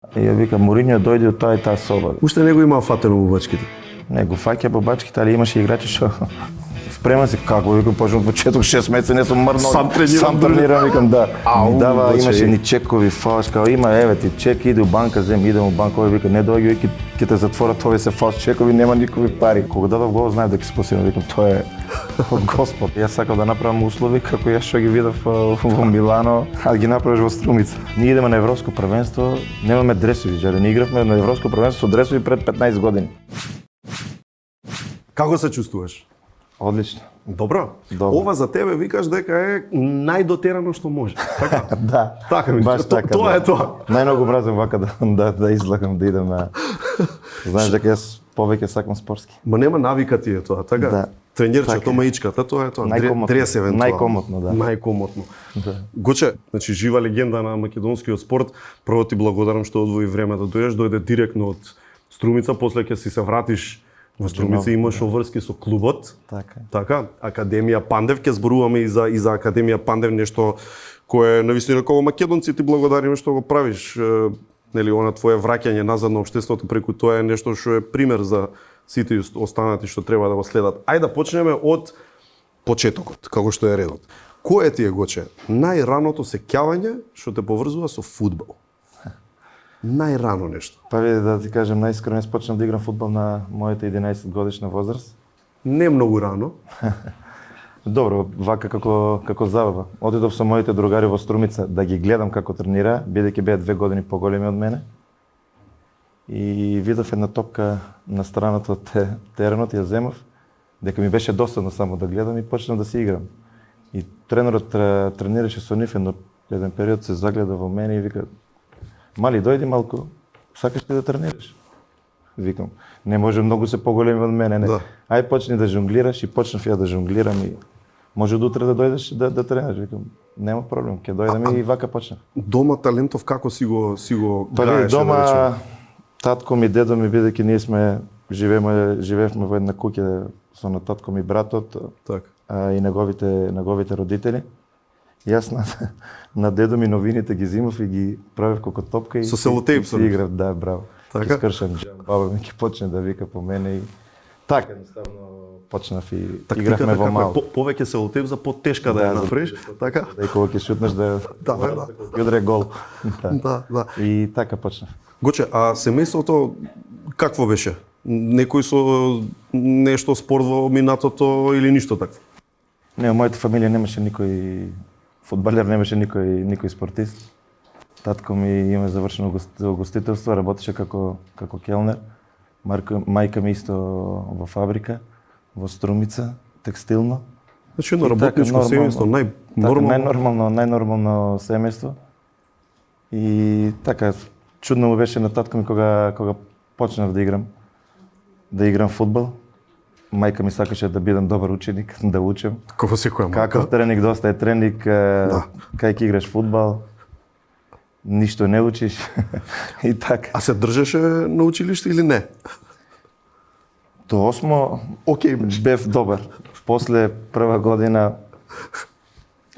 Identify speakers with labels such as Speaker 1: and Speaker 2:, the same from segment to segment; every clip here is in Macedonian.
Speaker 1: И ја вика, Мориньо дојде од таа и таа соба.
Speaker 2: Уште не го имаа фатено во бачките.
Speaker 1: Не, го фаќа бабачките, али имаше играчи што спрема се како, викам, почнав почеток 6 месеци не сум мрнал.
Speaker 2: Сам
Speaker 1: тренирам, викам, да.
Speaker 2: Ау,
Speaker 1: Дава,
Speaker 2: баче.
Speaker 1: имаше ни чекови, фалш, као има, еве ти чек, иде у банка, зем, идем у банка, овој вика, не доаѓај, ќе те затворат, овие се фалш чекови, нема никакви пари. Кога дадов гол, знаев дека се спасивам, викам, тоа е од Господ. Јас сакав да направам услови како јас што ги видов во Милано, а ги направиш во Струмица. Ние идеме на европско првенство, немаме дресови, жаре не игравме на европско првенство со дресови пред 15 години.
Speaker 2: Како се чувствуваш?
Speaker 1: Одлично.
Speaker 2: Добро.
Speaker 1: Добро.
Speaker 2: Ова за тебе викаш дека е најдотерано што може. Така?
Speaker 1: Да.
Speaker 2: Така ми.
Speaker 1: Баш така.
Speaker 2: Тоа
Speaker 1: да.
Speaker 2: е тоа.
Speaker 1: Најмногу мразам вака да излагам, да идам на. Знаеш дека јас повеќе сакам спортски.
Speaker 2: Ма нема навика ти е тоа, така?
Speaker 1: Да.
Speaker 2: Тренирчето,
Speaker 1: Така.
Speaker 2: маичката, тоа е тоа.
Speaker 1: Најкомотно.
Speaker 2: Дрес евентуално.
Speaker 1: Најкомотно, да.
Speaker 2: Најкомотно.
Speaker 1: Да.
Speaker 2: Гоче, значи жива легенда на македонскиот спорт. Прво ти благодарам што одвои време да дојдеш, дојде директно од Струмица, после ќе си се вратиш во Струмица, имаш обврски со клубот.
Speaker 1: Така.
Speaker 2: Така, Академија Пандев, ќе зборуваме и за Академија Пандев, нешто кое навистина како македонци ти благодариме што го правиш. Нели, она твое враќање назад на општеството преку тоа е нешто што е пример за сите останати што треба да го следат. Ајде да почнеме од почетокот, како што е редот. Кое ти е, Гоче, најраното сеќавање што те поврзува со фудбал? Најрано нешто.
Speaker 1: Па види да ти кажам најискрено, јас почнав да играм фудбал на мојата 11 годишна возраст.
Speaker 2: Не многу рано.
Speaker 1: Добро, вака како забава. Одидов со моите другари во Струмица да ги гледам како тренира, бидејќи беа 2 години поголеми од мене. И видов една топка на страната од теренот, ја земав, дека ми беше досадно само да гледам и почнав да си играм. И тренерот тренираше со нив еден период, се загледа во мене и вика: "Мали, дојди малку, сакаш ли да тренираш?" Викам: "Не може, многу се поголеми од мене, не.
Speaker 2: Да.
Speaker 1: Ај почни да жонглираш", и почнав ја да жонглирам и може до утре да дојдеш да тренираш. Викам: "Нема проблем, ќе дојдам", и вака почнав.
Speaker 2: Дома талентов како си го
Speaker 1: Па
Speaker 2: гаеше,
Speaker 1: дома
Speaker 2: да речеме?
Speaker 1: татко ми, дедо ми, бидејќи ние живеевме во една куќа со на татко ми братот,
Speaker 2: Така.
Speaker 1: и неговите родители. Јас на дедо ми новините ги зимав и ги правев како топка и
Speaker 2: Со селотейп
Speaker 1: си играв, да, браво.
Speaker 2: Така?
Speaker 1: Ги скршам джам, баба ми ќе почне да вика по мене и така едноставно почнав и игравме во мал.
Speaker 2: Повеќе селотейп за потешка да ја направиш, така?
Speaker 1: Да, и кога ќе шутнеш да
Speaker 2: Да.
Speaker 1: удре гол.
Speaker 2: Да, да.
Speaker 1: И така почнав.
Speaker 2: Гоче, а семејството какво беше? Некој со нешто спорт во минатото или ништо такво?
Speaker 1: Не, во мојата фамилија немаше никој фудбалер, немаше никој спортист. Татко ми има завршено гостителство, работеше како келнер. Мајка ми исто во фабрика, во Струмица, текстилно.
Speaker 2: Значи едно
Speaker 1: И така,
Speaker 2: работничко семејство,
Speaker 1: најнормално семејство. И така, чудно му беше на татко ми кога почнав да играм фудбал. Мајка ми сакаше да бидам добар ученик, да учам.
Speaker 2: Како секоја мајка.
Speaker 1: Каков тренинг, доста е тренинг, кај ќе играш фудбал, ништо не учиш и така.
Speaker 2: А се држеше на училиште или не?
Speaker 1: До 8
Speaker 2: Океј,
Speaker 1: бев добар. После прва година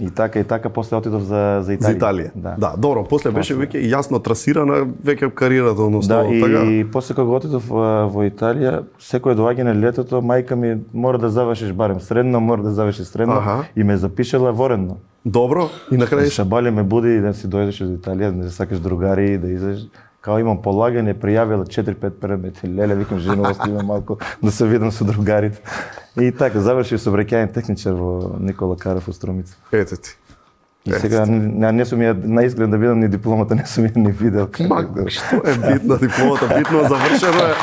Speaker 1: и така, после отидов за Италија.
Speaker 2: за Италија. Да, добро, после беше веќе јасно трасирана веќе кариерата, односно,
Speaker 1: Да,
Speaker 2: така.
Speaker 1: и после кога отидов во Италија, секој доаѓање летото, мајка ми мора да завршиш барем средно, мора да завршиш средно,
Speaker 2: Аха.
Speaker 1: и ме запишала воредно.
Speaker 2: Добро, и на крај
Speaker 1: Шабале ме буди да си дојдеш од Италија, да сакаш другари, да излезеш. Као имам полагање, пријавила 4-5 предмети. Леле, викам, жена, остивам малку да се видам со другарите. И така, завршив сообраќајен техничар во Никола Каров во Струмица.
Speaker 2: ете ти.
Speaker 1: И сега не сум ја наизглед да видам ни дипломата, не сум ја ни видел.
Speaker 2: Ма, што е битна дипломата, битно завршено е.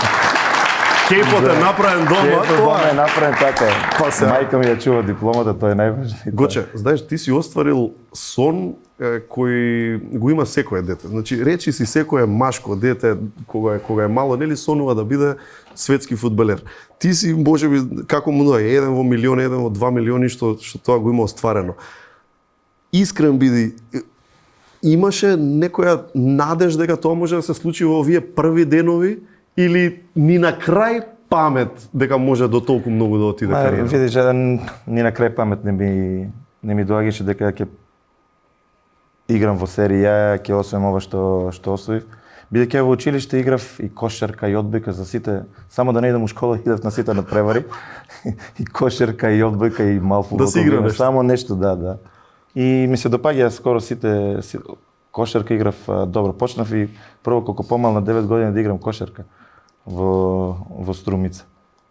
Speaker 2: Кейпот е направен дома,
Speaker 1: Дома е направен така.
Speaker 2: Па сега.
Speaker 1: Мајка ми ја чува дипломата, тоа е најважно.
Speaker 2: Гоче, знаеш, ти си остварил сон кој го има секое дете. Значи, речи си секое машко дете кога е мало, нели сонува да биде светски фудбалер. Ти си можеби како му доаѓа еден во милион, еден во 2 милиони што тоа го има остварено. Искрен биди, имаше некоја надеж дека тоа може да се случи во овие први денови или ни на крај памет дека може до толку многу да отиде кариера?
Speaker 1: Видиш, ни на крај памет не ми доаѓаше дека ќе играм во серија, ќе освоим ова што освоив. Бидејќи ја во училиште играв и кошарка и одбојка за сите, само да не идам у школа, идев на сите надпревари. И кошарка и одбојка и мал фудбал.
Speaker 2: Да си игра нешто.
Speaker 1: Само нешто, да. И ми се допаѓа скоро сите кошарка играв добро. Почнав и прво колку помал на 9 години да играм кошарка во Струмица.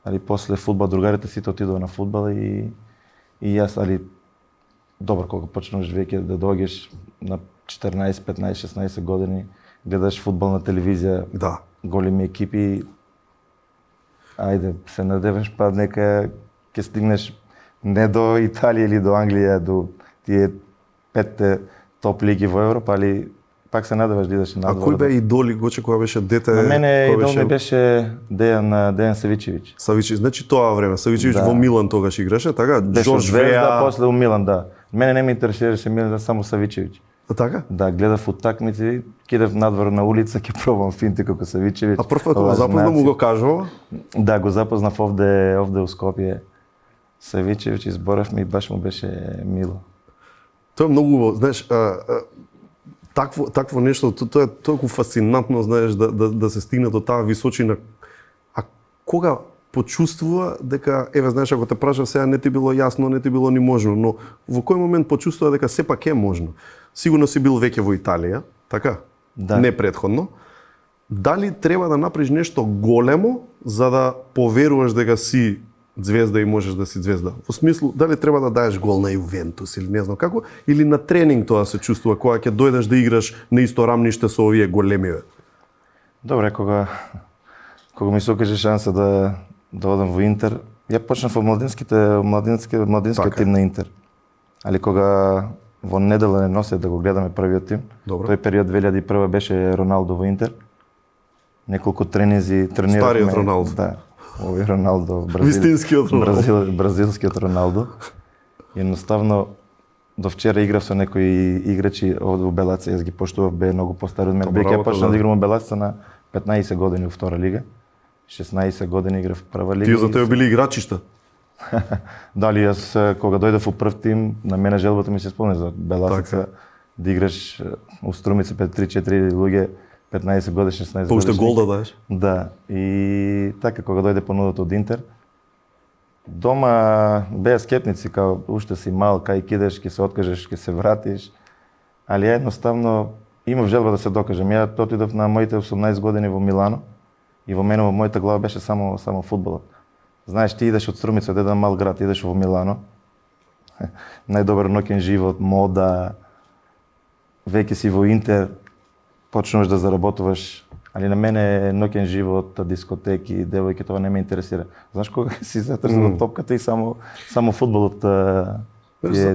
Speaker 1: Али после фудбал другарите сите отидоа на фудбал и јас, али добро кога почнеш веќе да доаѓаш на 14, 15, 16 години, гледаш фудбал на телевизија,
Speaker 2: Да.
Speaker 1: големи екипи, ајде, се надеваш па нека ќе стигнеш не до Италија или до Англија, до тие 5 топ лиги во Европа, али пак се надеваш да идеш
Speaker 2: А
Speaker 1: надвор.
Speaker 2: кој бе идоли Гоче кога беше дете?
Speaker 1: На мене
Speaker 2: кога
Speaker 1: идол ми беше Дејан Савичевиќ.
Speaker 2: Савичевиќ, значи тоа време Савичевиќ
Speaker 1: Да.
Speaker 2: во Милан тогаш играше, така?
Speaker 1: Беше
Speaker 2: Жорж
Speaker 1: Звезда,
Speaker 2: Веа.
Speaker 1: после у Милан, да. Мене не ме интересираше Милан, само Савичевиќ.
Speaker 2: Така?
Speaker 1: Да, гледав утакмици, кидев надвор на улица, ќе пробам финти како Савичевиќ.
Speaker 2: А прв пат кога запозна му го кажува?
Speaker 1: Да, го запознав овде у Скопје. Савичевиќ изборавме и баш му беше мило.
Speaker 2: Тоа е многу убаво, знаеш, такво нешто, тоа е толку фасцинантно, знаеш, да се стигне до таа височина. А кога почувствува дека, еве, знаеш, ако те прашав сега, не ти било јасно, не ти било ни можно, но во кој момент почувствува дека сепак е можно? Сигурно си бил веќе во Италија, така?
Speaker 1: Да.
Speaker 2: Не претходно. Дали треба да направиш нешто големо за да поверуваш дека си звезда и можеш да си звезда? Во смислу, дали треба да даеш гол на Јувентус или не знам како, или на тренинг тоа се чувствува кога ќе дојдеш да играш на исто рамниште со овие големиве?
Speaker 1: Добре, кога ми се окаже шанса да одам во Интер, ја почнав во младинскиот
Speaker 2: Така.
Speaker 1: тим на Интер. Али кога во недела не носе да го гледаме првиот тим,
Speaker 2: Добро.
Speaker 1: тој период 2001 беше Роналдо во Интер. Неколку тренировавме.
Speaker 2: Стариот Роналдо.
Speaker 1: Да, овој Роналдо,
Speaker 2: Вистинскиот Роналдо.
Speaker 1: бразилскиот Роналдо. Едноставно, до вчера играв со некои играчи овде во Белаца, јас ги поштував, бе многу постари од мене.
Speaker 2: Добра
Speaker 1: Бејќи ја
Speaker 2: работа,
Speaker 1: почнав
Speaker 2: да.
Speaker 1: да играм во Белаца на 15 години во втора лига. 16 години играв прва лига.
Speaker 2: Тие за
Speaker 1: и
Speaker 2: тебе били играчишта?
Speaker 1: Дали јас кога дојдов во прв тим, на мене желбата ми се исполни за Беласица
Speaker 2: Така.
Speaker 1: да играш у Струмица пред 3-4 луѓе, 15 годишни, 16 годишни.
Speaker 2: Па уште гол да даеш?
Speaker 1: Да, и така кога дојде понудата од Интер, дома беа скептници, као уште си мал, кај кидеш, ќе се откажеш, ќе се вратиш, али едноставно имав желба да се докажам. Ја отидов на моите 18 години во Милано и во мене во мојата глава беше само фудбалот. Знаеш, ти идеш од Струмица, од еден мал град, идеш во Милано, најдобар ноќен живот, мода, веќе си во Интер, почнуваш да заработуваш, али на мене ноќен живот, дискотеки, девојки, тоа не ме интересира. Знаеш кога си затрзан од топката и само фудбалот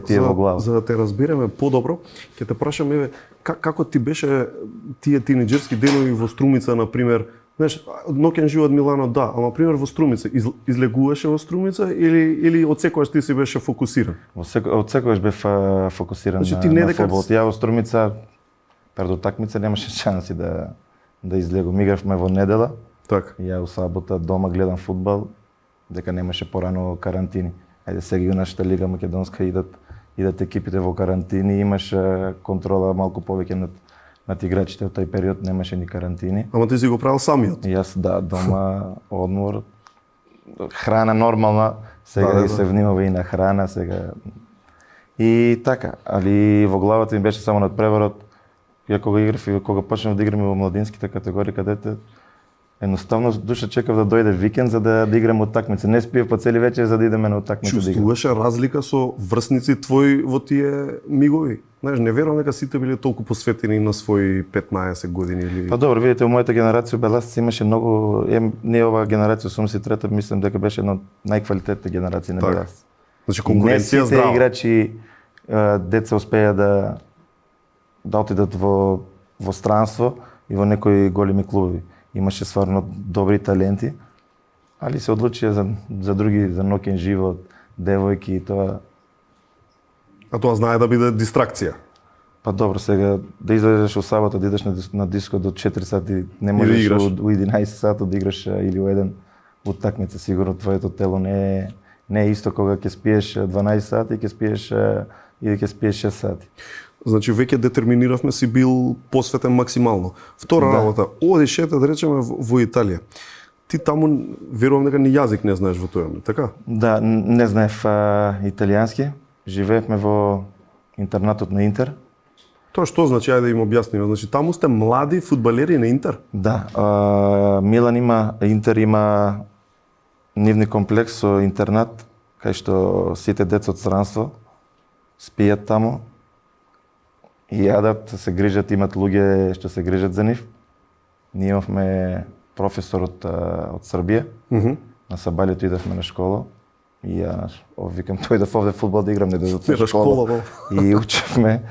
Speaker 1: ти е во глава.
Speaker 2: За да те разбереме подобро, ќе те прашам, еве, како ти беше тие тинеџерски денови во Струмица, на пример, знаеш, ноќен живот Милано, да, ама пример во Струмица, излегуваше во Струмица или од секогаш ти си беше фокусиран?
Speaker 1: Од секогаш бев фокусиран
Speaker 2: Значи, ти
Speaker 1: на
Speaker 2: не дека-
Speaker 1: фудбалот. Ја во Струмица, пред утакмица немаше шанси да излегувам. Игравме во недела,
Speaker 2: Така.
Speaker 1: ја у сабота дома гледам фудбал, дека немаше порано карантини. Ајде сега и у нашата лига македонска идат екипите во карантини, имаш контрола малку повеќе над играчите. Во тој период немаше ни карантини.
Speaker 2: Ама ти си го правил самиот.
Speaker 1: И јас дома одмор, храна нормална, сега
Speaker 2: Да.
Speaker 1: и се внимава и на храна сега. И така, али во главата ми беше само над преварот. Ја кога играв и кога почнав да играм и во младинските категории, кадете едноставно душа чекав да дојде викенд за да играм утакмици. Не спиев по цели вечер за да идеме на утакмици да играм.
Speaker 2: Чувствуваше разлика со врсници твои во тие мигови? Знаеш, не верувам дека сите биле толку посветени на своји 15 години или...
Speaker 1: Па добро, видите, во мојата генерација Беласци имаше многу, не оваа генерација, 83-та, мислам дека беше една од најквалитетните генерации на
Speaker 2: Така.
Speaker 1: Беласци.
Speaker 2: Значи
Speaker 1: И не
Speaker 2: конкуренција
Speaker 1: сите
Speaker 2: здрава.
Speaker 1: играчи деца успеа да отидат во странство и во некои големи клубови. Имаше стварно добри таленти, али се одлучија за други, за ноќен живот, девојки и тоа.
Speaker 2: А тоа знае да биде дистракција.
Speaker 1: Па добро, сега да излезеш у сабота, да идеш на диско до 4 сати, не можеш
Speaker 2: играш.
Speaker 1: у 11 сати да играш или у 1 утакмица, сигурно твоето тело не е исто кога ќе спиеш 12 сати, ќе спиеш или ќе спиеш 6 сати.
Speaker 2: Значи веќе детерминиравме си бил посветен максимално. Втора
Speaker 1: Да.
Speaker 2: работа, одиш ете да речеме во Италија. Ти таму верувам дека ни јазик не знаеш во тој момент, така?
Speaker 1: Да, не знаев италијански. Живеевме во интернатот на Интер.
Speaker 2: Тоа што значи, ајде да им објасниме. Значи таму сте млади фудбалери на Интер.
Speaker 1: Да, Милан има, Интер има нивни комплекс со интернат, кај што сите деца од странство спијат таму и јадат, се грижат, имат луѓе што се грижат за нив. Ние имавме професор од Србија. На сабалето идевме на школа и ја викам тој да овде фудбал да играм, не да идам на школа. И учевме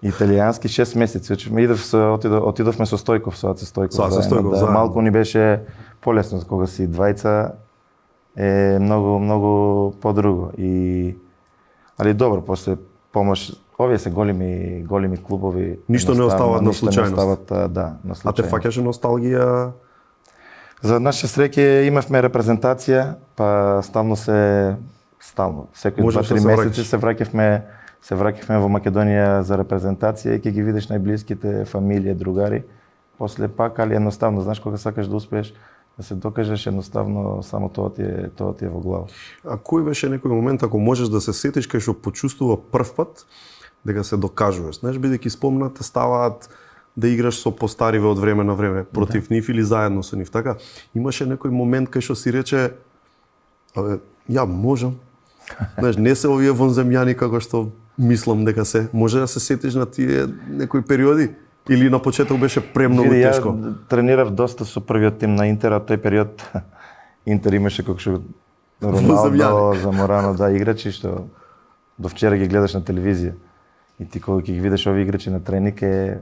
Speaker 1: италијански 6 месеци. Учевме, отидовме со Стојков, со Аце Стојков.
Speaker 2: Со Аце Стојков,
Speaker 1: да,
Speaker 2: заедно.
Speaker 1: малку ни беше полесно кога си двајца е многу подруго. Али добро, после помош, овие се големи клубови.
Speaker 2: Ништо не остават на случајност.
Speaker 1: Не остават, да, на случајност.
Speaker 2: А те фаќаше носталгија?
Speaker 1: За наше среќа имавме репрезентација, па секои
Speaker 2: Можеш
Speaker 1: 2-3
Speaker 2: да се
Speaker 1: месеци
Speaker 2: враќаш.
Speaker 1: се враќавме во Македонија за репрезентација и ќе ги видиш најблиските фамилија, другари. После пак, али едноставно, знаеш кога сакаш да успееш, да се докажеш, едноставно само тоа ти е во глава.
Speaker 2: А кој беше некој момент, ако можеш да се сетиш, кај што почувствува прв пат дека се докажуваш? Знаеш, бидејќи спомнате ставаат да играш со постариве од време на време против нив или заедно со нив, така? Имаше некој момент кај што си рече, абе, ја можам. Знаеш, не се овие вонземјани како што мислам дека се. Може да се сетиш на тие некои периоди? Или на почеток беше премногу
Speaker 1: Види,
Speaker 2: тешко?
Speaker 1: Ја тренирав доста со првиот тим на Интер, а тој период Интер имаше како што Роналдо,
Speaker 2: Воземјани.
Speaker 1: Заморано, да, играчи што до вчера ги гледаш на телевизија. И ти кога ќе ги видиш овие играчи на тренинг е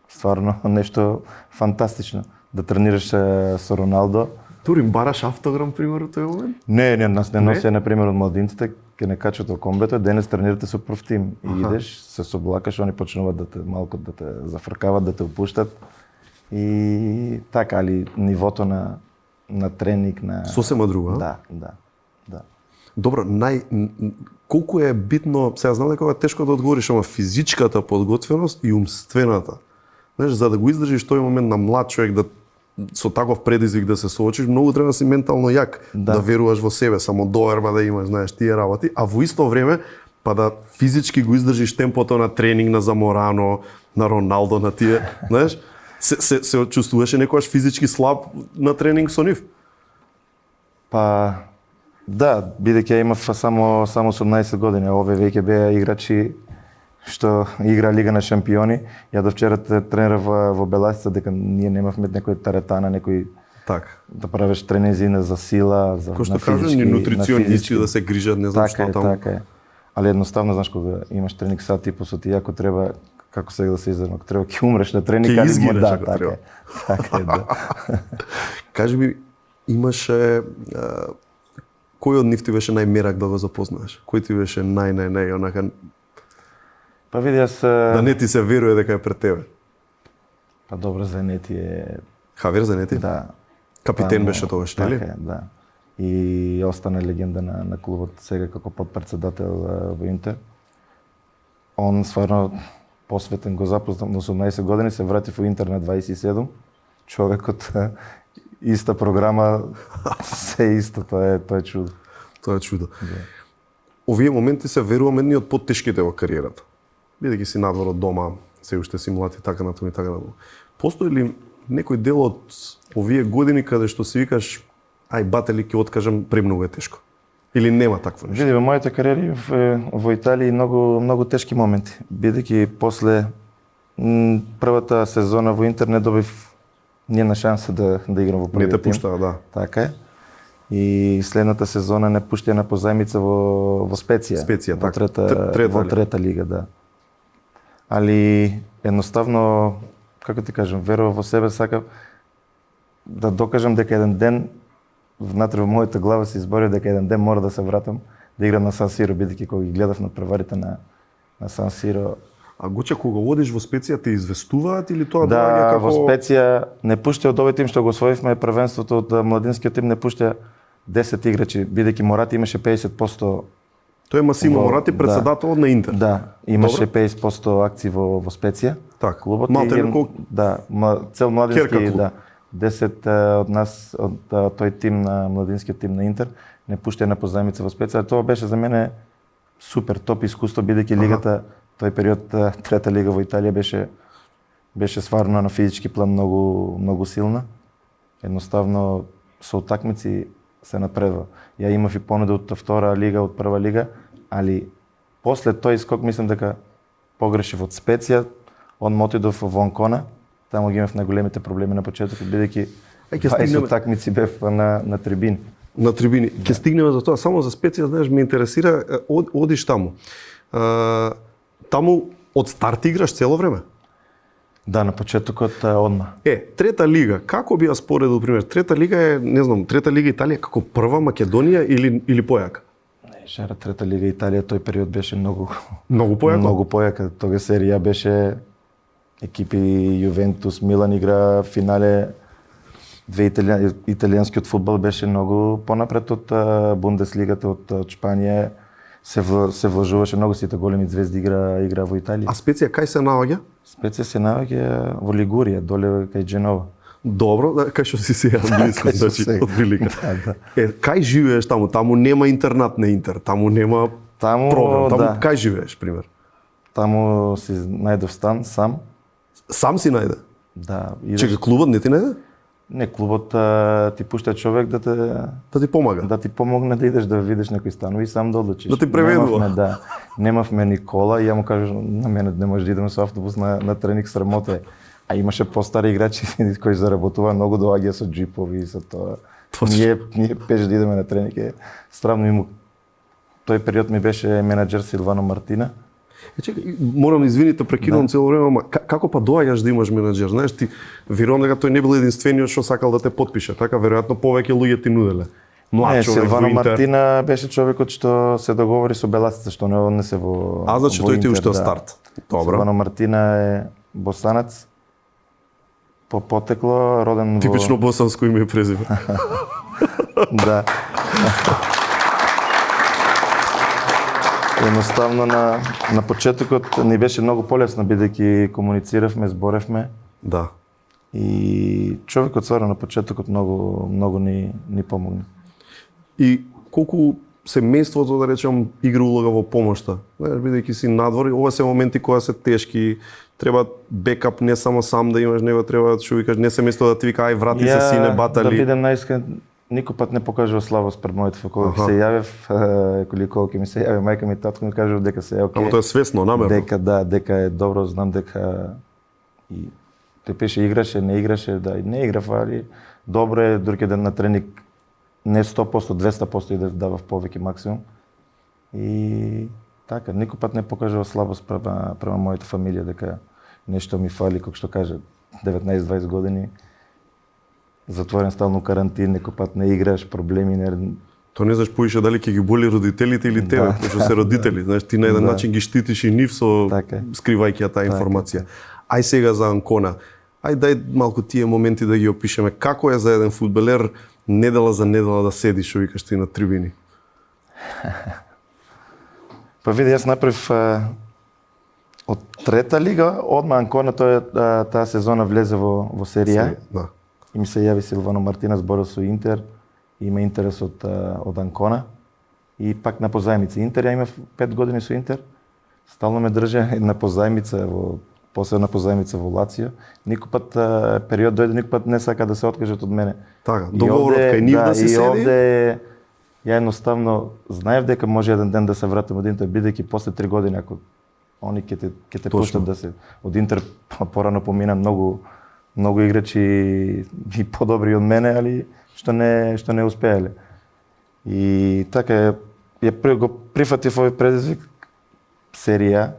Speaker 1: стварно нешто фантастично. Да тренираш со Роналдо.
Speaker 2: Тури бараш автограм пример во тој момент?
Speaker 1: Не, нас не носи, например, од младинците, ке не качат во комбето, денес тренирате со прв тим. И идеш, се соблакаш, они почнуваат да те малку да те зафркават, да те опуштат. И така, али нивото на тренинг, на...
Speaker 2: Сосема друго, а?
Speaker 1: Да.
Speaker 2: Добро, колку е битно, сега знам дека е тешко да одговориш, ама физичката подготвеност и умствената. Знаеш, за да го издржиш тој момент на млад човек, да со таков предизвик да се соочиш, многу треба да си ментално јак, да веруваш во себе, само доверба да имаш, знаеш, тие работи, а во исто време па да физички го издржиш темпото на тренинг на Заморано, на Роналдо, на тие, знаеш, се чувствуваше некогаш физички слаб на тренинг со нив?
Speaker 1: Па, да, бидејќи ја имав само 18 години, а овие веќе беа играчи што игра Лига на шампиони. Ја до вчера тренирав во Беласица, дека ние немавме некој теретана, некој
Speaker 2: така
Speaker 1: да правиш тренинзи за сила, за
Speaker 2: кој што кажа ни нутриционисти да се грижат, не знам што таму.
Speaker 1: Така е. Али едноставно, знаеш, кога имаш тренинг сат типу со ти, ако треба, како сега да се изразам, ако треба ќе умреш на тренинг,
Speaker 2: Ќе
Speaker 1: али
Speaker 2: изгинеш
Speaker 1: да,
Speaker 2: ако треба.
Speaker 1: Така е, да.
Speaker 2: Кажи ми, имаше кој од нив ти беше најмерак да го запознаеш? Кој ти беше нај онака
Speaker 1: Па види, јас...
Speaker 2: да не ти се верува дека е пред тебе?
Speaker 1: Па добро, Занети е...
Speaker 2: Хавер Занети?
Speaker 1: Да.
Speaker 2: Капитен беше тогаш, нели?
Speaker 1: Така е, да. И остана легенда на клубот сега како подпредседател во Интер. Он стварно посветен, го запознав на 18 години, се врати во Интер на 27. Човекот иста програма, се исто, тоа е чудо.
Speaker 2: Тоа е чудо. Да. Овие моменти се верувам едни од поттешките во кариерата. Бидејќи си надвор од дома, се уште си млад и така натаму и така натаму. Постои ли некој дел од овие години каде што си викаш ај батели ќе откажам, премногу е тешко? Или нема такво нешто?
Speaker 1: Види, во моите кариери во Италија многу тешки моменти, бидејќи после првата сезона во Интер не добив ниедна шанса да играм во првиот тим.
Speaker 2: Не те пуштаа, да.
Speaker 1: Така е. И следната сезона не пуштија на позајмица во Специја.
Speaker 2: Специја,
Speaker 1: во
Speaker 2: така.
Speaker 1: Во трета лига, да. Али едноставно, како ти кажам, верував во себе, сакав да докажам дека еден ден внатре во мојата глава се изборив дека еден ден мора да се вратам да играм на Сан Сиро, бидејќи кога ги гледав на преварите на Сан Сиро.
Speaker 2: А Гоче, кога одиш во Специја те известуваат или тоа
Speaker 1: Да,
Speaker 2: доаѓа како...
Speaker 1: во Специја не пуштија од овој тим што го освоивме првенството од младинскиот тим, не пуштија 10 играчи, бидејќи Морати имаше 50%
Speaker 2: Тој е Масимо
Speaker 1: Во-
Speaker 2: Морати,
Speaker 1: да.
Speaker 2: председател на Интер.
Speaker 1: Да, имаше
Speaker 2: Добро.
Speaker 1: 50% акции во Специја.
Speaker 2: Така.
Speaker 1: Клубот
Speaker 2: Малте
Speaker 1: и
Speaker 2: како
Speaker 1: да, цел
Speaker 2: Керка
Speaker 1: младински,
Speaker 2: клуб.
Speaker 1: да. 10 од нас од тој тим на младинскиот тим на Интер не пушта една позајмица во Специја. Тоа беше за мене супер топ искуство бидејќи лигата тој период трета лига во Италија беше стварно на физички план многу силна. Едноставно со утакмици се напредва. Ја имав и понуда од втора лига, од прва лига, али после тој скок мислам дека погрешив од Специја, он отидов во Анкона, таму ги имав најголемите проблеми на почетокот бидејќи
Speaker 2: ќе
Speaker 1: 20
Speaker 2: стигнеме-
Speaker 1: утакмици бев на трибини.
Speaker 2: на трибини. Ќе стигнеме за тоа, само за Специја, знаеш, ме интересира, одиш таму. Таму од старт играш цело време?
Speaker 1: Да, на почетокот одма.
Speaker 2: Трета лига, како би ја споредил пример? Трета лига е, не знам, трета лига Италија како прва Македонија или појака?
Speaker 1: Не, шара трета лига Италија тој период беше многу
Speaker 2: Многу
Speaker 1: појака. Тога серија беше екипи Јувентус, Милан игра финале. Италијанскиот фудбал беше многу понапред од Бундеслигата, од Шпанија. Се вложуваше многу, сите големи звезди игра во Италија.
Speaker 2: А Специја кај се наоѓа?
Speaker 1: Специја се наоѓа во Лигурија, доле кај Дженова.
Speaker 2: Добро, да, кај што си сега близко,
Speaker 1: Кај што
Speaker 2: значи,
Speaker 1: сега.
Speaker 2: од прилика.
Speaker 1: Да.
Speaker 2: Кај живееш таму? Таму нема интернат на Интер, таму нема
Speaker 1: Таму,
Speaker 2: програм, таму
Speaker 1: да.
Speaker 2: кај живееш, пример?
Speaker 1: Таму си најдов стан сам.
Speaker 2: Сам си најде?
Speaker 1: Да,
Speaker 2: Чека, клубот не ти најде?
Speaker 1: Не, клубот ти пушта човек
Speaker 2: Да ти помага?
Speaker 1: да ти помогне да идеш да видиш некои станови и сам да одлучиш.
Speaker 2: Да ти преведува.
Speaker 1: Немавме ни кола и ја му кажа на мене не може да идеме со автобус на тренинг, срамота е. А имаше постари играчи кои заработува многу, доаѓа со джипови и со тоа.
Speaker 2: Точно.
Speaker 1: Ние пеш да идеме на тренинг е стравно иму. Тој период ми беше менаџер Силвано Мартина.
Speaker 2: Чекај, морам извините, прекинувам цело време, ама како па доаѓаш да имаш менаџер? Знаеш, ти верувам дека тој не бил единствениот што сакал да те потпише, така веројатно повеќе луѓе ти нуделе. Млад човек во
Speaker 1: Силвано
Speaker 2: Интер.
Speaker 1: Мартина беше човекот што се договори со белаците, што не се во.
Speaker 2: А, значи
Speaker 1: во
Speaker 2: тој ти
Speaker 1: Интер,
Speaker 2: уште
Speaker 1: да.
Speaker 2: старт. Добро.
Speaker 1: Силвано Мартина е босанец, по потекло, роден
Speaker 2: Типично босанско име и презиме.
Speaker 1: Да. Едноставно на почетокот ни беше многу полесно бидејќи комунициравме, зборевме
Speaker 2: Да.
Speaker 1: и човекот стварно на почетокот многу ни помогна.
Speaker 2: И колку семејството, да речем, игра улога во помошта. Знаеш, бидејќи си надвор, ова се моменти кои се тешки, треба бекап не само сам да имаш, него треба што викаш не семејство да ти вика ај врати се сине
Speaker 1: Да
Speaker 2: батали.
Speaker 1: бидем најискрен, никој пат не покажува слабост пред моите кога
Speaker 2: Аха.
Speaker 1: се јавев, кога ми се јави мајка ми, татко ми кажува дека се е окей.
Speaker 2: Ама тоа е свесно, намерно.
Speaker 1: Дека е добро, знам дека и тој пеше играше, не играше, да и не играв, али добро е други ден на тренинг не 100%, 200% и да давав повеќе максимум. И така, никој пат не покажува слабост према мојата фамилија дека нешто ми фали, како што каже, 19-20 години. Затворен стално карантин, некој пат не играш, проблеми, не.
Speaker 2: Тоа не знаеш поише дали ќе ги боли родителите или тебе,
Speaker 1: Да.
Speaker 2: пошто се родители, знаеш, ти на еден
Speaker 1: Да.
Speaker 2: начин ги штитиш и нив со
Speaker 1: Така е.
Speaker 2: скривајќи ја таа информација. Ај сега за Анкона. Ај дај малку тие моменти да ги опишеме. Како е за еден фудбалер недела за недела да седиш, што викаш ти на трибини?
Speaker 1: Па види, јас направив од трета лига, одма Анкона, таа сезона влезе во серија.
Speaker 2: Да.
Speaker 1: И ми се јави Силвано Мартина, зборил со Интер, има интерес од Анкона и пак на позајмица. Интер, ја имав 5 години со Интер, стално ме држа на позајмица, после на позајмица во Лацио. Никој пат период дојде, никој пат не сака да се откажат од мене.
Speaker 2: Така,
Speaker 1: И
Speaker 2: договорот
Speaker 1: овде-
Speaker 2: кај нив да си
Speaker 1: и
Speaker 2: седи.
Speaker 1: овде ја едноставно знаев дека може еден ден да се вратам од Интер, бидејќи после 3 години ако они ќе те
Speaker 2: Точно.
Speaker 1: пуштат да се од Интер порано помина многу играчи и подобри од мене, али што не успеале. И така го прифатив овој предизвик серија.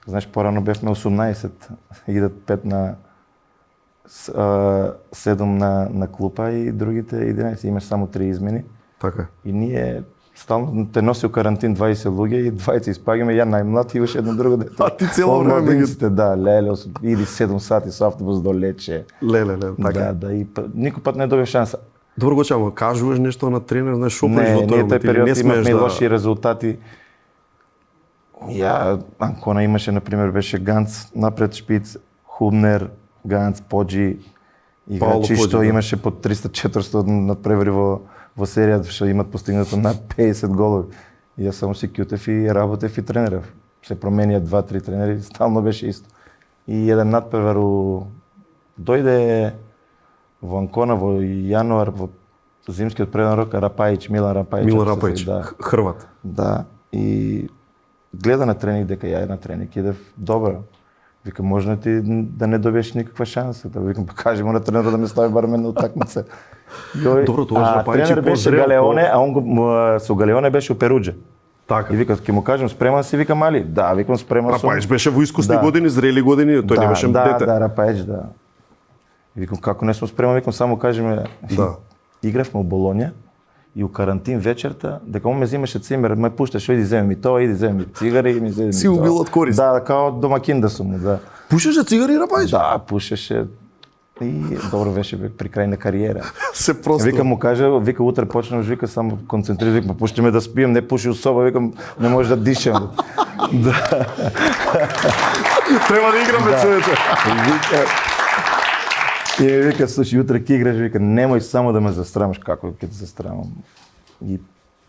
Speaker 1: Знаеш, порано бевме 18, идат 5 на 7 на клупа и другите 11, имаш само 3 измени.
Speaker 2: Така.
Speaker 1: И ние стално те носи у карантин 20 луѓе и 20 испагаме, ја најмлад и уште едно друго дете.
Speaker 2: А ти цело
Speaker 1: Од
Speaker 2: време ги-
Speaker 1: младинците, да, леле, иди 7 сати со автобус до Лече.
Speaker 2: Леле, така.
Speaker 1: Да, и никој пат не добив шанса.
Speaker 2: Добро го ама кажуваш нешто на тренер, знаеш што правиш во тој
Speaker 1: тој
Speaker 2: момент или
Speaker 1: период
Speaker 2: не смееш
Speaker 1: имавме и
Speaker 2: да...
Speaker 1: лоши резултати. Анкона имаше, например, беше Ганц, напред шпиц, Хубнер, Ганц, Поджи,
Speaker 2: Пауло
Speaker 1: играчи
Speaker 2: Поджи,
Speaker 1: што
Speaker 2: да.
Speaker 1: имаше по 300-400 надпревари во серијата, што имат постигнато над 50 голови. И јас само си кјутев и работев и тренерев. Се променија 2-3 тренери, стално беше исто. И еден надпревар дојде во Анкона во јануар, во зимскиот преден рок, Милан Рапајич.
Speaker 2: Милан
Speaker 1: ако се
Speaker 2: Рапајич,
Speaker 1: сеќаш, да.
Speaker 2: Хрват.
Speaker 1: Да, и гледа на тренинг дека ја на тренинг идев добро. Вика, можно ти да не добиеш никаква шанса. Да викам, па кажи му на тренера да ме стави барем една утакмица.
Speaker 2: Добро, тогаш Рапајич
Speaker 1: тренер беше
Speaker 2: позрел,
Speaker 1: Галеоне, а он со Галеоне беше у Перуџа.
Speaker 2: Така.
Speaker 1: И вика, ќе му кажам спреман си, викам али? Да, викам спреман сум.
Speaker 2: Рапајич беше во искусни
Speaker 1: Да.
Speaker 2: години, зрели години, тој не беше дете.
Speaker 1: Да, Рапајич, да. И викам, како не сум спреман, викам, само кажи ме.
Speaker 2: Да.
Speaker 1: Игравме у Болоња и у карантин вечерта, дека он ме земеше цимер, ме пушташе, иди земи ми тоа, иди земи ми цигари, и ми земи ми
Speaker 2: Си убил од корист.
Speaker 1: Да, као домакин да сум, да.
Speaker 2: Пушеше цигари Рапајич?
Speaker 1: Да, пушеше. И добро беше бе, при крај на кариера.
Speaker 2: Се просто.
Speaker 1: Вика му кажа, вика утре почнеш, вика само концентрирай, вика пушти ме да спием, не пуши у соба, викам не може да дишам. Да.
Speaker 2: Треба да играме човече.
Speaker 1: И вика, слушай, утре ки играш, вика, немој само да ме застрамаш, како ќе те застрамам. И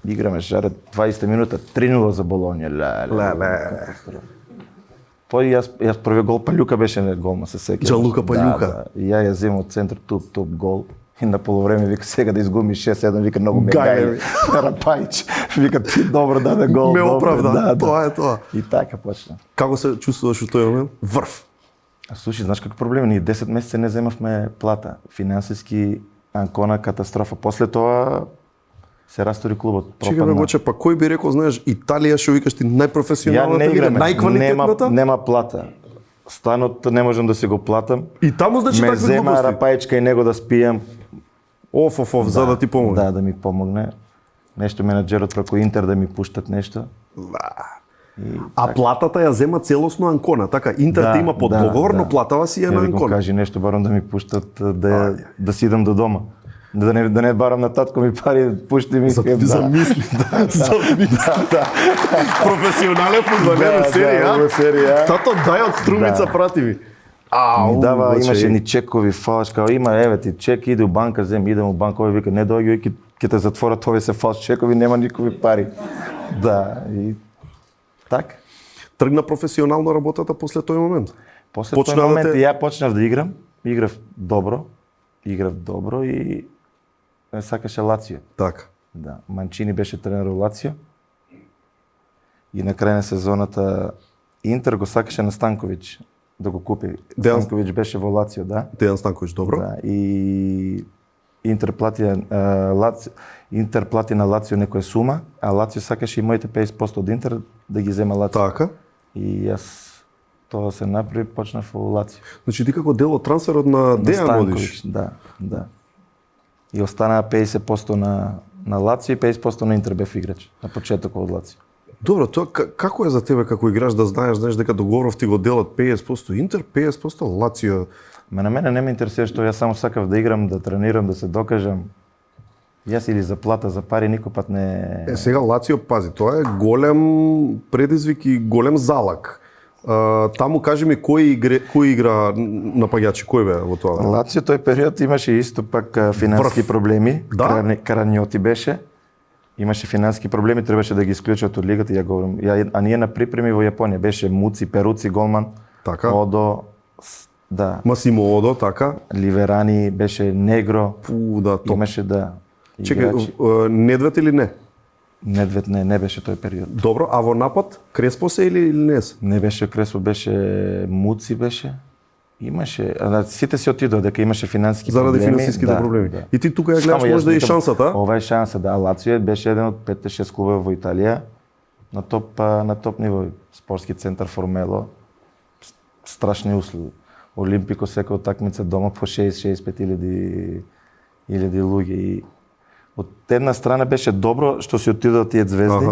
Speaker 1: играме жаре 20 минута, 3-0 за Болоња.
Speaker 2: Леле.
Speaker 1: Па и јас први гол Палјука беше голма, се сеќаваш.
Speaker 2: Джанлука Палјука.
Speaker 1: Да. И ја земам од центар топ гол. И на полувреме вика сега да изгуби 6-7, вика многу ме гајле. Рапајич, вика ти добро даде гол.
Speaker 2: Ме
Speaker 1: добро,
Speaker 2: оправда. Тоа е тоа.
Speaker 1: И така почна.
Speaker 2: Како се чувствуваш во тој момент? Врв.
Speaker 1: А слушай, знаеш каков проблем? Ние 10 месеци не земавме плата. Финансиски Анкона катастрофа. После тоа се растори клубот.
Speaker 2: Чекай ме Гоче, па кој би рекол, знаеш, Италија што викаш ти
Speaker 1: Ја
Speaker 2: најпрофесионалната
Speaker 1: не
Speaker 2: лига,
Speaker 1: играме.
Speaker 2: најквалитетната?
Speaker 1: Нема плата. Станот не можам да си го платам.
Speaker 2: И таму значи
Speaker 1: ме
Speaker 2: такви
Speaker 1: зема
Speaker 2: глупости.
Speaker 1: Рапајичка и него да спијам.
Speaker 2: Оф, за да ти помогне.
Speaker 1: Да, да ми помогне. Нешто менаџерот преку Интер да ми пуштат нешто.
Speaker 2: А платата ја зема целосно Анкона, така Интер те има под договор, но платава си ја на
Speaker 1: Викам,
Speaker 2: Анкона.
Speaker 1: кажи нешто барам да ми пуштат да си идам до дома. Да не барам на татко ми пари, пушти ми.
Speaker 2: Замисли. Професионален фудбалер серија. Тато дај од струмица прати ми.
Speaker 1: Ми дава, имаше ни чекови фалш, као има, еве ти чек, иде у банка, идем у банка, овој вика, не доаѓај, ќе те затворат овие се фалш чекови, нема никакви пари. Да, и така.
Speaker 2: Тргна професионално работата после тој момент.
Speaker 1: После тој момент ја почнав да играм, играв добро и ме сакаше Лацио.
Speaker 2: Така.
Speaker 1: Да, Манчини беше тренер во Лацио. И на крај на сезоната Интер го сакаше на Станковиќ да го купи. Станковиќ беше во Лацио, да.
Speaker 2: Дејан Станковиќ, добро.
Speaker 1: Да, и Интер плати на Лацио некоја сума, а Лацио сакаше и моите 50% од Интер да ги зема Лацио.
Speaker 2: Така.
Speaker 1: И јас тоа се направи, почнав во Лацио.
Speaker 2: Значи ти како дел од трансферот на Дејан одиш?
Speaker 1: Да. И останаа 50% на Лацио и 50% на Интер бев играч на почетокот од Лацио.
Speaker 2: Добро, тоа како е за тебе како играч да знаеш дека договоров ти го делат 50% Интер, 50% Лацио?
Speaker 1: На мене не ме интересира што јас само сакав да играм, да тренирам, да се докажам. Јас или за плата, за пари никој пат не...
Speaker 2: Сега Лацио, пази, тоа е голем предизвик и голем залак. Таму кажи ми кој игра напаѓачи, кој бе во тоа?
Speaker 1: Лацио тој период имаше исто пак финансиски проблеми.
Speaker 2: Да?
Speaker 1: Карањоти беше. Имаше финансиски проблеми, требаше да ги исклучат од лигата, ја говорам. А ние на припреми во Јапонија беше Муци, Перуци, голман.
Speaker 2: Така.
Speaker 1: Одо, да.
Speaker 2: Масимо Одо, така.
Speaker 1: Ливерани беше Негро.
Speaker 2: Да, топ.
Speaker 1: Имаше
Speaker 2: Чекај, Недвед или не?
Speaker 1: Недвед не беше тој период.
Speaker 2: Добро, а во напад Креспо се или не се?
Speaker 1: Не беше Креспо, беше Муци беше. Имаше, сите се отидоа дека имаше финансиски проблеми.
Speaker 2: Заради финансиските проблеми.
Speaker 1: Да.
Speaker 2: И ти тука ја гледаш можда и шансата?
Speaker 1: Ова е шанса, да. Лацио беше еден од 5-6 клубови во Италија на топ ниво. Спортски центар Формело. Страшни услови. Олимпико секоја утакмица дома по 60-65 илјади луѓе и од една страна беше добро што си отидоа тие звезди.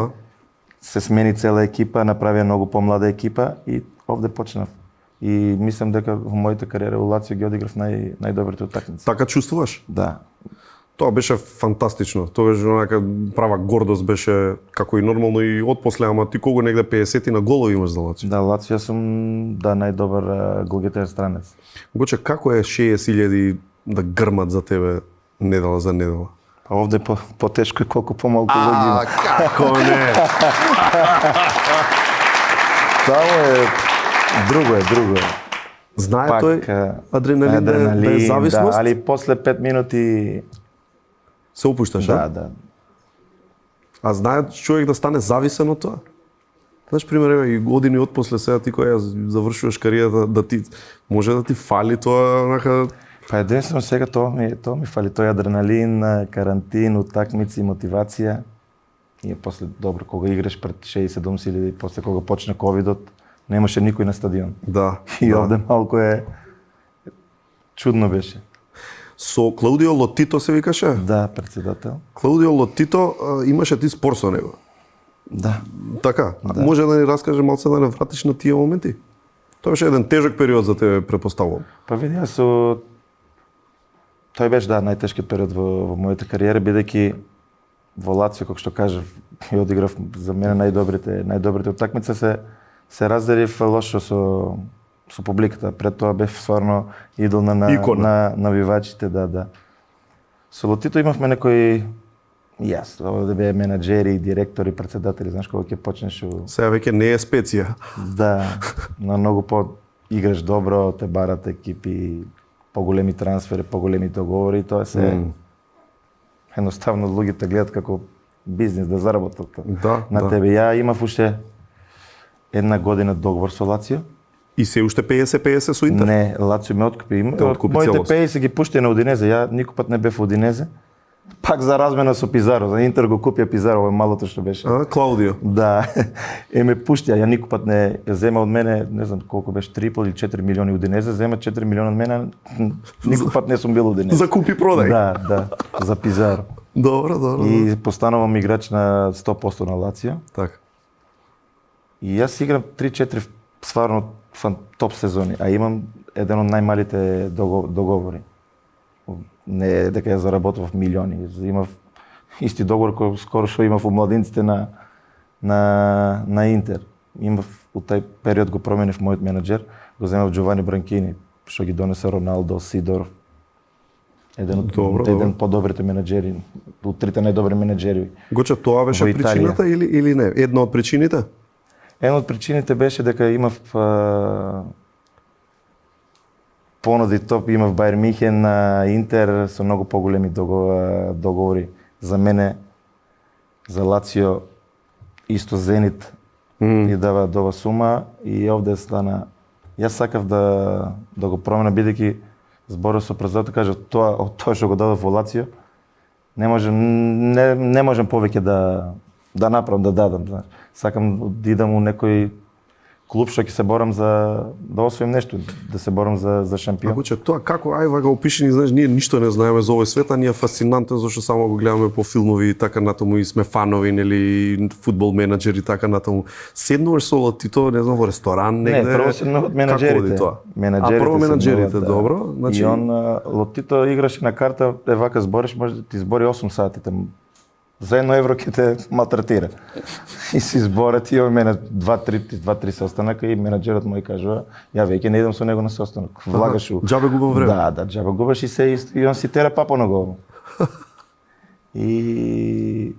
Speaker 1: Се смени цела екипа, направија многу помлада екипа и овде почнав. И мислам дека во мојата кариера во Лацио ги одиграв најдобрите утакмици.
Speaker 2: Така чувствуваш?
Speaker 1: Да.
Speaker 2: Тоа беше фантастично. Тоа беше онака права гордост беше како и нормално и отпосле, ама ти колку негде 50 на голови имаш за Лацио.
Speaker 1: Да, Лацио сум најдобар голгетер странец.
Speaker 2: Гоче, како е 60.000 да грмат за тебе недела за недела?
Speaker 1: Па овде по-тешко и колку помалку луѓе има.
Speaker 2: Како не?
Speaker 1: Таму е друго.
Speaker 2: Знае
Speaker 1: Пак,
Speaker 2: тој адреналин да е зависност?
Speaker 1: Да, али после 5 минути
Speaker 2: се опушташ,
Speaker 1: да.
Speaker 2: А знае човек да стане зависен од тоа? Знаеш, пример, и години отпосле сега ти која завршуваш кариерата, да ти може да ти фали тоа, онака.
Speaker 1: Па единствено сега тоа ми фали, тој адреналин, карантин, утакмици, мотивација. И после добро кога играш пред 67.000 и после кога почна ковидот, немаше никој на стадион.
Speaker 2: Да.
Speaker 1: И овде малку чудно беше.
Speaker 2: Со Клаудио Лотито се викаше?
Speaker 1: Да, председател.
Speaker 2: Клаудио Лотито имаше ти спор со него.
Speaker 1: Да.
Speaker 2: Така,
Speaker 1: Да.
Speaker 2: може да ни раскаже малце да не вратиш на тие моменти? Тоа беше еден тежок период за тебе, предпоставувам.
Speaker 1: Па види, тој беше најтешкиот период во мојата кариера, бидејќи во Лацио, како што кажав, и одиграв за мене најдобрите утакмици, се разделив лошо со публиката. Пред тоа бев стварно идол на навивачите, да. Со Лотито имавме некои да беа менаџери, директори, председатели, знаеш кога ќе почнеш
Speaker 2: Сега веќе не е специја.
Speaker 1: Да, на многу играш добро, те барат екипи, поголеми трансфери, поголеми договори и тоа се едноставно луѓето гледат како бизнис да заработат на тебе. Ја имав уште една година договор со Лацио.
Speaker 2: И се уште 50-50 со Интер?
Speaker 1: Не, Лацио ме откупи. Моите 50 ги пушти на Удинезе, ја никој пат не бев во Удинезе. Пак за размена со Пизаро, за Интер го купија Пизаро, ова малото што беше.
Speaker 2: Клаудио.
Speaker 1: Да, ме пуштија, ја никој пат не зема од мене, не знам колку беше 3 или 4 милиони Удинезе, зема 4 милиона од мене, никој пат не сум бил Удинезе.
Speaker 2: За купи продај.
Speaker 1: Да, за Пизаро.
Speaker 2: Добро.
Speaker 1: И постанувам играч на 100% на Лацио.
Speaker 2: Така.
Speaker 1: И јас играм 3-4 стварно топ сезони, а имам еден од најмалите договори. Не е дека ја заработував милиони, имав исти договор кој скоро што имав у младинците на Интер. Имав у тај период го променив мојот менаџер, го земав Джовани Бранкини, што ги донесе Роналдо, Сидоров. Еден подобрите менаџери, у трите најдобри менаџери.
Speaker 2: Гоче, тоа беше причината или не? Една од причините?
Speaker 1: Една од причините беше дека имав понуди топ, имав Бајер Михен, Интер со многу поголеми договори. За мене, за Лацио, исто Зенит и дава дова сума и овде стана. Јас сакав да го променам, бидејќи зборов со председател, кажа тоа што го дадов во Лацио, не можам повеќе да направам, да дадам. Сакам да идам у некој клуб што ќе се борам да освоим нешто, да се борам за шампион.
Speaker 2: Ако тоа како ајва го опиши, ни знаеш, ние ништо не знаеме за овој свет, а ние е фасцинантен зашто само го гледаме по филмови и така натаму и сме фанови, нели, фудбал менаџери и така натаму. Седнуваш со Лотито, не знам, во ресторан негде.
Speaker 1: Не, прво седнував од менаџерите.
Speaker 2: Прво менаџерите, добро.
Speaker 1: Значи... И Лотито играше на карта, вака збориш, може да ти збори 8 сати таму. За €1 ќе те малтретира. И си зборат и мене 2-3 состанака и менаџерот мој кажува, ја веќе не идам со него на состанок. Влагаш у...
Speaker 2: Џабе губам време.
Speaker 1: Да, џабе губаш и он си тера папа на глава. И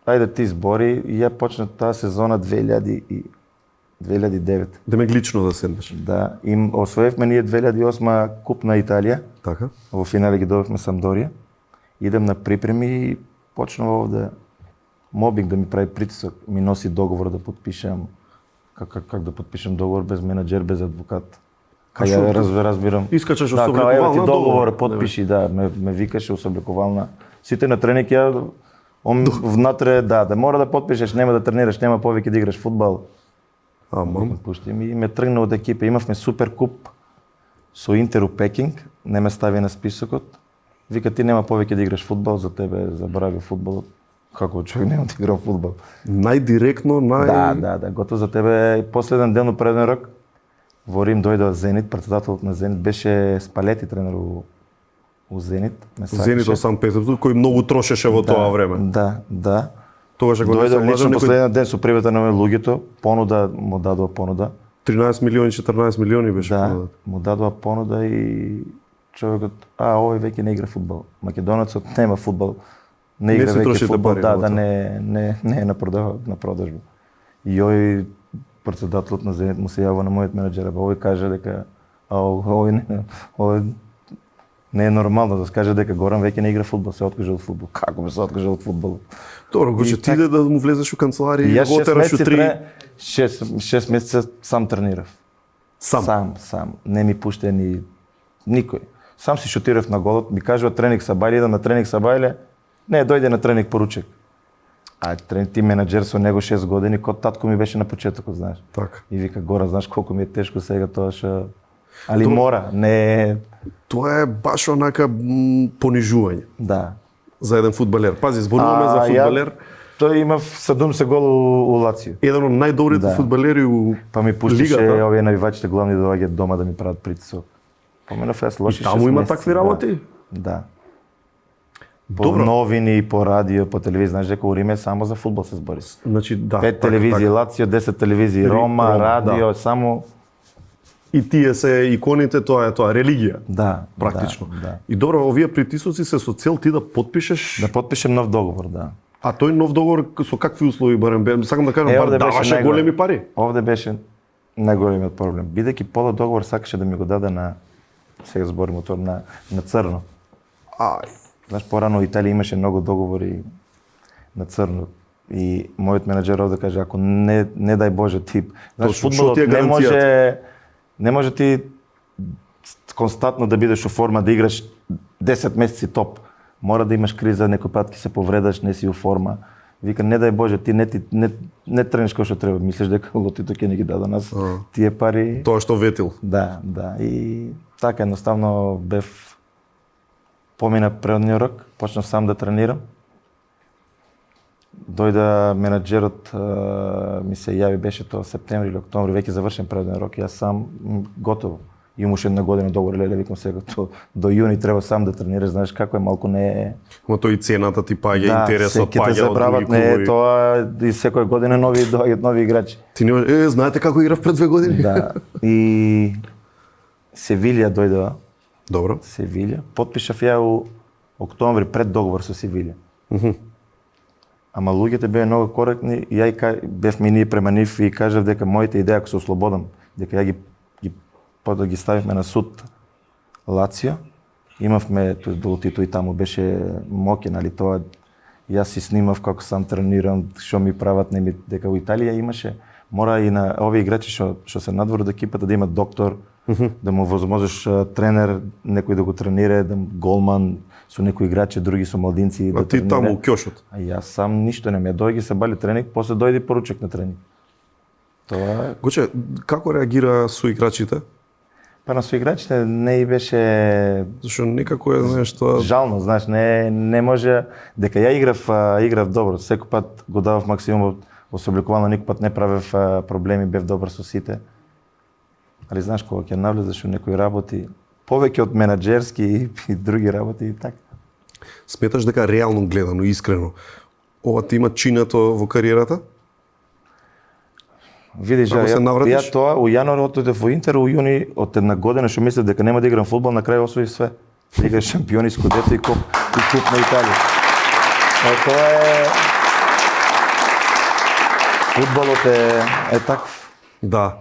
Speaker 1: ајде ти збори и ја почна таа сезона 2009.
Speaker 2: Демек лично да седнеш.
Speaker 1: Да, освоевме ние 2008 куп на Италија.
Speaker 2: Така.
Speaker 1: Во финале ги добивме Самдорија. Идем на припреми и почнува овде мобинг да ми прави притисок, ми носи договор да подпишам. Как да подпишам договор без менаџер, без адвокат? Ја разбирам.
Speaker 2: Искачаш
Speaker 1: да,
Speaker 2: особлекувална
Speaker 1: ти договор, подпиши, да, ме викаше особлекувална. Сите на тренинг ја внатре, да мора да подпишеш, нема да тренираш, нема повеќе да играш фудбал. Пуштим и ме тргна од екипа. Имавме супер куп со Интер у Пекинг, не ме стави на списокот. Вика, ти нема повеќе да играш фудбал, за тебе забрави фудбалот. Како човек нема да играм фудбал?
Speaker 2: Најдиректно,
Speaker 1: Да, готово за тебе. И последен ден у преден рок, во Рим дојде Зенит, председателот на Зенит беше Спалети тренер у у Зенит. Ме
Speaker 2: Зенит
Speaker 1: сакаше.
Speaker 2: од Санкт Петербург кој многу трошеше во тоа време.
Speaker 1: Да, да.
Speaker 2: Тогаш ако не се
Speaker 1: Дојде лично
Speaker 2: лажам, некој
Speaker 1: последниот ден со привета на луѓето, понуда му дадува понуда.
Speaker 2: 13 милиони, 14 милиони беше
Speaker 1: Да,
Speaker 2: понудата.
Speaker 1: му дадува понуда и човекот, овој веќе не игра фудбал. Македонецот нема фудбал. Не игра
Speaker 2: си
Speaker 1: веќе
Speaker 2: трошите
Speaker 1: фудбал,
Speaker 2: пари
Speaker 1: да,
Speaker 2: во
Speaker 1: да
Speaker 2: тоа.
Speaker 1: не е на продажба. И ој претседателот на Зенит му се јава на мојот менаџер, овој каже дека овој не е нормално да се каже дека Горан веќе не игра фудбал, се откажа од фудбал. Како би се откажа од фудбал?
Speaker 2: Добро, го
Speaker 1: И
Speaker 2: ти иде да му влезеш у канцеларија и
Speaker 1: Јас
Speaker 2: го тераш у 3
Speaker 1: 6 месеца сам тренирав.
Speaker 2: сам.
Speaker 1: Сам. Не ми пуште ни никој. Сам си шутирав на голот, ми кажува тренинг Сабајле, идам на тренинг Сабајле. Не, дојде на тренинг поручек. А ти менаџер со него 6 години, код татко ми беше на почетокот, знаеш.
Speaker 2: Така.
Speaker 1: И вика, Гора, знаеш колку ми е тешко сега тоа што... Али мора, не...
Speaker 2: Тоа е баш онака понижување
Speaker 1: Да.
Speaker 2: за еден фудбалер. Пази, зборуваме за фудбалер,
Speaker 1: Тој имав 70 гол у Лацио.
Speaker 2: еден од најдобрите
Speaker 1: Да.
Speaker 2: фудбалери у
Speaker 1: Па ми пуштеше
Speaker 2: лигата.
Speaker 1: овие навивачите главни да доаѓаат дома да ми прават притисок. Поменав јас лоши
Speaker 2: И таму
Speaker 1: 6
Speaker 2: има
Speaker 1: месеци,
Speaker 2: такви работи?
Speaker 1: Да. По
Speaker 2: Добро.
Speaker 1: новини, по радио, по телевизија, знаеш дека у Риме само за фудбал се збори.
Speaker 2: Значи, да.
Speaker 1: 5 телевизии Лацио, 10 телевизии Рома,
Speaker 2: Рома,
Speaker 1: радио,
Speaker 2: да.
Speaker 1: само
Speaker 2: И тие се иконите, тоа е религија.
Speaker 1: да,
Speaker 2: Практично.
Speaker 1: Да.
Speaker 2: И добро, овие притисоци се со цел ти да потпишеш,
Speaker 1: Да подпишем нов договор, да.
Speaker 2: а тој нов договор со какви услови барем? Сакам да кажам, бар
Speaker 1: овде беше
Speaker 2: даваше
Speaker 1: најголем.
Speaker 2: големи пари.
Speaker 1: Овде беше најголемиот проблем. Бидејќи полот договор сакаше да ми го даде на сега зборимо тоа на црно.
Speaker 2: Ај,
Speaker 1: Знаеш, порано у Италија имаше многу договори на црно. И мојот менаџер овде каже, ако не дај Боже ти, знаеш,
Speaker 2: Точно,
Speaker 1: фудбалот
Speaker 2: што ти е
Speaker 1: не може ти константно да бидеш во форма, да играш 10 месеци топ. Мора да имаш криза, некој пат ќе се повредаш, не си у форма. Вика, не дај Боже, ти не трениш како што треба. Мислиш дека лотито ќе не ги даде нас тие пари.
Speaker 2: тоа што ветил.
Speaker 1: Да, да. И така едноставно помина предниот рок, почнав сам да тренирам. Дојде менаџерот, ми се јави, беше тоа септември или октомври, веќе завршен предниот рок, јас сам готово. Имаше една година договор, леле, викам сега до јуни треба сам да тренираш, знаеш како е, малку не е...
Speaker 2: Ма тој и цената ти паѓа, интересот
Speaker 1: ќе те
Speaker 2: паѓа од
Speaker 1: забрават,
Speaker 2: други
Speaker 1: не е
Speaker 2: клубови.
Speaker 1: тоа и секоја година доаѓаат нови играчи.
Speaker 2: Ти не, знаете како играв пред 2 години?
Speaker 1: Да. И Севилија дојде,
Speaker 2: Добро.
Speaker 1: Севилја. Потпишав ја у октомври пред договор со Севилја. Ама луѓето беа многу коректни и бевме ние према нив и кажав дека моите идеи ако се ослободам, дека ја ги ставивме на суд Лацио. Имавме Долотито и таму беше моке, нали тоа. Јас си снимав како сам тренирам, што ми прават, дека во Италија имаше мора и на овие играчи што се надвор од екипата да имат доктор, да му возможеш тренер, некој да го тренира, голман со некои играчи, други со младинци
Speaker 2: А
Speaker 1: да
Speaker 2: ти
Speaker 1: тренира.
Speaker 2: таму у кјошот.
Speaker 1: А јас сам ништо не ме дојги се бали тренинг, после дојде поручек на тренинг. Тоа
Speaker 2: Гоче, како реагира соиграчите?
Speaker 1: па на соиграчите не и беше
Speaker 2: Зашто некако е, знаеш, тоа...
Speaker 1: жално, знаеш, не може дека ја играв добро, секој пат го давав максимум во собликувано, никој пат не правев проблеми, бев добар со сите. Али знаеш кога ќе навлезеш во некои работи, повеќе од менаџерски и други работи и така.
Speaker 2: Сметаш дека реално гледано, искрено, ова ти има чинато во кариерата?
Speaker 1: Видиш,
Speaker 2: Ако се навратиш?
Speaker 1: ја тоа у јануар отидов во Интер, у јуни од една година што мислев дека нема да играм фудбал, на крај освои све. Да играш шампиони, скудето и куп на Италија. Тоа е фудбалот е таков.
Speaker 2: Да.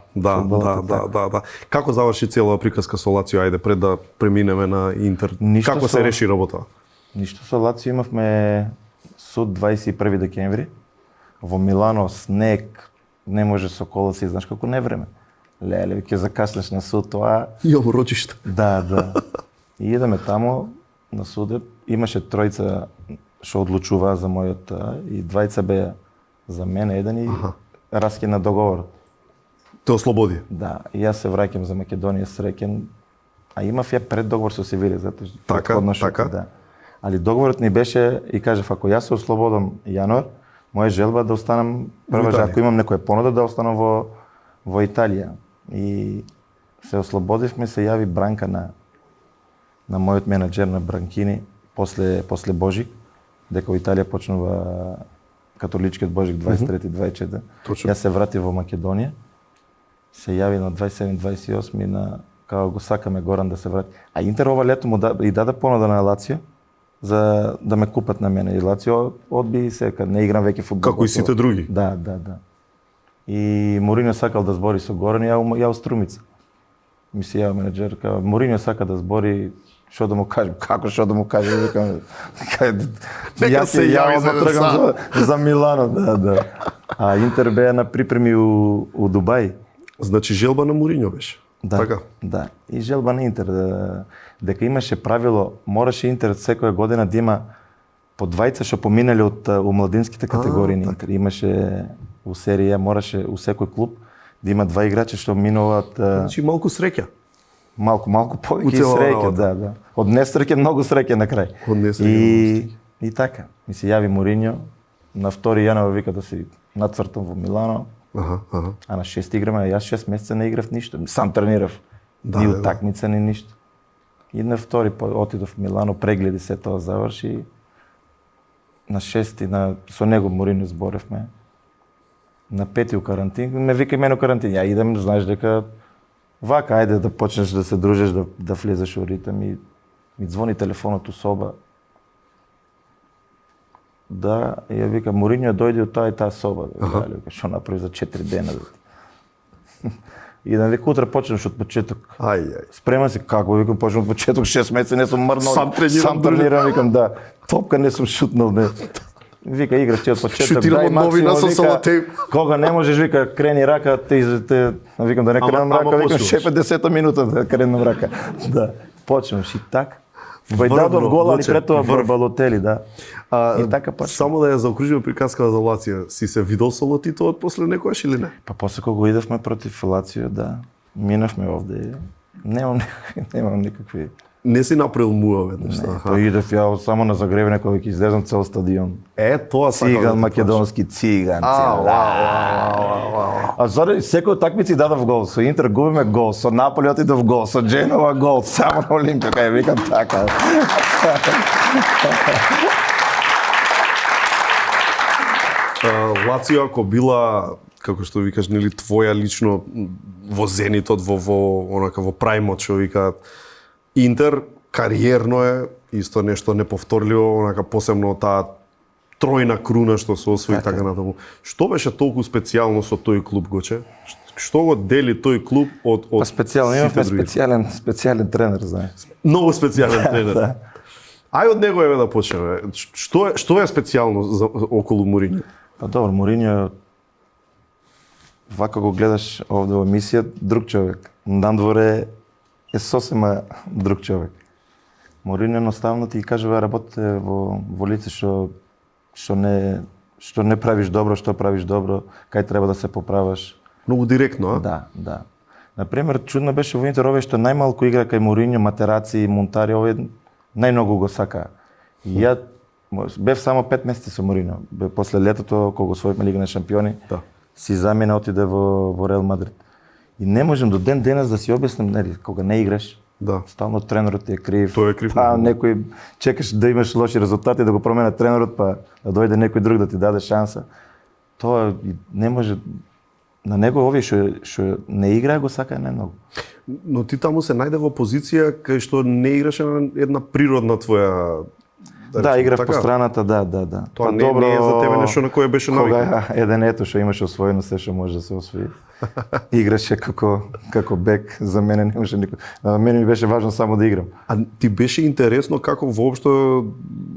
Speaker 2: Како заврши целава приказка со Лацио, ајде, пред да преминеме на Интер?
Speaker 1: Ништо
Speaker 2: Како се реши работа?
Speaker 1: Ништо со Лацио имавме суд 21 декември. Во Милано снег, не може со кола си, знаеш како не време. Леле, ќе закаснеш на суд, тоа...
Speaker 2: Јаво рочиште.
Speaker 1: Да. И идеме таму на судот. Имаше тројца што одлучуваа за мојот и двајца беа за мене, еден и раскина договорот.
Speaker 2: Те ослободи.
Speaker 1: Да, и јас се враќам за Македонија среќен, а имав ја пред договор со Севилија, затоа што
Speaker 2: Така,
Speaker 1: претходно што-
Speaker 2: така.
Speaker 1: Да. Али договорот ни беше и кажав ако јас се ослободам јануар, моја желба да останам прва,
Speaker 2: Италија.
Speaker 1: ако имам некоја понуда да останам во Италија. И се ослободивме, се јави Бранка на мојот менеджер на Бранкини после Божик, дека во Италија почнува католичкиот Божик 23-24.
Speaker 2: Точно.
Speaker 1: Јас се вратив во Македонија, се јави на 27-28 на како го сакаме Горан да се врати. А Интер ова лето му и даде понуда на Лацио за да ме купат на мене. И Лацио одби и сека, не играм веќе фудбал.
Speaker 2: Како и сите други.
Speaker 1: Да. И Мориньо сакал да збори со Горан, ја Струмица. Ми се јава менеджер, као Мориньо сака да збори, што да му кажем, како што да му кажем, викам,
Speaker 2: Нека се јави за еден сат.
Speaker 1: за Милано, да. А Интер беа на припреми у Дубај.
Speaker 2: Значи желба на Мориньо беше.
Speaker 1: Да,
Speaker 2: Така?
Speaker 1: да. И желба на Интер, дека имаше правило, мораше Интер секоја година да има по двајца што поминали од умладинските категории на Интер. Имаше у серија, мораше у секој клуб да има два играчи што минуваат
Speaker 2: Значи малку среќа.
Speaker 1: малку повеќе и
Speaker 2: Уцело
Speaker 1: среќа,
Speaker 2: работа.
Speaker 1: да. Од несреќа многу среќа на крај.
Speaker 2: Од несреќа
Speaker 1: И така, ми се јави Мориньо, на 2 јануари вика да се нацртам во Милано.
Speaker 2: Аха.
Speaker 1: А на 6 играме, а јас 6 месеца не играв ништо. Сам тренирав.
Speaker 2: Да,
Speaker 1: ни
Speaker 2: да.
Speaker 1: утакмица, ни ништо. И на 2 отидов в Милано, прегледи се тоа заврши. На 6 со него Мориньо зборевме. На 5 у карантин, ме вика мене у карантин. Ја идем, знаеш дека вака, ајде да почнеш да се дружиш, да влезеш во ритам и ми звони телефонот у соба. Да, и ја вика, Мориньо дојде од таа и таа соба. Дали, вика, што направи за 4 дена. И да вика, утре почнеш од почеток.
Speaker 2: Ај.
Speaker 1: Спреман си, како викам, почнем од почеток, 6 месеци не сум мрнал.
Speaker 2: Сам тренирам,
Speaker 1: Сам тренирам, викам, да. Топка не сум шутнал, не. Вика, играш ти од почеток,
Speaker 2: Шутирам од новина со
Speaker 1: вика,
Speaker 2: салатеј.
Speaker 1: кога не можеш, вика, крени рака, викам да не кренам рака, викам,
Speaker 2: почнуваш.
Speaker 1: шепе 10 минута да кренам рака. Да, почнеш и така. Вајдадов
Speaker 2: Врвно,
Speaker 1: гол, али
Speaker 2: Луче,
Speaker 1: пред тоа
Speaker 2: врв.
Speaker 1: Балотели, да. И така почна.
Speaker 2: Само да ја заокружиме приказката за Лацио, си се видел со Лотито после некојаш или не?
Speaker 1: Па после кога идевме против Лацио, да, минавме овде. Немам никакви.
Speaker 2: Не си направил муа веднаш.
Speaker 1: Не,
Speaker 2: аха.
Speaker 1: тој идев ја само на загревење кога ќе излезам цел стадион.
Speaker 2: Тоа сакам да
Speaker 1: Циган,
Speaker 2: те
Speaker 1: македонски циган.
Speaker 2: прашам.
Speaker 1: циган. А заради секој такмици дадов гол. Со Интер губиме гол, со Наполи отидов гол, со Дженова гол, само на Олимпија, кај викам така.
Speaker 2: Лацио ако била, како што викаш, нели твоја лично во зенитот, во прајмот, што викаат, Интер кариерно е исто нешто неповторливо, онака посебно таа тројна круна што се освои така натаму. Што беше толку специјално со тој клуб, Гоче? Што го дели тој клуб од
Speaker 1: Па специјално, имавме
Speaker 2: сите други?
Speaker 1: специјален тренер, знаеш.
Speaker 2: Многу специјален тренер.
Speaker 1: Да.
Speaker 2: Ај од него еве да почнеме. Што е специјално околу Мориньо?
Speaker 1: Па добро, Мориньо, вака го гледаш овде во емисија, друг човек. Надворе е сосема друг човек. Мориньо едноставно ти кажува работите во лице што не правиш добро, што правиш добро, кај треба да се поправаш.
Speaker 2: Многу директно, а?
Speaker 1: Да. Например, чудно беше во Интер овој што најмалку игра кај Мориньо, Матераци, Монтари, овој најмногу го сака. И ја бев само 5 месеци со Мориньо. После летото кога освоивме Лига на шампиони,
Speaker 2: Да.
Speaker 1: си замена отиде во Реал Мадрид. И не можем до ден денес да си објаснам, нели, кога не играш,
Speaker 2: Да.
Speaker 1: стално тренерот ти е крив.
Speaker 2: Тој е крив.
Speaker 1: Па некој чекаш да имаш лоши резултати да го промена тренерот, па да дојде некој друг да ти даде шанса. Тоа не може. На него овие што не играе го сакае најмногу.
Speaker 2: Но ти таму се најде во позиција кај што не играше на една природна твоја...
Speaker 1: Да,
Speaker 2: речем,
Speaker 1: играв
Speaker 2: така?
Speaker 1: по страната, да.
Speaker 2: Тоа не е за тебе нешто на кое беше навикнат.
Speaker 1: Кога еден ето што имаше освоено се што може да се освои. Играше како бек, за мене немаше никој. На мене ми беше важно само да играм.
Speaker 2: А ти беше интересно како воопшто,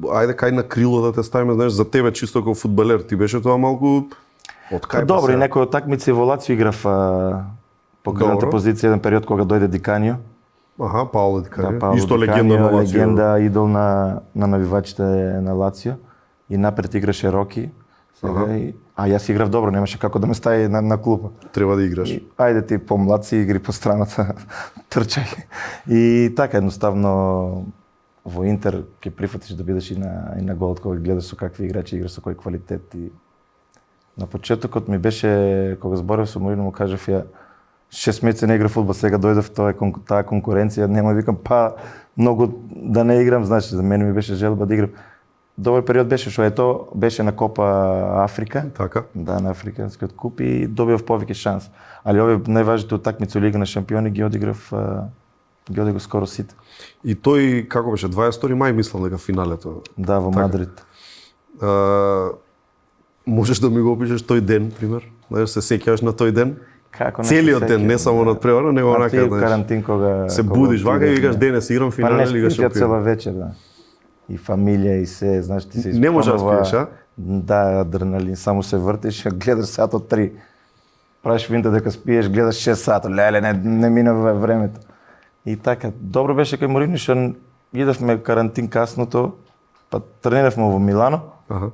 Speaker 2: ајде кај на крило да те ставиме, знаеш, за тебе чисто како фудбалер, ти беше тоа малку од кај
Speaker 1: Добро, и
Speaker 2: сега?
Speaker 1: некои такмици во Лацио играв по крилната
Speaker 2: Добро.
Speaker 1: позиција еден период кога дојде Диканио.
Speaker 2: Аха, Пауло Дикарио.
Speaker 1: Пауло
Speaker 2: Исто
Speaker 1: Ди
Speaker 2: легенда
Speaker 1: Канио,
Speaker 2: на Лацио.
Speaker 1: легенда, идол на навивачите на Лацио. И напред играше Роки. А јас играв добро, немаше како да ме стави на клупа.
Speaker 2: Треба да играш.
Speaker 1: И, ајде ти помлад си, игри по страната, трчај. И така едноставно во Интер ќе прифатиш да бидеш и на гол кога гледаш со какви играчи играш, со кој квалитет. И на почетокот ми беше, кога зборев со Мориньо, му кажав ја, 6 месеца не игра футбол, сега дойде в тая конкуренция, нема викам много да не играм, значи за мен ми беше желба да играм. Добър период беше, защото ето беше на Копа Африка.
Speaker 2: Така.
Speaker 1: Да, на Африканскиот куп и добив повеќе шанс. Али овие најважните утакмици Лига на шампиони ги одиграв скоро сите.
Speaker 2: И тој како беше 22 мај мислам дека финалето.
Speaker 1: Да, во Мадрид.
Speaker 2: Можеш да ми го опишеш тој ден, пример? Знаеш, се сеќаваш на тој ден?
Speaker 1: Како не
Speaker 2: Целиот ден, не само над превара, него онака,
Speaker 1: знаеш. Карантин кога
Speaker 2: се будиш вака и викаш денес играм финале Лига
Speaker 1: шампион. Па цела
Speaker 2: шампион.
Speaker 1: вечер, да. И фамилија и се, знаеш, ти се
Speaker 2: Не може да
Speaker 1: исполнува-
Speaker 2: спиеш, а?
Speaker 1: Да, адреналин, само се вртиш, гледаш сат од 3. Правиш финта дека спиеш, гледаш 6 сата, леле, не мина времето. И така, добро беше кај Мориньо, што идевме карантин касното, па трениравме во Милано,
Speaker 2: Аха.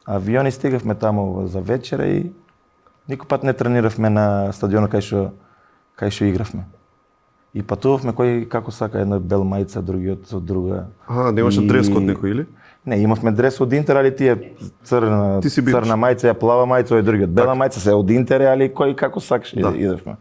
Speaker 1: авиони стигавме таму за вечера и никој пат не трениравме на стадионот кај што игравме. И патувавме кој како сака, една бел мајца, другиот од друга.
Speaker 2: Немаше
Speaker 1: И-
Speaker 2: дрес код некој или?
Speaker 1: Не, имавме дрес од Интер, али тие црна,
Speaker 2: Ти си бидеш.
Speaker 1: црна мајца, ја плава мајца, овој другиот. Бела мајца се од Интер, али кој како сакаш идевме.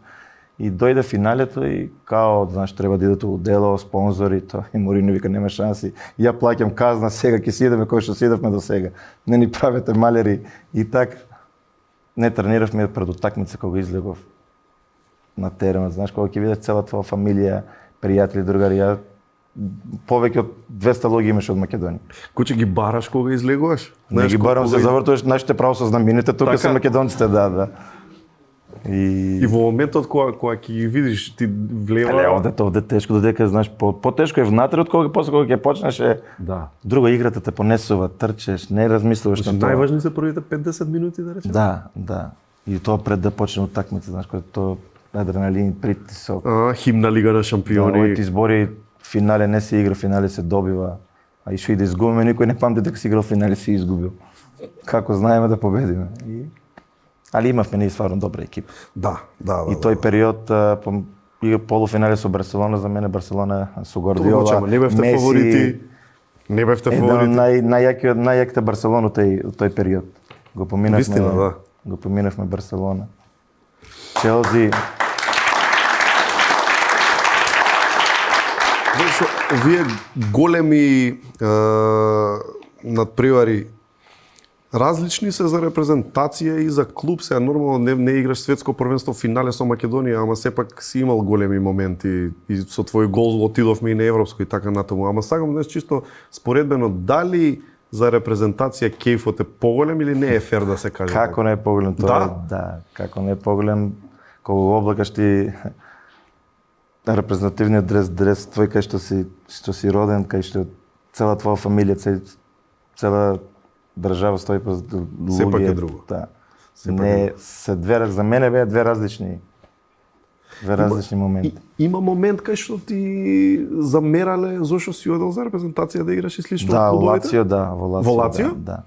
Speaker 1: И дојде финалето и као, знаеш, треба да идете у дело, спонзори, тоа и Мориньо вика нема шанси. Ја плаќам казна, сега ќе си идеме кој што си идевме до сега. Не ни правете малери и така. Не трениравме пред утакмица кога излегов на теренот, знаеш, кога ќе видиш цела твоја фамилија, пријатели, другари, ја повеќе од 200 луѓе имаше од Македонија.
Speaker 2: Кој ќе ги бараш кога излегуваш?
Speaker 1: Не ги барам, се завртуваш, нашите право со знамените, тука
Speaker 2: Така?
Speaker 1: се македонците, да.
Speaker 2: И во моментот кога ќе ги видиш ти влева.
Speaker 1: Але овде тешко додека, знаеш, потешко е внатре од кога после кога ќе почнеш е
Speaker 2: Да.
Speaker 1: друга играта те понесува, трчеш, не размислуваш на тоа.
Speaker 2: Најважни се првите 50 минути да речеме.
Speaker 1: Да. И тоа пред да почне утакмица, знаеш, кога тоа адреналин, притисок.
Speaker 2: Химна Лига на шампиони.
Speaker 1: Овоите избори финале не се игра, финале се добива. А и што и да изгубиме, никој не памти дека си играл финале си изгубил. Како знаеме да победиме. Али имавме ние стварно добра екипа.
Speaker 2: Да.
Speaker 1: И тој период игра полуфинале со Барселона, за мене Барселона со Гвардиола,
Speaker 2: Не бевте фаворити. Не бевте
Speaker 1: Еден од
Speaker 2: фаворити.
Speaker 1: најаките Барселона тој период. Го поминавме.
Speaker 2: Вистина, да.
Speaker 1: Го поминавме Барселона. Челси.
Speaker 2: Зашо овие големи надпревари различни се за репрезентација и за клуб, сега нормално не играш светско првенство финале со Македонија, ама сепак си имал големи моменти и со твој гол отидовме и на европско и така натаму. Ама сакам да чисто споредбено дали за репрезентација кејфот е поголем или не е фер да се каже?
Speaker 1: Како не е поголем тоа?
Speaker 2: Да?
Speaker 1: Како не е поголем кога го облакаш ти репрезентативниот дрес твој кај што си роден, кај што цела твоја фамилија, цела држава стои по луѓе.
Speaker 2: Сепак е друго.
Speaker 1: Да.
Speaker 2: Сепак
Speaker 1: Не се за мене беа две различни моменти.
Speaker 2: Има момент кај што ти замерале зошто си одел за репрезентација да играш и слично
Speaker 1: Да,
Speaker 2: од
Speaker 1: во
Speaker 2: клубовите?
Speaker 1: Лацио, да, во Лацио.
Speaker 2: Во Лацио?
Speaker 1: Да.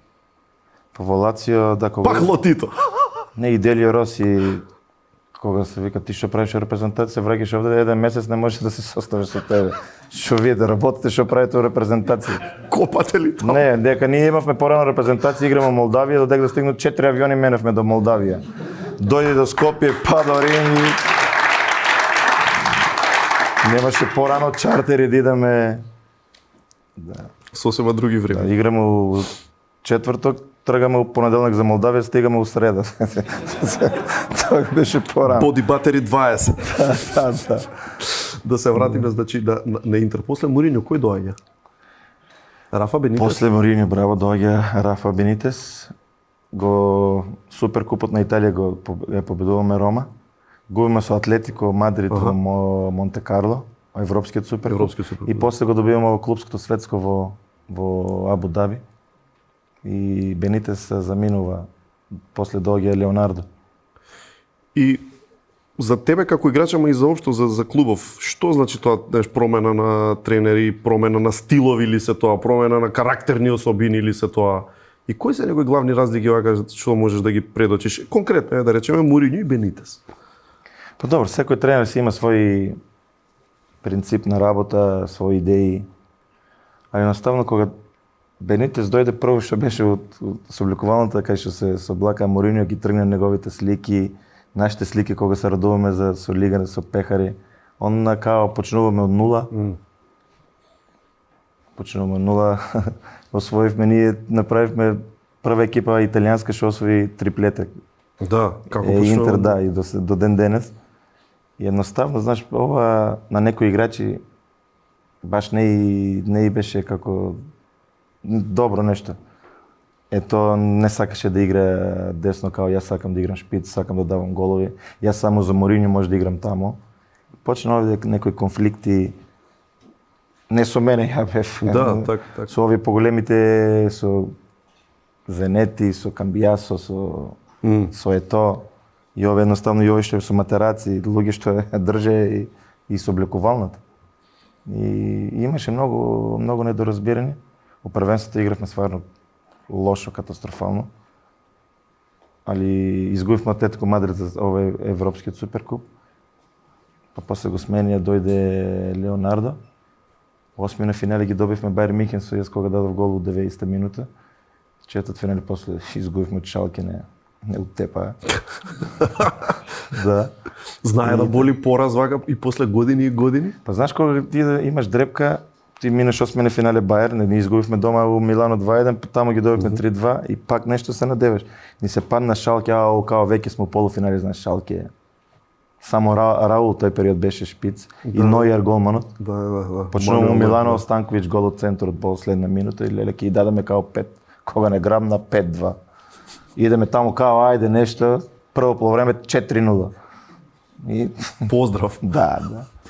Speaker 1: По во Лацио, да, кога...
Speaker 2: Пак Лотито.
Speaker 1: Не, и Делио Роси, кога се вика ти што правиш репрезентација, враќаш овде еден месец не можеш да се составиш со тебе. Што вие да работите, што правите во репрезентација?
Speaker 2: Копате ли таму?
Speaker 1: Не, дека ние имавме порано репрезентација, играме во Молдавија, додека да стигнат 4 авиони меневме до Молдавија. Дојде до Скопје, па до Рим. Немаше порано чартери да идеме.
Speaker 2: Сосема други време.
Speaker 1: Да, играме у четврток, тргаме у понеделник за Молдавија, стигаме у среда. Тоа беше порано.
Speaker 2: Боди батери 20.
Speaker 1: Да.
Speaker 2: Да се вратиме значи на Интер. После Мориньо кој доаѓа? Рафа Бенитес.
Speaker 1: После Мориньо браво доаѓа Рафа Бенитес. Суперкупот на Италија го победуваме Рома. Губиме со Атлетико Мадрид во Монте Карло, европскиот суперкуп. И после го добиваме во клупското светско во Абу Даби. И Бенитес заминува. После доаѓа Леонардо.
Speaker 2: И за тебе како играч, ама и заопшто за клубов, што значи тоа, знаеш, промена на тренери, промена на стилови или се тоа, промена на карактерни особини или се тоа? И кои се некои главни разлики вака што можеш да ги предочиш? Конкретно да речеме Мориньо и Бенитес.
Speaker 1: Па добро, секој тренер си има свој принцип на работа, своји идеи. Али едноставно кога Бенитес дојде прво што беше од собликуваната кај што се соблака Мориньо, ги тргна неговите слики, нашите слики кога се радуваме за со лигане со пехари. Он као почнуваме од нула. Почнуваме од нула. Освоивме, ние направивме прва екипа италијанска што освои триплете.
Speaker 2: Да, како
Speaker 1: Интер, да, и до ден денес. И едноставно, знаеш, ова на некои играчи баш не и беше како добро нешто. Ето, не сакаше да игра десно као јас сакам да играм шпиц, сакам да давам голови. Јас само за Моринјо може да играм тамо. Почна овде некои конфликти, не со мене, ја бев.
Speaker 2: Да, така.
Speaker 1: Со овие поголемите, со Зенети, со Камбиасо, со Ето. И овие едноставно и овие што со матераци, луѓе што држе и со облекувалната. И имаше многу недоразбирани. Во првенството игравме стварно лошо, катастрофално. Али изгубивме Атлетико Мадрид за овој Европскиот суперкуп. Па после го сменија дојде Леонардо. Осми на финале ги добивме Бајер Михен со јас кога дадов гол во 90-та минута. Четврт финале после изгубивме од Шалке, не утепа. Да.
Speaker 2: Знае да боли пораз вака и после години и години?
Speaker 1: Па знаеш кога ти да имаш дрепка, ти минаш осми на финале Бајер, ние изгубивме дома во Милано 2-1, таму ги добивме 3-2 и пак нешто се надеваш. Ни се падна Шалке, као веќе сме полуфинале, знаеш, Шалке. Само Раул тој период беше шпиц и Нојер голманот.
Speaker 2: Да.
Speaker 1: Почнуваме Милано, Станковиќ гол од центарот последна минута и лелеки и дадеме као 5. Кога не грабна 5-2. Идеме таму као ајде нешто, прво полувреме 4-0. И
Speaker 2: поздрав.
Speaker 1: Да.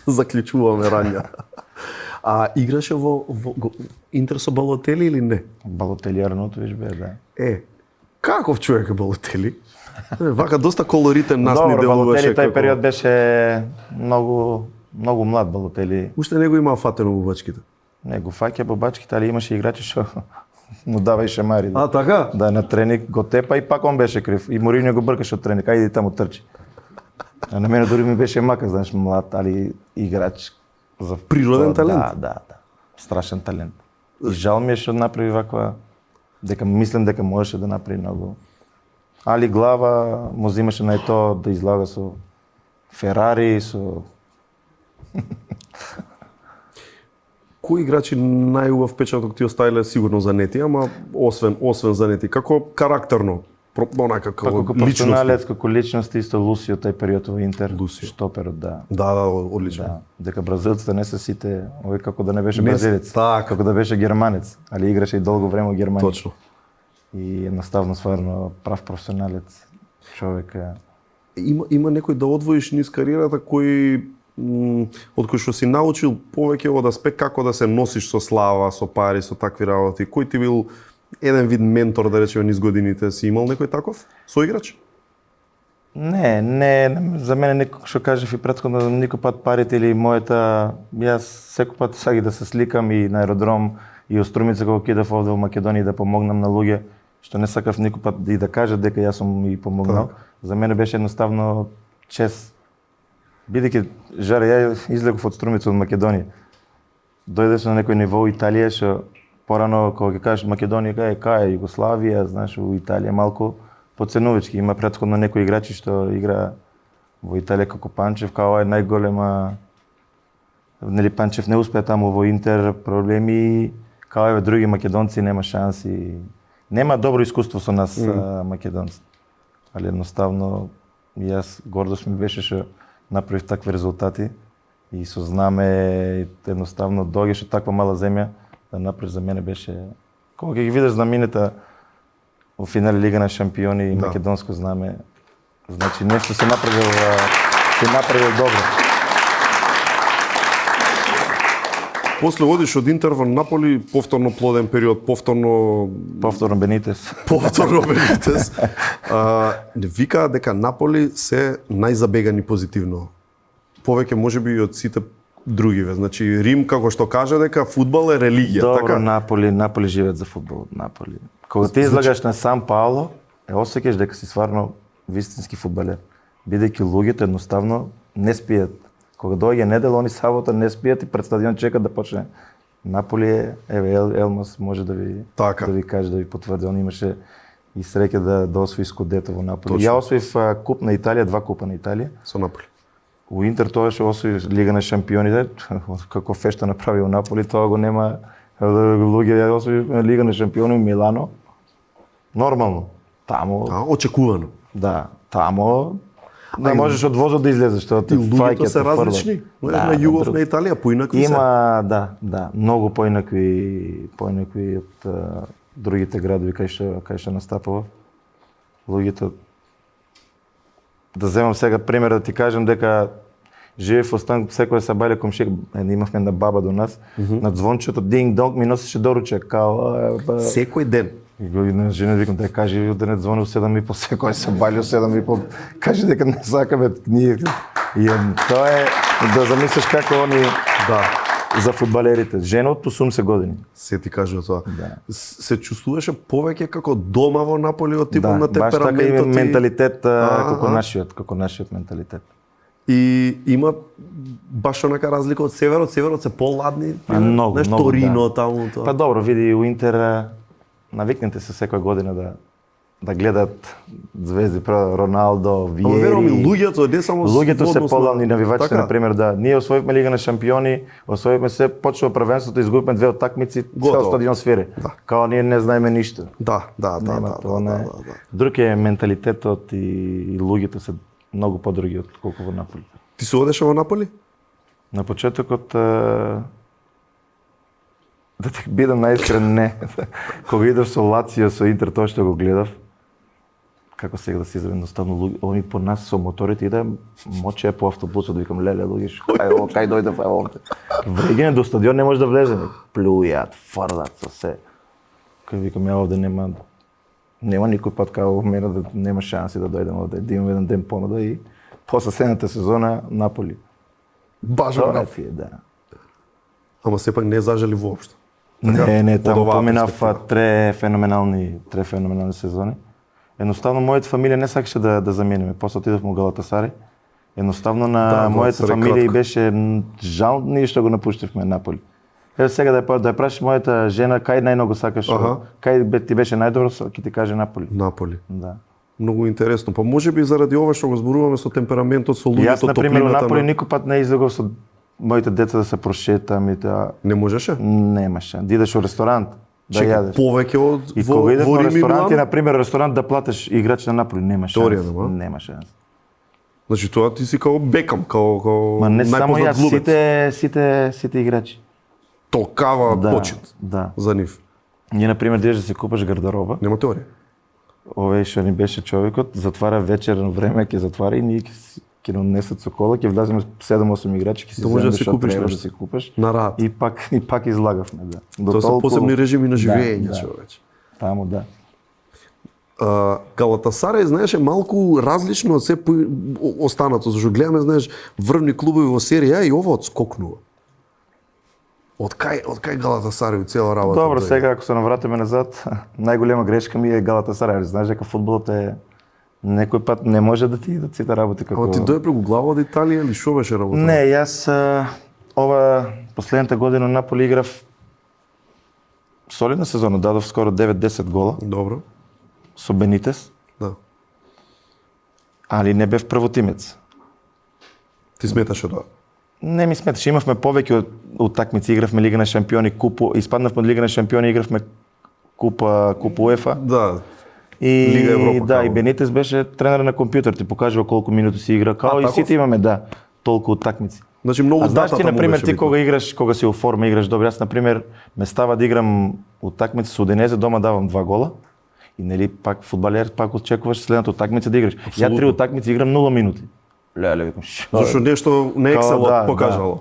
Speaker 2: Заклучуваме рања. А играше во Интер со Балотели или не?
Speaker 1: Балотели Арнотовиќ бе, да.
Speaker 2: Каков човек е Балотели? Вака доста колоритен нас ни
Speaker 1: делуваше. Добро, Балотели тој период беше многу млад Балотели.
Speaker 2: Уште не го имаа фатено во бачките.
Speaker 1: Не го фаќа во бачките, али имаше играчи што му дава и шамари.
Speaker 2: А, така?
Speaker 1: Да, на тренинг го тепа и пак он беше крив. И Моринјо го бркаше од тренинг, ајде таму трчи. А на мене дури ми беше мака, знаеш, млад, али играч.
Speaker 2: За природен талент?
Speaker 1: Да. Страшен талент. И жал ми е што направи ваква, мислам дека можеше да направи многу. Али глава му зимаше на ето да излага со Ферари, со...
Speaker 2: Кои играчи најубав впечаток ти оставиле сигурно за Нети, ама освен за Нети, како карактерно, онака како
Speaker 1: професионалец, како личност, исто Лусио тој период во Интер, шстоперот, да.
Speaker 2: Да, одлично.
Speaker 1: Да. Дека бразилците не се сите, овој како да не беше бразилец, како да беше германец, али играше и долго време во Германија.
Speaker 2: Точно.
Speaker 1: И едноставно стварно прав професионалец човек.
Speaker 2: Има некој да одвоиш низ кариерата кој од кој што си научил повеќе од аспект како да се носиш со слава, со пари, со такви работи. Кој ти бил еден вид ментор, да речеме, низ годините? Си имал некој таков соиграч?
Speaker 1: Не, за мене никога што кажав и претходно, никој пат парите или мојата, јас секој пат саги да се сликам и на аеродром и од Струмица кога кидав овде во Македонија да помогнам на луѓе, што не сакав никој пат и да кажат дека јас сум и помогнал. Так. За мене беше едноставно чест. Бидејќи жаре, ја излегов од Струмица од Македонија. Дојдеш на некој ниво Италија, што порано кога ќе кажеш Македонија, кај е Југославија, знаеш, во Италија малку подценувачки. Има претходно некои играчи што игра во Италија како Панчев, као е најголема. Нели Панчев не успеа таму во Интер, проблеми, као еве други македонци нема шанси. Нема добро искуство со нас македонци. Али едноставно јас гордост ми беше што направив такви резултати и со знаме едноставно доаѓаш од таква мала земја да направиш, за мене беше кога ќе ги видиш знамените во финале Лига на шампиони и македонско знаме, значи нешто се направил добро.
Speaker 2: После одиш од Интер во Наполи, повторно плоден период, повторно
Speaker 1: Бенитес.
Speaker 2: Вика дека Наполи се најзабегани позитивно. Повеќе можеби и од сите другиве. Значи Рим како што каже дека фудбал е религија,
Speaker 1: добро,
Speaker 2: така?
Speaker 1: Наполи живеат за фудбал, Наполи. Кога ти излагаш на Сан Пауло, осеќаш дека си стварно вистински фудбалер. Бидејќи луѓето едноставно не спијат. Кога доаѓа недела, они сабота не спијат и пред стадион чекат да почне. Наполи е, еве Елмас може да ви каже, да ви потврди, он имаше и среќа да освои Скудето во Наполи.
Speaker 2: Точно.
Speaker 1: Ја освоив куп на Италија, 2 купа на Италија.
Speaker 2: Со Наполи.
Speaker 1: У Интер тогаш освои Лига на шампионите, како фешта направи у Наполи, тоа го нема луѓе ја освои Лига на шампиони у Милано. Нормално. Тамо,
Speaker 2: Очекувано.
Speaker 1: да, тамо не можеш од возот да излезеш, тоа
Speaker 2: И
Speaker 1: те
Speaker 2: луѓето
Speaker 1: фаќа
Speaker 2: се различни. На југов на Италија поинакви се.
Speaker 1: Има, да, многу поинакви од другите градови кај што настапува. Луѓето, да земам сега пример да ти кажам дека живеев во стан, секој се бајле комшија, имавме една баба до нас, на звончето динг донг ми носеше доручек, као
Speaker 2: Секој ден.
Speaker 1: и го на жена викам да кажи да не звони у 7:30, секој се бали у 7:30, кажи дека не сакаме ние. И тоа е да замислиш како они
Speaker 2: Да.
Speaker 1: за фудбалерите. Жена од 80 години.
Speaker 2: Се ти кажува тоа.
Speaker 1: Да.
Speaker 2: Се чувствуваше повеќе како дома во Наполи од типот на
Speaker 1: баш така
Speaker 2: темпераментот
Speaker 1: има менталитет како
Speaker 2: Аха.
Speaker 1: нашиот менталитет.
Speaker 2: И има баш онака разлика од северот. Северот се поладни.
Speaker 1: Многу,
Speaker 2: Знаеш,
Speaker 1: многу,
Speaker 2: Торино
Speaker 1: да.
Speaker 2: таму тоа.
Speaker 1: Па добро, види у Интер навикнете се секоја година да гледат звезди, Роналдо,
Speaker 2: Ама верувам и
Speaker 1: Виери.
Speaker 2: луѓето, не само
Speaker 1: Луѓето се
Speaker 2: односно-
Speaker 1: подални навивачите,
Speaker 2: Така.
Speaker 1: например, да. Ние освоивме Лига на шампиони, освоивме се, почнува првенството, изгубивме 2 такмици, цел
Speaker 2: Готово.
Speaker 1: стадион свири.
Speaker 2: Да.
Speaker 1: Као ние не знаеме ништо.
Speaker 2: Да.
Speaker 1: Нема, тоа не е.
Speaker 2: Да.
Speaker 1: Друг е менталитетот и луѓето се многу подруги од колку во Наполи.
Speaker 2: Ти се одеше во Наполи?
Speaker 1: На почетокот, да ти бидам наискрен, не. Кога идев со Лацио, со Интер, тоа што го гледав, како сега да се изрази едноставно луѓе, они по нас со моторите иде, моче по автобусот, викам леле луѓе, кај дојдев овде. Врегене до стадион не може да влеземе. Плюјат, фрлат со се. Кај викам ја овде нема никој пат као мене да нема шанси да дојдем овде, да имам еден ден понуда и после следната сезона Наполи.
Speaker 2: Баш во
Speaker 1: Тоа
Speaker 2: Наполи.
Speaker 1: ти е, да.
Speaker 2: Ама сепак не зажали воопшто.
Speaker 1: Не,
Speaker 2: од
Speaker 1: таму
Speaker 2: оваа
Speaker 1: поминав
Speaker 2: перспектива.
Speaker 1: три феноменални сезони. Едноставно мојата фамилија не сакаше да замениме. После отидовме у Галатасарај. Едноставно на
Speaker 2: Да,
Speaker 1: мојата
Speaker 2: Галатасарај
Speaker 1: фамилија и
Speaker 2: кратко.
Speaker 1: беше жал ние што го напуштивме Наполи. Еве сега да ја прашиш мојата жена кај најмногу сакаш,
Speaker 2: Аха.
Speaker 1: кај ти беше најдобро, ќе ти каже Наполи.
Speaker 2: Наполи.
Speaker 1: Да.
Speaker 2: Многу интересно. Па можеби заради ова што го зборуваме со темпераментот, со
Speaker 1: И
Speaker 2: луѓето,
Speaker 1: јас на пример во
Speaker 2: топлината.
Speaker 1: Наполи никој пат не излегов со моите деца да се прошетам и тоа
Speaker 2: Не можеше?
Speaker 1: немаше. Да идеш у ресторант, да
Speaker 2: Чекај,
Speaker 1: јадеш.
Speaker 2: повеќе од
Speaker 1: И кога идеш
Speaker 2: во
Speaker 1: во
Speaker 2: Рим и
Speaker 1: ресторанти,
Speaker 2: Милано?
Speaker 1: на пример, ресторант да платиш играч на Наполи, нема шанс.
Speaker 2: Теорија нема?
Speaker 1: Нема шанс.
Speaker 2: Значи тоа ти си као Бекам, као
Speaker 1: Ма не само
Speaker 2: најпознат
Speaker 1: јас,
Speaker 2: глумец.
Speaker 1: сите играчи.
Speaker 2: Толкава почит
Speaker 1: Да.
Speaker 2: за нив.
Speaker 1: Ние на пример идеш да си купаш гардероба.
Speaker 2: Нема теорија.
Speaker 1: Овој што ни беше човекот, затвара вечерно време, ќе затвара и ние ќе нонесат со кола, ќе влеземе 7-8 играчи, ќе си
Speaker 2: Да може да
Speaker 1: земеш
Speaker 2: си
Speaker 1: што
Speaker 2: купиш
Speaker 1: треба да
Speaker 2: нешто.
Speaker 1: си купиш.
Speaker 2: На рад.
Speaker 1: И пак излагавме, да. До
Speaker 2: Тоа се
Speaker 1: толку-
Speaker 2: посебни режими на живење,
Speaker 1: Да,
Speaker 2: човече.
Speaker 1: Таму, да.
Speaker 2: Галатасарај, знаеш, е малку различно од се останато, зашто гледаме, знаеш, врвни клубови во серија и ова одскокнува. Од кај Галатасарај цела работа?
Speaker 1: Добро,
Speaker 2: дојде?
Speaker 1: сега ако се навратиме назад, најголема грешка ми е Галатасарај. Знаеш дека фудбалот е некој пат не може да ти идат сите работи како.
Speaker 2: Ама ти дојде преку глава од Италија или што беше работа?
Speaker 1: Не, јас ова последната година на Наполи играв солидна сезона, дадов скоро 9-10 гола
Speaker 2: Добро.
Speaker 1: со Бенитес,
Speaker 2: Да.
Speaker 1: али не бев првотимец.
Speaker 2: Ти сметаше тоа?
Speaker 1: Не ми сметаше, имавме повеќе од такмици, игравме Лига на шампиони, купу, испаднавме од Лига на шампиони, игравме купа УЕФА.
Speaker 2: Да.
Speaker 1: И
Speaker 2: Лига Европа,
Speaker 1: да,
Speaker 2: као.
Speaker 1: и Бенитес беше тренер на компјутер, ти покажува колку минути си игра, као и
Speaker 2: таков?
Speaker 1: сите имаме, да, толку такмици.
Speaker 2: Значи многу
Speaker 1: А знаеш
Speaker 2: датата
Speaker 1: ти,
Speaker 2: му
Speaker 1: например,
Speaker 2: беше
Speaker 1: ти
Speaker 2: битна.
Speaker 1: кога играш, кога си во форма, играш добро. Јас, например, ме става да играм утакмици со Удинезе, дома давам 2 гола. И нели пак фудбалер пак очекуваш следната утакмица да играш. Ја
Speaker 2: Апсолутно.
Speaker 1: 3 утакмици играм 0 минути. Леле, викам, шо?
Speaker 2: Зашто нешто не
Speaker 1: Као,
Speaker 2: Екселот
Speaker 1: да,
Speaker 2: покажало.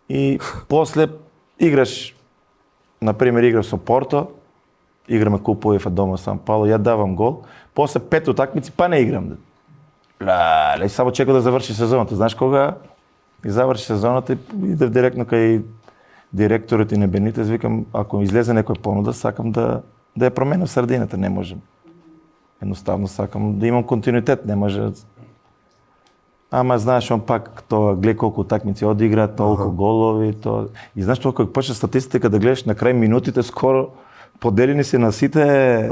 Speaker 1: И после играш, например, играш со Порто, играме куп УЕФА дома Сан Пауло, ја давам гол. После 5 утакмици па не играм. Леле, и само чекам да заврши сезоната. Знаеш кога и заврши сезоната и идев директно кај директорот и на Бенитес, викам, ако излезе некоја понуда, сакам да ја променам средината, не можем. Едноставно сакам да имам континуитет, не може. Ама знаеш, он пак тоа гледа колку такмици одигра, толку голови, тоа. И знаеш тоа кога почне статистика да гледаш на крај минутите, скоро поделени се на сите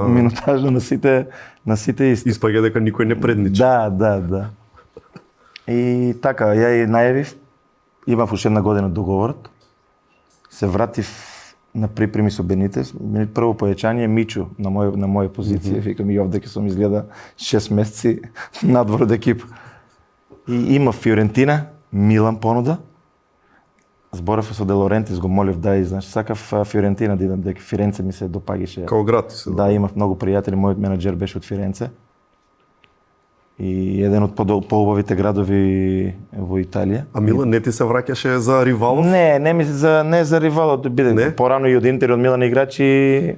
Speaker 1: минутажно на сите исти.
Speaker 2: Испаѓа дека никој не преднича.
Speaker 1: Да. И така, ја и најавив, имав уште една година договорот, се вратив на припреми со Бенитес, прво појачање Мичу на моја позиција, викам и овде ќе сум изгледа 6 месеци надвор од екип. И има Фиорентина, Милан понуда. Зборев со Де Лорентис, го молив да знаеш, сакав Фиорентина да идам, дека Фиренце ми се допагише.
Speaker 2: Као град ти се.
Speaker 1: Да, имав многу пријатели, мојот менаџер беше од Фиренце. И еден од поубавите градови во Италија.
Speaker 2: А Милан не ти се враќаше за ривалов?
Speaker 1: Не ми не за ривалот, биде порано и од Интер и од Милан играчи.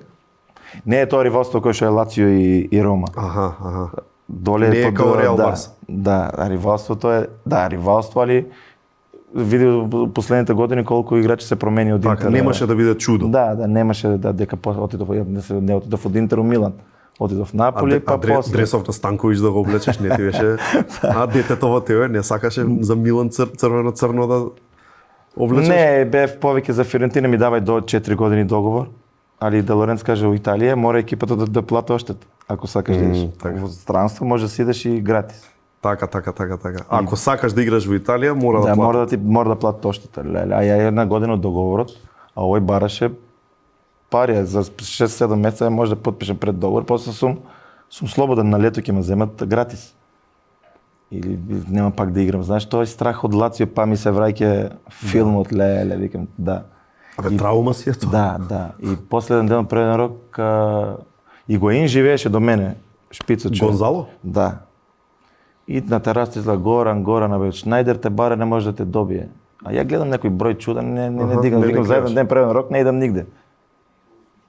Speaker 1: Не е тоа ривалство кој што е Лацио и Рома.
Speaker 2: Аха.
Speaker 1: Доле
Speaker 2: не е као Реал Барса.
Speaker 1: Да, ривалството е, ривалство, али види последните години колку играчи се промени од Интер.
Speaker 2: Така, немаше да биде чудо.
Speaker 1: Да, немаше дека отидов од Интер у Милан. Отидов в Наполи, па после.
Speaker 2: Дресов на Станковиќ да го облечеш, не ти беше. А детето во тебе не сакаше за Милан црвено да облечеш?
Speaker 1: Не, бев повеќе за Фиорентина, ми давај до 4 години договор. Али Де Лоренц каже у Италија мора екипата да плати оштета. Ако сакаш да идеш во странство, може да си идеш и гратис.
Speaker 2: Така. Ако сакаш да играш во Италија, мора да плати.
Speaker 1: Мора да плати оштета. А ја една година од договорот, а овој бараше пари за 6-7 месеца може да потпишем пред договор, после сум слободен на лето ќе ме земат гратис. Или нема пак да играм. Знаеш, тој страх од Лацио, па ми се враќа филмот, леле, викам, да.
Speaker 2: Абе, траума си е тоа.
Speaker 1: Да. И последен ден преден рок Игуаин живееше до мене, шпица човек.
Speaker 2: Гонзало?
Speaker 1: Да. И на терасата излага Горан, абе, Шнајдер те баре не може да те добие. А ја гледам некој број чуден, не дигам, викам за еден ден преден рок, не идам нигде.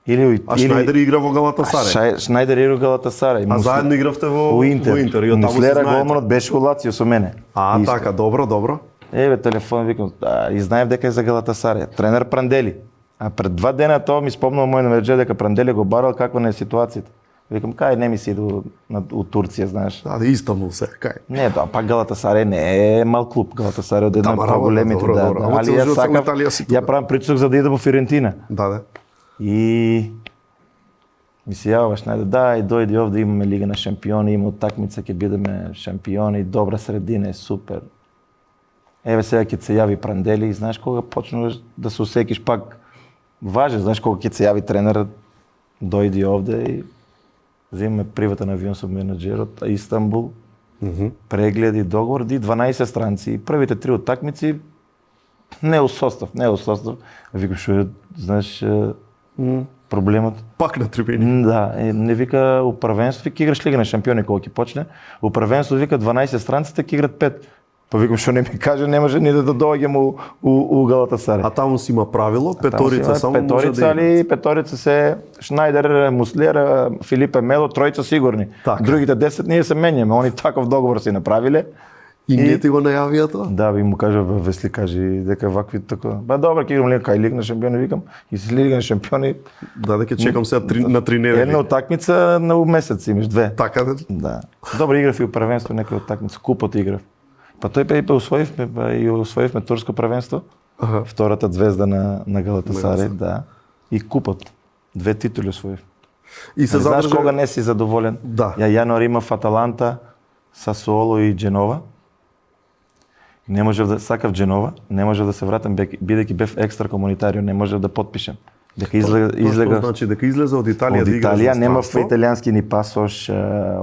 Speaker 2: Шнајдер игра во Галатасарај.
Speaker 1: Шнајдер игра во Галатасарај.
Speaker 2: А заедно игравте во Интер.
Speaker 1: И Муслера голманот беше во Лацио со мене.
Speaker 2: Така, добро.
Speaker 1: Еве телефон, викам, и знаев дека е за Галатасарај. Тренер Прандели. А пред 2 дена тоа ми спомнал мој менаџер дека Прандели го барал, каква не е ситуацијата. Викам, кај не ми си иду у Турција, знаеш.
Speaker 2: Да, Истанбул се, кај.
Speaker 1: Не, тоа пак Галатасарај не е мал клуб. Галатасарај од една од поголемите, да. Али ја сакав, ја правам притисок за да идам во Фиорентина.
Speaker 2: Да.
Speaker 1: И ми се јаваш, да, и дојди овде, имаме Лига на шампиони, има утакмица, ќе бидеме шампиони, добра средина е супер. Еве сега ќе се јави Прандели и знаеш кога почнуваш да се усекиш пак важен, знаеш кога ќе се јави тренерот, дојди овде и земаме приватен авион со менаџерот, Истанбул, прегледи, договор, 12 странци и првите 3 утакмици не у состав. Викам што знаеш проблемот.
Speaker 2: Пак на трибини.
Speaker 1: Да, не вика у првенство ќе играш Лига на шампиони кога ќе почне. У првенство вика 12 странците ќе играт 5. Па викам што не ми каже, не може ни да доаѓам у Галатасарај.
Speaker 2: А таму си има правило, петорица само може да
Speaker 1: али петорица се Шнајдер, Муслера, Филипе Мело, тројца сигурни. Другите 10 ние се менјаме, они таков договор си направиле.
Speaker 2: И не ти го најавија тоа?
Speaker 1: Да, би му кажа Весли, кажи дека вакви така. Ба добро, ќе играм кај Лига на шампиони, викам. И си Лига на шампиони.
Speaker 2: Да, дека чекам сега на 3 недели.
Speaker 1: Една утакмица на месец имаш 2.
Speaker 2: Така
Speaker 1: да. Добро, играв и у првенство некоја утакмица, купот играв. Па тој усвоивме турско првенство. Втората звезда на Галатасарај, да. И купот. 2 титули усвоив.
Speaker 2: И се
Speaker 1: знаеш кога не си задоволен?
Speaker 2: Да.
Speaker 1: Ја јануар имав Аталанта, Сасуоло и Дженова. Не можев да сакав Дженова, не можев да се вратам бидејќи бев екстра комунитарио, не можев да потпишем. Дека излега.
Speaker 2: Значи дека излезе од Италија
Speaker 1: да играш. Од Италија немав италијански ни пасош,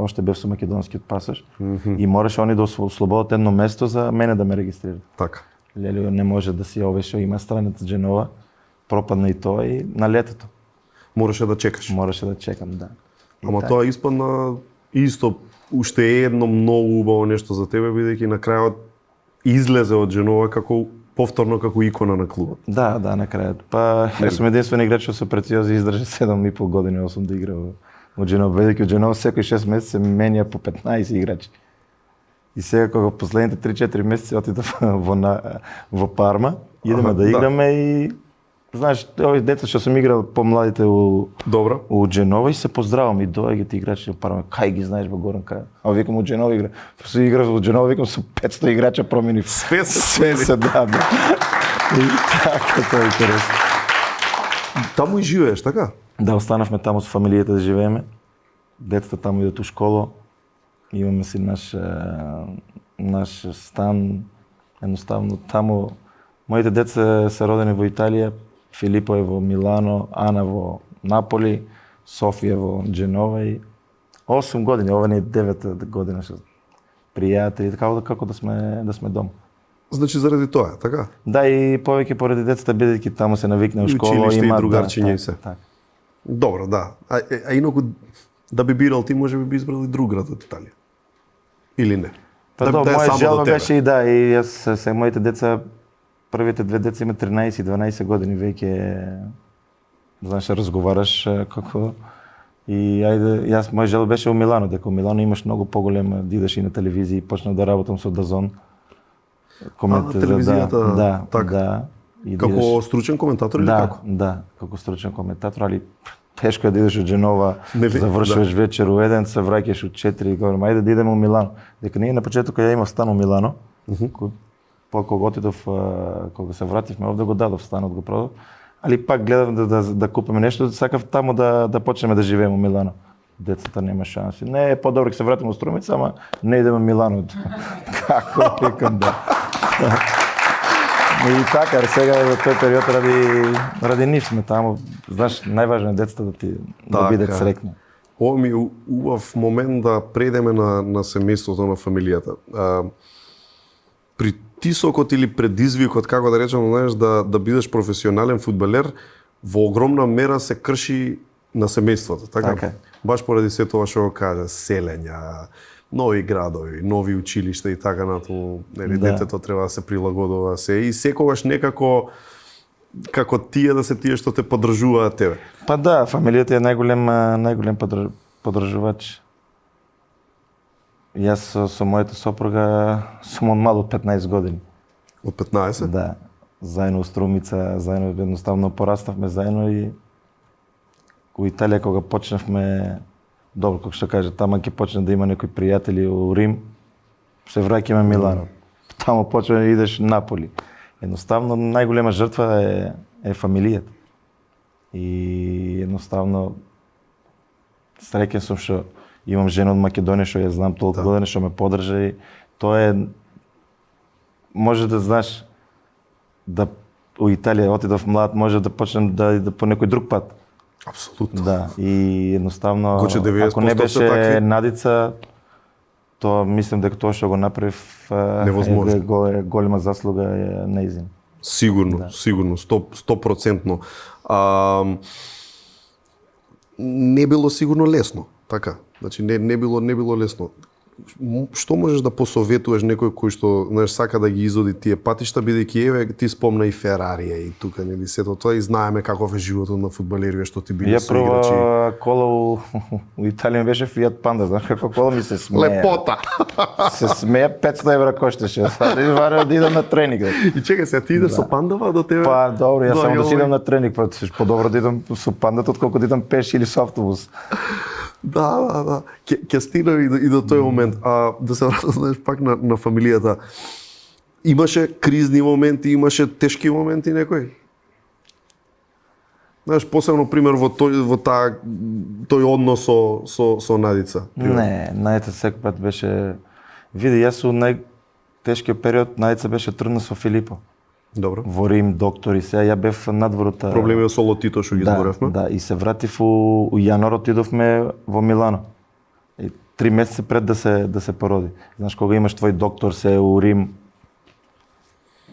Speaker 1: оште бев со македонскиот пасош. И мораше они да ослободат едно место за мене да ме регистрираат.
Speaker 2: Така.
Speaker 1: Лелио не може да си овешо, има страница Дженова, пропадна и тоа и на летото.
Speaker 2: Мораше да чекаш.
Speaker 1: Мораше да чекам, да.
Speaker 2: Ама тоа испадна исто уште едно многу убаво нешто за тебе, бидејќи на крајот излезе од Дженова повторно како икона на клубот. Да,
Speaker 1: на крајот. Па јас сум единствен играч што со претиози издржа 7,5 години, 8 да игра во Дженова, бидејќи од Дженова секој 6 месеци се менја по 15 играчи. И сега кога последните 3-4 месеци отидов во Парма, идеме да играме и знаеш, овие деца што сум играл помладите у Дженова и се поздравам и доаѓаат играчи во Парма. Кај ги знаеш во Горан кај? А викам у Дженова игра. Се играв во Дженова, викам со 500 играча промени.
Speaker 2: Све се
Speaker 1: да. И така тоа е интересно.
Speaker 2: Таму и живееш, така?
Speaker 1: Да, останахме там с фамилията да живееме. Децата там идат у школа. Имаме си наш стан. Едноставно там моите деца са родени во Италија. Филипо е во Милано, Ана во Наполи, Софија во Дженова и 8 години, ова не е 9 година што пријатели, така како да сме дома.
Speaker 2: Значи заради тоа, така?
Speaker 1: Да, и повеќе поради децата, бидејќи таму се навикна у школа,
Speaker 2: училиште
Speaker 1: има
Speaker 2: и другарчиња и се.
Speaker 1: така.
Speaker 2: Добро, да. А инаку да би бирал ти, може би избрал и друг град од Италија. Или не?
Speaker 1: Па
Speaker 2: да,
Speaker 1: да,
Speaker 2: е
Speaker 1: моја
Speaker 2: само
Speaker 1: желба
Speaker 2: до тебе.
Speaker 1: беше и да, и јас се моите деца, првите две деца имаат 13 и 12 години, веќе знаеш разговараш како и ајде, моја желба беше у Милано, дека у Милано имаш многу поголема, да идеш и на телевизија и почнав да работам со Дазон.
Speaker 2: На телевизијата,
Speaker 1: да,
Speaker 2: така.
Speaker 1: да. И
Speaker 2: Како
Speaker 1: идеш,
Speaker 2: стручен коментатор или
Speaker 1: да,
Speaker 2: како?
Speaker 1: да, како стручен коментатор, али тешко е да идеш од Дженова,
Speaker 2: Не ви-
Speaker 1: завршуваш вечер у 1, се враќаш у 4 и говорам, ајде да идеме у Милано. Дека ние на почеток ја имав стан у Милано, кога отидов, кога се вративме овде го дадов станот, го продав, али пак гледав да купиме нешто, сакав таму да почнеме да живееме у Милано. Децата нема шанси. Не е по-добро ќе се вратиме у Струмица, ама не идеме у Милано. Како викам да. И така, сега во тој период ради нив сме таму. Знаеш, најважно е децата да бидат среќни.
Speaker 2: Ова ми е убав момент да предеме на семејството, на фамилијата. Притисокот или предизвикот, како да речем, знаеш, да бидеш професионален фудбалер, во огромна мера се крши на семејството, така?
Speaker 1: Така.
Speaker 2: Баш поради се тоа што го кажа, селења, нови градови, нови училишта и така натаму, нели,
Speaker 1: Да.
Speaker 2: детето треба да се прилагодува се и секогаш некако како тие да се тие што те поддржуваат тебе.
Speaker 1: Па да, фамилијата е најголем поддржувач. Јас со мојата сопруга сум од мал, од 15 години.
Speaker 2: Од 15?
Speaker 1: Да, заедно у Струмица, заедно едноставно пораснавме заедно и у Италија кога почнавме, добро, како што кажа, тама ќе почне да има некои пријатели у Рим, се враќаме Милано. Таму почне да идеш Наполи. Едноставно најголема жртва е фамилијата. И едноставно среќен сум што имам жена од Македонија што ја знам толку години, што ме поддржа и тоа е, може да знаеш да у Италија отидов млад, може да почнем да по некој друг пат.
Speaker 2: Апсолутно.
Speaker 1: Да, и едноставно
Speaker 2: Коче 90%
Speaker 1: ако не беше
Speaker 2: такви.
Speaker 1: Надица, тоа мислам дека тоа што го направив
Speaker 2: Невозможно.
Speaker 1: е голема заслуга е неизин.
Speaker 2: Сигурно,
Speaker 1: Да.
Speaker 2: сигурно, 100%. Не било сигурно лесно, така. Значи не било лесно. Што можеш да посоветуваш некој кој што, знаеш, сака да ги изоди тие патишта, бидејќи еве ти спомна и Ферарија и тука, нели, сето тоа и знаеме каков е животот на фудбалерите што ти биле
Speaker 1: Ја
Speaker 2: соиграчи.
Speaker 1: прва кола у Италија беше Fiat Panda, знаеш како кола ми се смее.
Speaker 2: Лепота.
Speaker 1: Се смее, 500 евра кошташе. Сад варам да идам на тренинг.
Speaker 2: И чекај се, ти идеш со пандава до тебе?
Speaker 1: Па добро, јас само да си
Speaker 2: јој.
Speaker 1: идам на тренинг, подобро да идам со пандата отколку да идам пеш или со автобус.
Speaker 2: Да. Ќе стигнем и до тој момент. Да се вратам, знаеш, пак на фамилијата. Имаше кризни моменти, имаше тешки моменти некои? Знаеш, посебно пример во тој однос со Надица.
Speaker 1: Не, Најца секој пат беше... Види, јас у најтешкиот период Најца беше трудна со Филипо.
Speaker 2: Добро.
Speaker 1: Во Рим, доктори, сега ја бев надворот.
Speaker 2: Проблеми со лотито што ги зборевме.
Speaker 1: Да, и се вратив у јануар, отидовме во Милано. И 3 месеци пред да се породи. Знаеш, кога имаш твој доктор се у Рим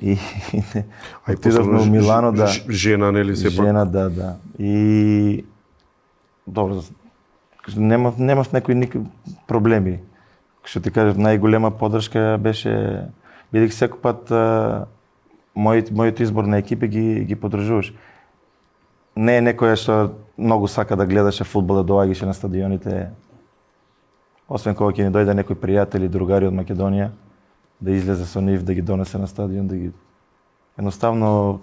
Speaker 1: и отидовме у Милано, да.
Speaker 2: Жена, нели, се пак.
Speaker 1: Жена, да. И добро, немав некои проблеми. Што ти кажав, најголема поддршка беше, бидејќи секој пат мојот избор на екипи ги поддржуваш. Не е некоја што многу сака да гледаше фудбал, да доаѓаше на стадионите. Освен кога ќе ни дојде некои пријатели, другари од Македонија, да излезе со нив, да ги донесе на стадион, да ги... Едноставно,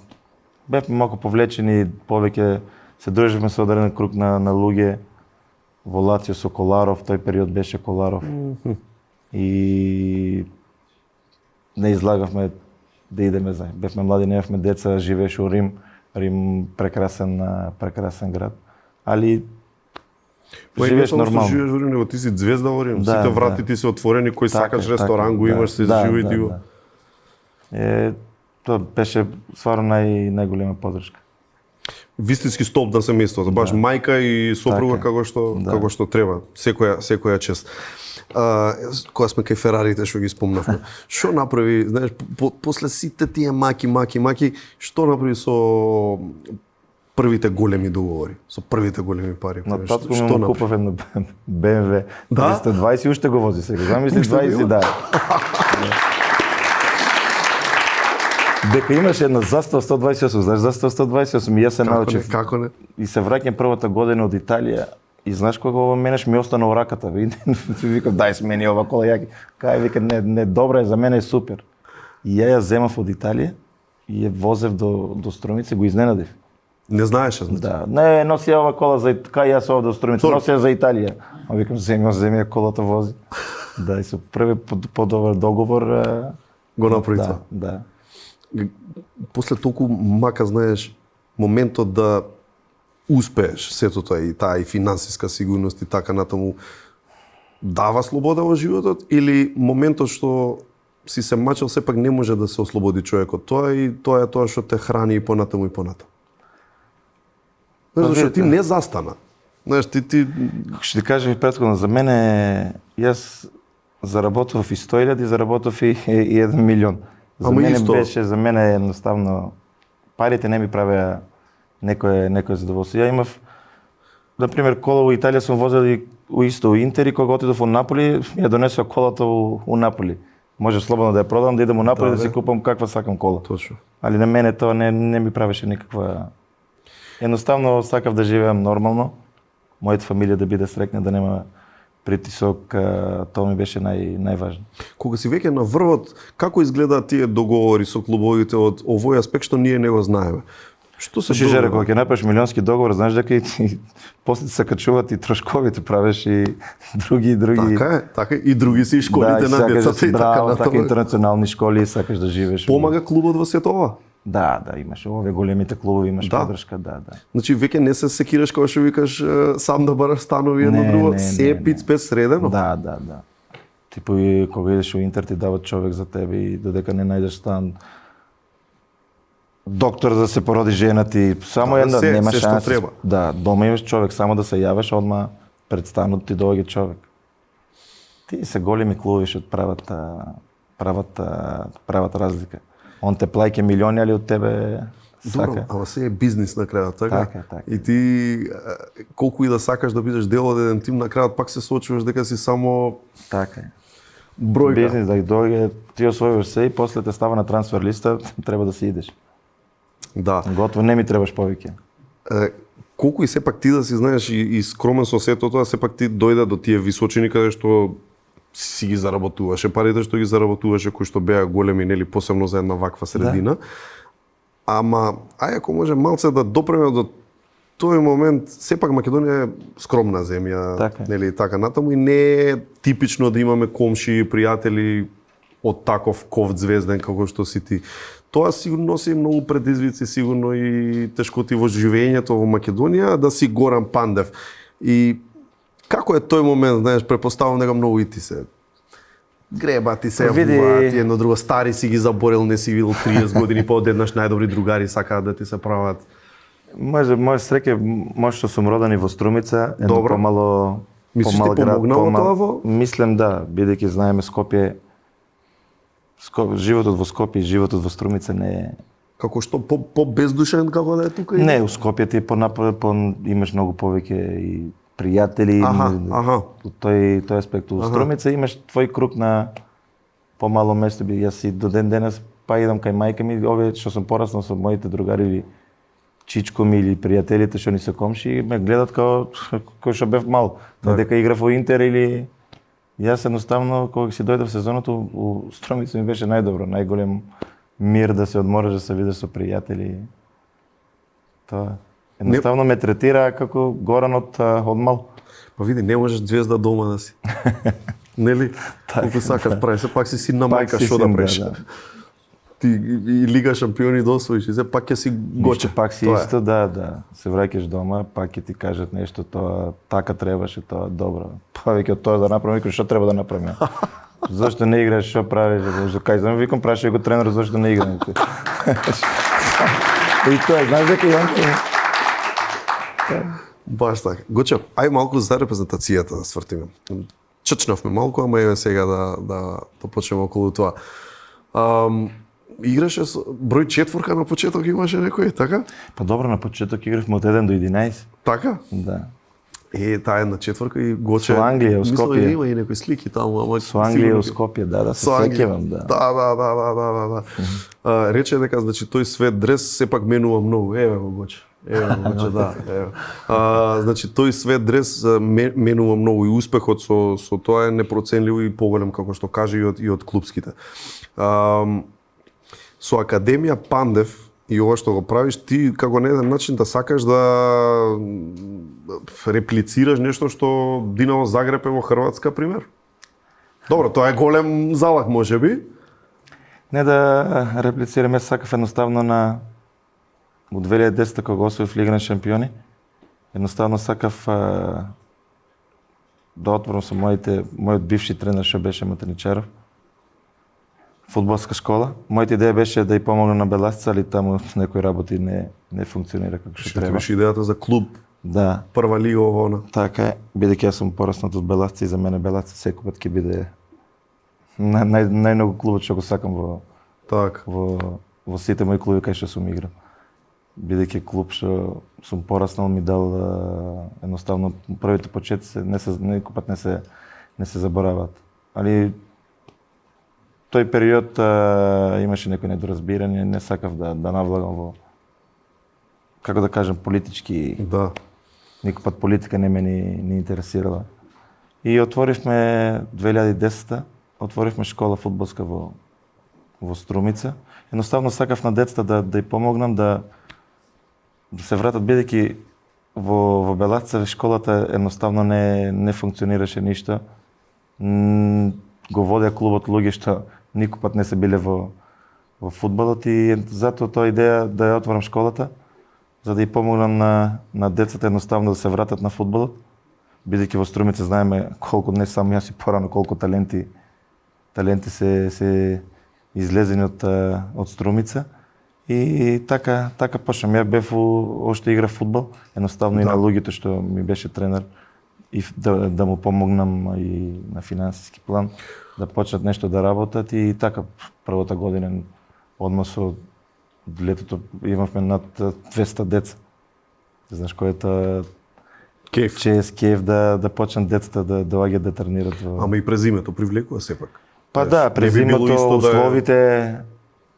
Speaker 1: бевме малку повлечени, повеќе се дружевме со одреден круг на луѓе. Во Лацио со Коларов, тој период беше Коларов. И не излагавме да идеме заедно. Бевме млади, немавме деца, живееше у Рим. Рим прекрасен град. али
Speaker 2: Ма и не
Speaker 1: живееш
Speaker 2: само што
Speaker 1: нормално.
Speaker 2: живееш во Рим, него ти си звезда во Рим.
Speaker 1: Да,
Speaker 2: Сите врати
Speaker 1: да.
Speaker 2: ти се отворени, кој
Speaker 1: Така
Speaker 2: сакаш
Speaker 1: е,
Speaker 2: ресторан
Speaker 1: така
Speaker 2: го
Speaker 1: е,
Speaker 2: имаш, се
Speaker 1: да,
Speaker 2: живо и
Speaker 1: да,
Speaker 2: диво.
Speaker 1: да. Тоа беше стварно најголема подршка.
Speaker 2: Вистински столб на семејството, баш мајка и сопруга
Speaker 1: Така е.
Speaker 2: како што треба. Секоја чест. Кога сме кај Ферарите што ги спомнавме. Што направи, знаеш, после сите тие маки, што направи со првите големи договори, со првите големи пари?
Speaker 1: На
Speaker 2: Што
Speaker 1: татко ми му купав едно BMW
Speaker 2: Да?
Speaker 1: 320 и уште го вози сега. Замисли
Speaker 2: Уште го
Speaker 1: 20,
Speaker 2: има?
Speaker 1: да. Дека имаше една застава 128, знаеш застава 128 и јас се научив.
Speaker 2: Како не?
Speaker 1: И се враќам првата година од Италија и знаеш кога ова менеш ми остана во раката. Викам дај смени ова кола јаки. Кај вика не добра е, за мене е супер. И ја земав од Италија и ја возев до Струмица, го изненадив.
Speaker 2: Не знаеше, значи.
Speaker 1: Да, не носи ја ова кола за кај јас ова до Струмица, носи ја за Италија. А викам земи ја колата вози. Да, и со први подобар договор
Speaker 2: Го направи
Speaker 1: да,
Speaker 2: тоа.
Speaker 1: да.
Speaker 2: После толку мака, знаеш, моментот да успееш сето тоа и таа и финансиска сигурност и така натаму дава слобода во животот или моментот што си се мачал сепак не може да се ослободи човекот тоа и тоа е тоа што те храни и понатаму и понатаму. Знаеш, зашто ти не застана. Знаеш, ти
Speaker 1: Што ти кажам и претходно, за мене јас заработав и 100.000 и заработав и 1 милион. За
Speaker 2: Ама
Speaker 1: мене
Speaker 2: исто.
Speaker 1: беше, за мене едноставно парите не ми правеа некој задоволство. Ја имав, например, кола во Италија сум возел и исто у Интер и кога отидов во Наполи, ја донесоа колата у Наполи. Може слободно да ја продам, да идам у Наполи да си купам каква сакам кола.
Speaker 2: точно.
Speaker 1: Али на мене тоа не ми правеше никаква. Едноставно сакав да живеам нормално, мојата фамилија да биде среќна, да нема притисок, тоа ми беше најважно.
Speaker 2: Кога си веќе на врвот, како изгледаат тие договори со клубовите од овој аспект што ние не го знаеме? Што се
Speaker 1: Слушай, Жере, кога ќе направиш милионски договор, знаеш дека и после се качуваат и трошковите, правиш и други.
Speaker 2: Така е. И други си и школите на децата и така
Speaker 1: така
Speaker 2: натаму.
Speaker 1: интернационални школи, сакаш да живееш.
Speaker 2: Помага клубот во сето ова?
Speaker 1: Да, имаш овие големите клубови, имаш
Speaker 2: Да.
Speaker 1: подршка, да.
Speaker 2: Значи веќе не се секираш кога што викаш сам да бараш станови едно
Speaker 1: Не,
Speaker 2: друго,
Speaker 1: не,
Speaker 2: се
Speaker 1: не,
Speaker 2: пиц пес средено.
Speaker 1: Да. Типо и кога идеш у Интер ти дават човек за тебе и додека не најдеш стан, доктор да се породи жена ти, само една, нема
Speaker 2: се што
Speaker 1: шанс.
Speaker 2: треба.
Speaker 1: Да, дома имаш човек, само да се јавиш, одма пред станот ти доаѓа човек. Ти се големи клубови што прават разлика. Он те плаќа милиони, али од тебе
Speaker 2: Добро,
Speaker 1: сака.
Speaker 2: ама се е бизнис на крајот, така?
Speaker 1: Така.
Speaker 2: И ти колку и да сакаш да бидеш дел од еден тим, на крајот пак се соочуваш дека си само
Speaker 1: Така е.
Speaker 2: бројка.
Speaker 1: Бизнес да дојде, ти освојуваш се и после те става на трансфер листа, треба да си идеш.
Speaker 2: Да.
Speaker 1: Готово, не ми требаш повеќе.
Speaker 2: Колку и сепак ти да си знаеш и скромен со сето тоа, сепак ти дојде до тие височини каде што си ги заработуваше парите што ги заработуваше, кои што беа големи, нели, посебно за една ваква средина. Ама, ај ако може малце да допреме до тој момент, сепак Македонија е скромна земја,
Speaker 1: Така е.
Speaker 2: нели, така натаму и не е типично да имаме комши, пријатели од таков ковд звезден како што си ти. Тоа сигурно носи многу предизвици, сигурно и тешкоти во живењето во Македонија, да си Горан Пандев. И како е тој момент, знаеш, препоставам дека многу и ти се греба, ти се
Speaker 1: Види-
Speaker 2: јавуваат, ти едно друго стари си ги заборел, не си видел 30 години, па одеднаш најдобри другари сакаат да ти се прават.
Speaker 1: Може среќа, може што сум роден и во Струмица, едно
Speaker 2: Добро.
Speaker 1: помало
Speaker 2: Мислиш ти
Speaker 1: помал град,
Speaker 2: помогнало тоа во?
Speaker 1: Мислам да, бидејќи знаеме Скопје, животот во Скопје и животот во Струмица не е.
Speaker 2: Како што по-бездушен како да е тука?
Speaker 1: Не, у Скопје ти имаш многу повеќе и пријатели.
Speaker 2: Аха.
Speaker 1: Од тој аспект. У Струмица имаш твој круг на помало место. Јас и до ден денес па идам кај мајка ми, овие што сум пораснал со моите другари или чичко ми или пријателите што ни се комши, ме гледат како кој што бев мал. Дека играв во Интер или јас едноставно кога си дојдов сезоното у Струмица ми беше најдобро, најголем мир да се одмориш, да се видиш со пријатели. Тоа едноставно ме третира како Горан од мал.
Speaker 2: Па види, не можеш звезда дома да си. Нели? Колку сакаш прави, се пак си син на мајка, што да правиш? ти и Лига шампиони да освоиш, и се пак ќе си Гоче.
Speaker 1: Пак си
Speaker 2: Тоа е.
Speaker 1: исто, да. Се враќаш дома, пак ќе ти кажат нешто, тоа така требаше, тоа добро. Повеќе од тоа да направам, викам, што треба да направам? Зошто не играш, што правиш? Зашто кажам, викам, прашај го тренер зошто не играм. И тоа, знаеш дека имам.
Speaker 2: Баш така. Гоче, ај малку за репрезентацијата да свртиме. Чачнавме малку, ама еве сега да почнеме околу тоа. Играше со број четворка на почеток имаше некој, така?
Speaker 1: Па добро, на почеток игравме од 1 до 11.
Speaker 2: Така?
Speaker 1: Да.
Speaker 2: Таа една четворка и Гоче.
Speaker 1: Со Англија, у Скопје.
Speaker 2: Мислам, има и некои слики таму, ама
Speaker 1: Со Англија у Скопје, да, се сеќавам, да.
Speaker 2: Да. Рече дека значи тој свет дрес сепак менува многу. Еве го Гоче. Гоче, да. Еве. Значи тој свет дрес менува многу и успехот со тоа е непроценливо и поголем како што каже и од клупските. Со Академија Пандев и ова што го правиш, ти како на еден начин да сакаш да реплицираш нешто што Динамо Загреб е во Хрватска, пример? Добро, тоа е голем залак, можеби.
Speaker 1: Не да реплицираме, сакав едноставно на во 2010 кога го освоив Лига на шампиони. Едноставно сакав да отворам со мојот бивши тренер што беше Матаничаров. Фудбалска школа. Мојата идеја беше да ја помогнам на Беласица, али таму некои работи не функционира како што треба.
Speaker 2: Беше идејата за клуб,
Speaker 1: Да,
Speaker 2: прва лига ова.
Speaker 1: така е. Бидејќи јас сум пораснат од Беласица и за мене Беласица секој пат ќе биде најмногу клубот што го сакам
Speaker 2: Так.
Speaker 1: во сите мои клуби кај што сум играл. Бидејќи клуб што сум пораснал ми дал едноставно првите почетоци некој пат не се забораваат. Али тој период имаше некои недоразбирање, не сакав да навлагам во, како да кажам, политички.
Speaker 2: Да.
Speaker 1: Никој пат политика не ме ни интересирала. И отворивме 2010-та, отворивме школа фудбалска во Струмица. Едноставно сакав на децата да ја помогнам да се вратат, бидејќи во Беласица школата едноставно не функционираше ништо. Го водеа клубот луѓе што никој пат не се биле во фудбалот и затоа тоа идеја да ја отворам школата, за да ја помогнам на децата едноставно да се вратат на фудбалот. Бидејќи во Струмица знаеме колку, не само јас и порано, колку таленти се излезени од Струмица. И така почнам. Ја бев ошто играв фудбал, едноставно и на луѓето што ми беше тренер и да му помогнам и на финансиски план, да почнат нешто да работат и така првата година одма со летото имавме над 200 деца. Знаеш кој е тоа
Speaker 2: Кеф.
Speaker 1: кеф да почнат децата да доаѓаат да тренират
Speaker 2: Ама и презимето привлекува сепак.
Speaker 1: Па да, през
Speaker 2: Не би било
Speaker 1: зимото
Speaker 2: исто да е-
Speaker 1: условите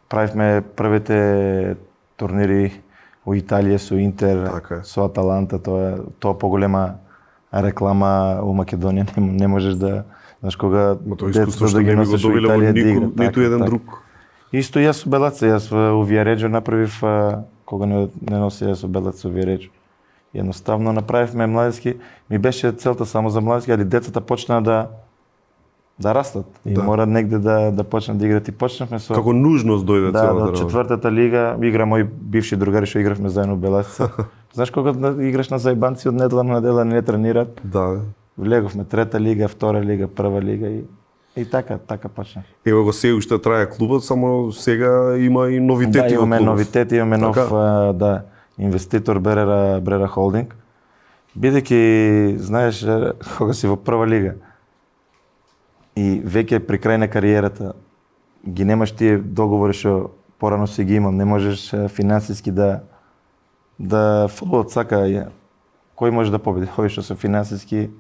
Speaker 1: правивме првите турнири во Италија со Интер,
Speaker 2: Така е.
Speaker 1: со Аталанта, тоа поголема реклама у Македонија не можеш да, знаеш кога
Speaker 2: Ма тоа искуство
Speaker 1: децата
Speaker 2: што
Speaker 1: да ги
Speaker 2: не би го
Speaker 1: носиш во
Speaker 2: добиле во
Speaker 1: Италија да
Speaker 2: ниту
Speaker 1: играат.
Speaker 2: еден
Speaker 1: Така.
Speaker 2: друг.
Speaker 1: Исто јас со Белаца, јас у Виареџо направив кога не носи јас со Белаца со Виареџо. Едноставно направивме младински, ми беше целта само за младински, али децата почнаа да растат и
Speaker 2: Да.
Speaker 1: мора негде да почнат да играат и почнавме со
Speaker 2: Како нужност дојде
Speaker 1: да,
Speaker 2: целата
Speaker 1: од
Speaker 2: работа.
Speaker 1: четвртата лига игра мој бивши другари што игравме заедно во Беласица. Знаеш кога играш на зајбанци од недела на недела не тренираат,
Speaker 2: Да.
Speaker 1: влеговме трета лига, втора лига, прва лига и така почна.
Speaker 2: Ево го се уште трае клубот, само сега има и новитети
Speaker 1: Да,
Speaker 2: во
Speaker 1: имаме
Speaker 2: клубот.
Speaker 1: новитети, имаме нов
Speaker 2: Така?
Speaker 1: инвеститор Брера Холдинг. Бидејќи знаеш кога си во прва лига и веќе при крај на кариерата ги немаш тие договори што порано си ги имал, не можеш финансиски да фудбалот сака кој може да победи, овој што се финансиски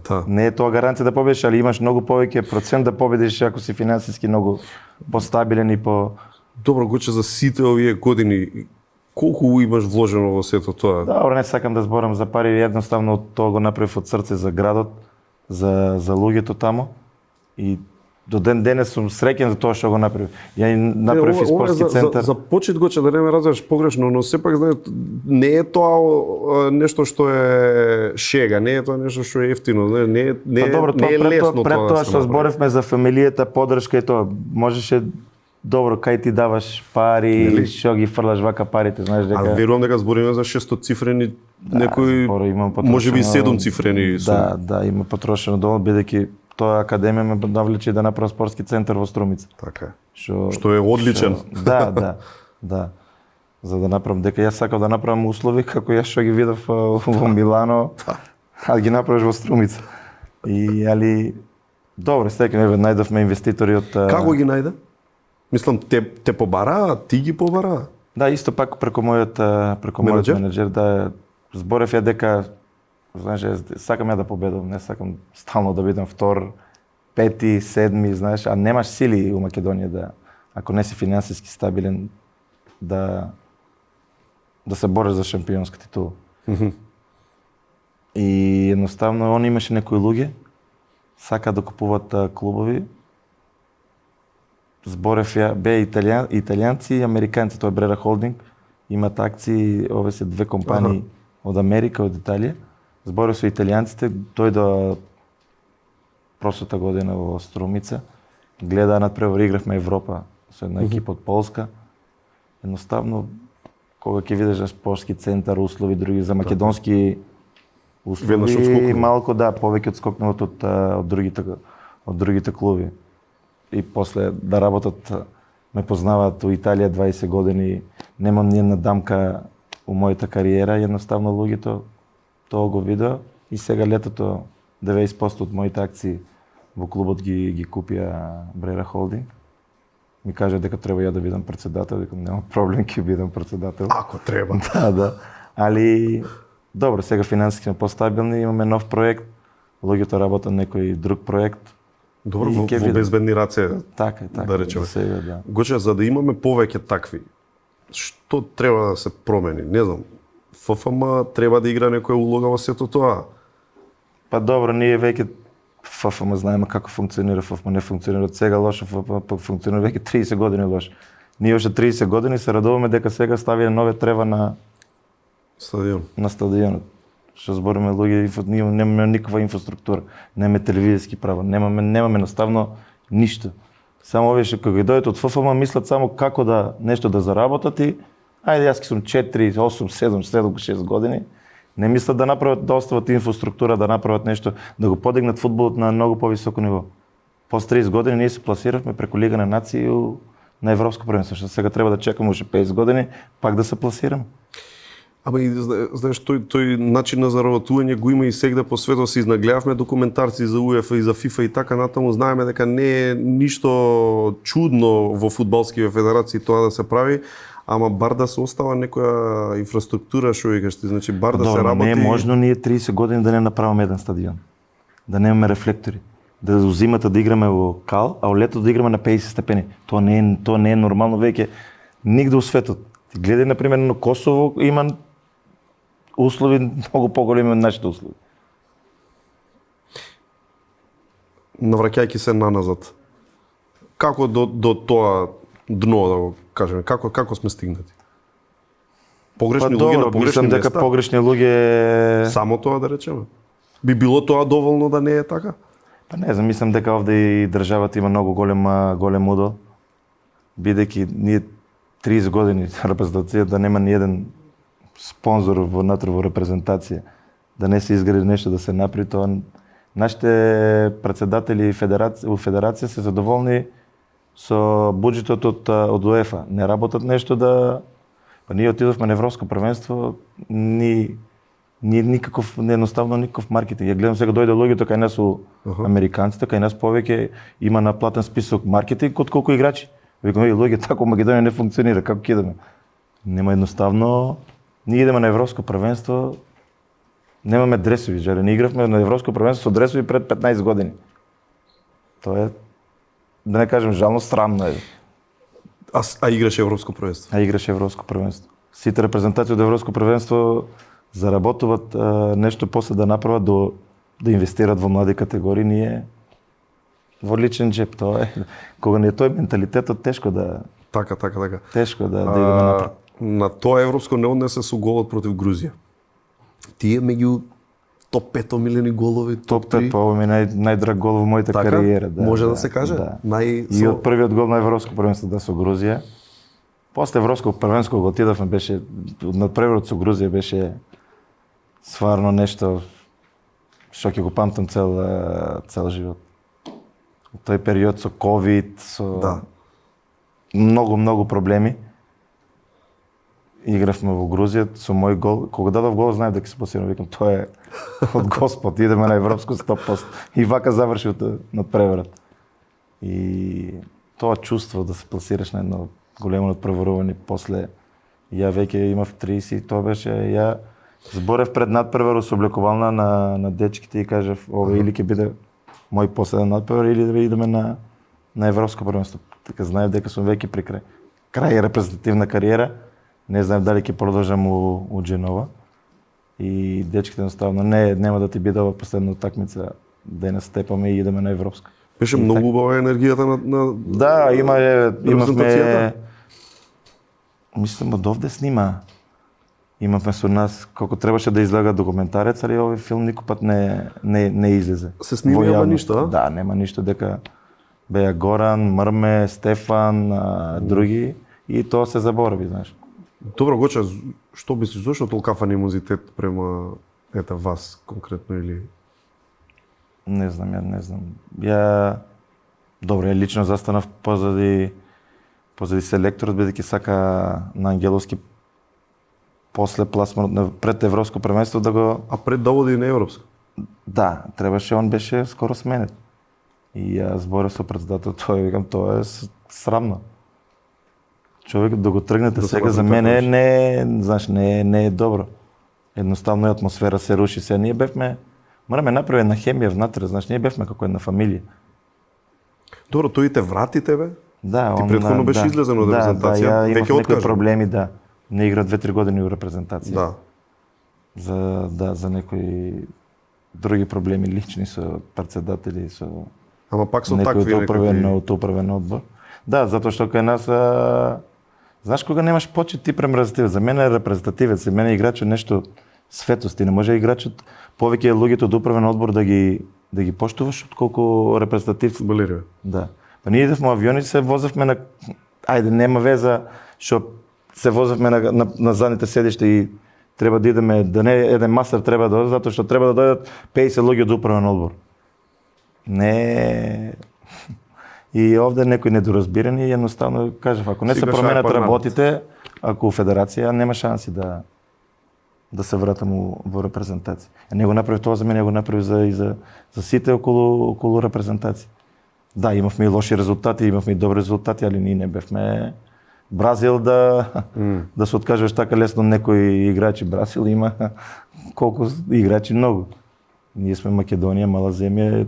Speaker 2: Да.
Speaker 1: не е тоа гаранција да победиш, али имаш многу повеќе процент да победиш ако си финансиски многу постабилен и по
Speaker 2: Добро, Гоче, за сите овие години, колку имаш вложено во сето тоа?
Speaker 1: Добро, не сакам да зборам за пари, едноставно тоа го направив од срце за градот, за луѓето таму и до ден денес сум среќен за тоа што го направив. Ја направив и спортски центар.
Speaker 2: За почет, Гоче, да не ме разбереш погрешно, но сепак знаеш, не е тоа нешто што е шега, не е тоа нешто што е ефтино, не
Speaker 1: Па добро,
Speaker 2: не е лесно
Speaker 1: пред
Speaker 2: тоа
Speaker 1: тоа
Speaker 2: да се
Speaker 1: што
Speaker 2: направи.
Speaker 1: зборевме за фамилијата, поддршка и тоа, можеше добро, кај ти даваш пари,
Speaker 2: Нели?
Speaker 1: што ги фрлаш вака парите, знаеш дека...
Speaker 2: А верувам дека збориме за шестоцифрени, некои,
Speaker 1: зборо, имам потрошено-
Speaker 2: можеби 7-цифрени суми.
Speaker 1: Да, има потрошено долу, бидејќи тоа академија ме навлече да направам спортски центар во Струмица.
Speaker 2: Така е.
Speaker 1: Што
Speaker 2: Што е одличен.
Speaker 1: Да. За да направам, дека јас сакам да направам услови како јас што ги видов во Милано, а ги направиш во Струмица. Али добро, стекнеме, најдовме инвеститори од...
Speaker 2: Како ги најде? Мислам, те побараа, ти ги побараа?
Speaker 1: Да, исто пак преку мојот менеджер, да зборев ја дека, знаеш, сакам ја да победам, не сакам стално да бидам втор, пети, седми, знаеш, а немаш сили у Македонија да, ако не си финансиски стабилен, да се бориш за шампионска титула. И едноставно он имаше некои луѓе, сака да купуват клубови. Зборев ја, бе италијанци и американци, тоа е Брера Холдинг, имат акции, овие се две компании од Америка, од Италија. Зборев со италијанците, дојдоа прошлата година во Струмица, гледа надпревар, игравме Европа со една екипа од Полска. Едноставно, кога ќе видиш спортски центар, услови други за македонски
Speaker 2: Веднаш
Speaker 1: услови,
Speaker 2: одскокнува.
Speaker 1: малку да, повеќе одскокнуват од другите клуби. И после да работат, ме познаваат у Италија 20 години, немам ни една дамка у мојата кариера, едноставно луѓето тоа го видеа и сега летото 90% од моите акции во клубот ги купија Брера Холдинг. Ми кажа дека треба ја да бидам председател, дека нема проблем, ќе бидам председател.
Speaker 2: Ако треба.
Speaker 1: Да. Али добро, сега финансиски сме постабилни, имаме нов проект, луѓето работат на некој друг проект.
Speaker 2: Добро,
Speaker 1: И
Speaker 2: во
Speaker 1: ќе видам.
Speaker 2: безбедни раце,
Speaker 1: Така,
Speaker 2: да речеме.
Speaker 1: за сега, да.
Speaker 2: Гоче, за да имаме повеќе такви, што треба да се промени? Не знам, ФФМ треба да игра некоја улога во сето тоа.
Speaker 1: Па добро, ние веќе ФФМ знаеме како функционира, ФФМ не функционира од сега лошо, ФФМ функционира веќе 30 години лошо. Ние уште 30 години се радуваме дека сега ставија нове трева на
Speaker 2: Стадион.
Speaker 1: стадионот. Што збориме луѓе, ние немаме никаква инфраструктура, немаме телевизиски права, немаме наставно ништо. Само овие што кога дојдат од ФФМ мислат само како да нешто да заработат и ајде јас ки сум 4, 8, 7, 6 години, не мислат да направат, да остават инфраструктура, да направат нешто, да го подигнат фудбалот на многу повисоко ниво. После 30 години ние се пласиравме преку Лига на нации на европско првенство, што сега треба да чекаме уште 50 години пак да се пласираме.
Speaker 2: Ама и знаеш, тој начин на заработување го има и сегде по светот, се изнагледавме документарци за УЕФА и за ФИФА и така натаму, знаеме дека не е ништо чудно во фудбалските федерации тоа да се прави, ама бар да се остава некоја инфраструктура, што викаш ти, значи бар да се работи.
Speaker 1: Не е можно ние 30 години да не направиме еден стадион. Да немаме рефлектори. Да зимата да играме во кал, а во лето да играме на 50 степени. Тоа не е нормално веќе нигде у светот. Ти гледај на пример на Косово има услови многу поголеми од нашите услови.
Speaker 2: Навраќајќи се наназад. Како до тоа дно, да го кажеме, како сме стигнати? Погрешни луѓе на погрешни
Speaker 1: мислам дека
Speaker 2: места?
Speaker 1: погрешни луѓе...
Speaker 2: Само тоа да речеме. Би било тоа доволно да не е така?
Speaker 1: Па не знам, мислам дека овде и државата има многу голем удел, бидејќи ние 30 години репрезентација да нема ни еден спонзор внатре во репрезентација, да не се изгради нешто, да се направи тоа. Нашите претседатели во федерација се задоволни со буџетот од УЕФА. Не работат нешто да... Па ние отидовме на европско првенство, ние никаков, едноставно никаков маркетинг. Ја гледам сега дојде луѓето кај нас у американците, кај нас повеќе има наплатен список маркетинг од колку играчи. Викам, луѓе, тако Македонија не функционира, како ќе идеме? Нема едноставно, ние идеме на европско првенство, немаме дресови, жаре, ние игравме на европско првенство со дресови пред 15 години. Тоа е, да не кажем жално, срамно е.
Speaker 2: А играше европско првенство?
Speaker 1: А играше европско првенство. Сите репрезентации од европско првенство заработуваат нешто после да направат да инвестираат во млади категории, ние во личен джеп, тоа е. Кога не е тој менталитетот, тешко да...
Speaker 2: Така.
Speaker 1: Тешко да идеме напред.
Speaker 2: На тоа европско не однесе со голот против Грузија. Тие меѓу 105 милиони голови,
Speaker 1: Топ 5, па ми најдраг гол во мојата
Speaker 2: така?
Speaker 1: кариера. Да,
Speaker 2: Може да се каже?
Speaker 1: Да.
Speaker 2: Нај
Speaker 1: И од првиот гол на Европско првенство да со Грузија. После Европско првенство го отидовме, беше надпреварот со Грузија беше стварно нешто што ќе го памтам цел живот. Тој период со ковид, со многу проблеми. Игравме во Грузија со мој гол. Кога дадов гол, знаев дека се пласирам, викам тоа е од Господ, идеме на Европско 100%. И вака заврши надпреварот. И тоа чувство да се пласираш на едно големо надпреварување, после ја веќе имав 30 и тоа беше ја зборев пред надпреварот со облекувална на дечките и кажав ова или ќе биде мој последен надпревар или да идеме на Европско првенство. Така знаев дека сум веќе при крај репрезентативна кариера. Не знаев дали ќе продолжам у Дженова. И дечките едноставно нема да ти биде ова последна утакмица, денес степаме и идеме на Европско.
Speaker 2: Беше многу убава енергијата на
Speaker 1: да, имавме мислам од овде снима. Имавме со нас колку требаше да излега документарец, али овој филм никогаш не излезе.
Speaker 2: Се снима нема ништо, а?
Speaker 1: Да, нема ништо, дека беа Горан, Мрме, Стефан, други и тоа се заборави, знаеш.
Speaker 2: Добро, Гоче, што мислиш, зошто толкав анимозитет према вас конкретно или?
Speaker 1: Не знам. Добро, ја лично застанав позади селекторот, бидејќи сака на Ангеловски после пласманот пред Европско првенство да го...
Speaker 2: А пред да оди на Европско?
Speaker 1: Да, требаше, он беше скоро сменет. И ја зборев со председател, викам, тоа е срамно. Човек да го тргнете сега за мене не е добро. Едноставно е атмосфера се руши. Сега ние бевме, мораме направи една хемија внатре, ние бевме како една фамилија.
Speaker 2: Добро, тој те врати тебе?
Speaker 1: Да,
Speaker 2: ти претходно беше излезен од репрезентација,
Speaker 1: ја имав
Speaker 2: веќе
Speaker 1: некои проблеми, да. Не игра 2-3 години у репрезентација.
Speaker 2: Да.
Speaker 1: За некои други проблеми лични со председатели, со
Speaker 2: Ама пак со такви
Speaker 1: некои управен одбор. Да, затоа што кај нас знаеш кога немаш почет ти прем репрезентативец. За мене е репрезентативец, за мене играчот нешто светост. И не може играчот повеќе луѓето од управен одбор да ги поштуваш отколку репрезентатив
Speaker 2: фудбалери.
Speaker 1: Да. Па ние идевме во авиони, се возевме на нема веза што се возевме на задните седишта и треба да идеме, да не еден мастер треба да дојде, затоа што треба да дојдат 50 луѓе од управен одбор. Не. И овде некои недоразбирани и едноставно кажав, ако не се променат работите, ако у федерација нема шанси да се вратам во репрезентација. Не го направи тоа за мене, го направи за сите околу репрезентација. Да, имавме и лоши резултати, имавме и добри резултати, али ние не бевме Бразил да се откажеш така лесно некои играчи. Бразил има колку играчи многу. Ние сме Македонија, мала земја,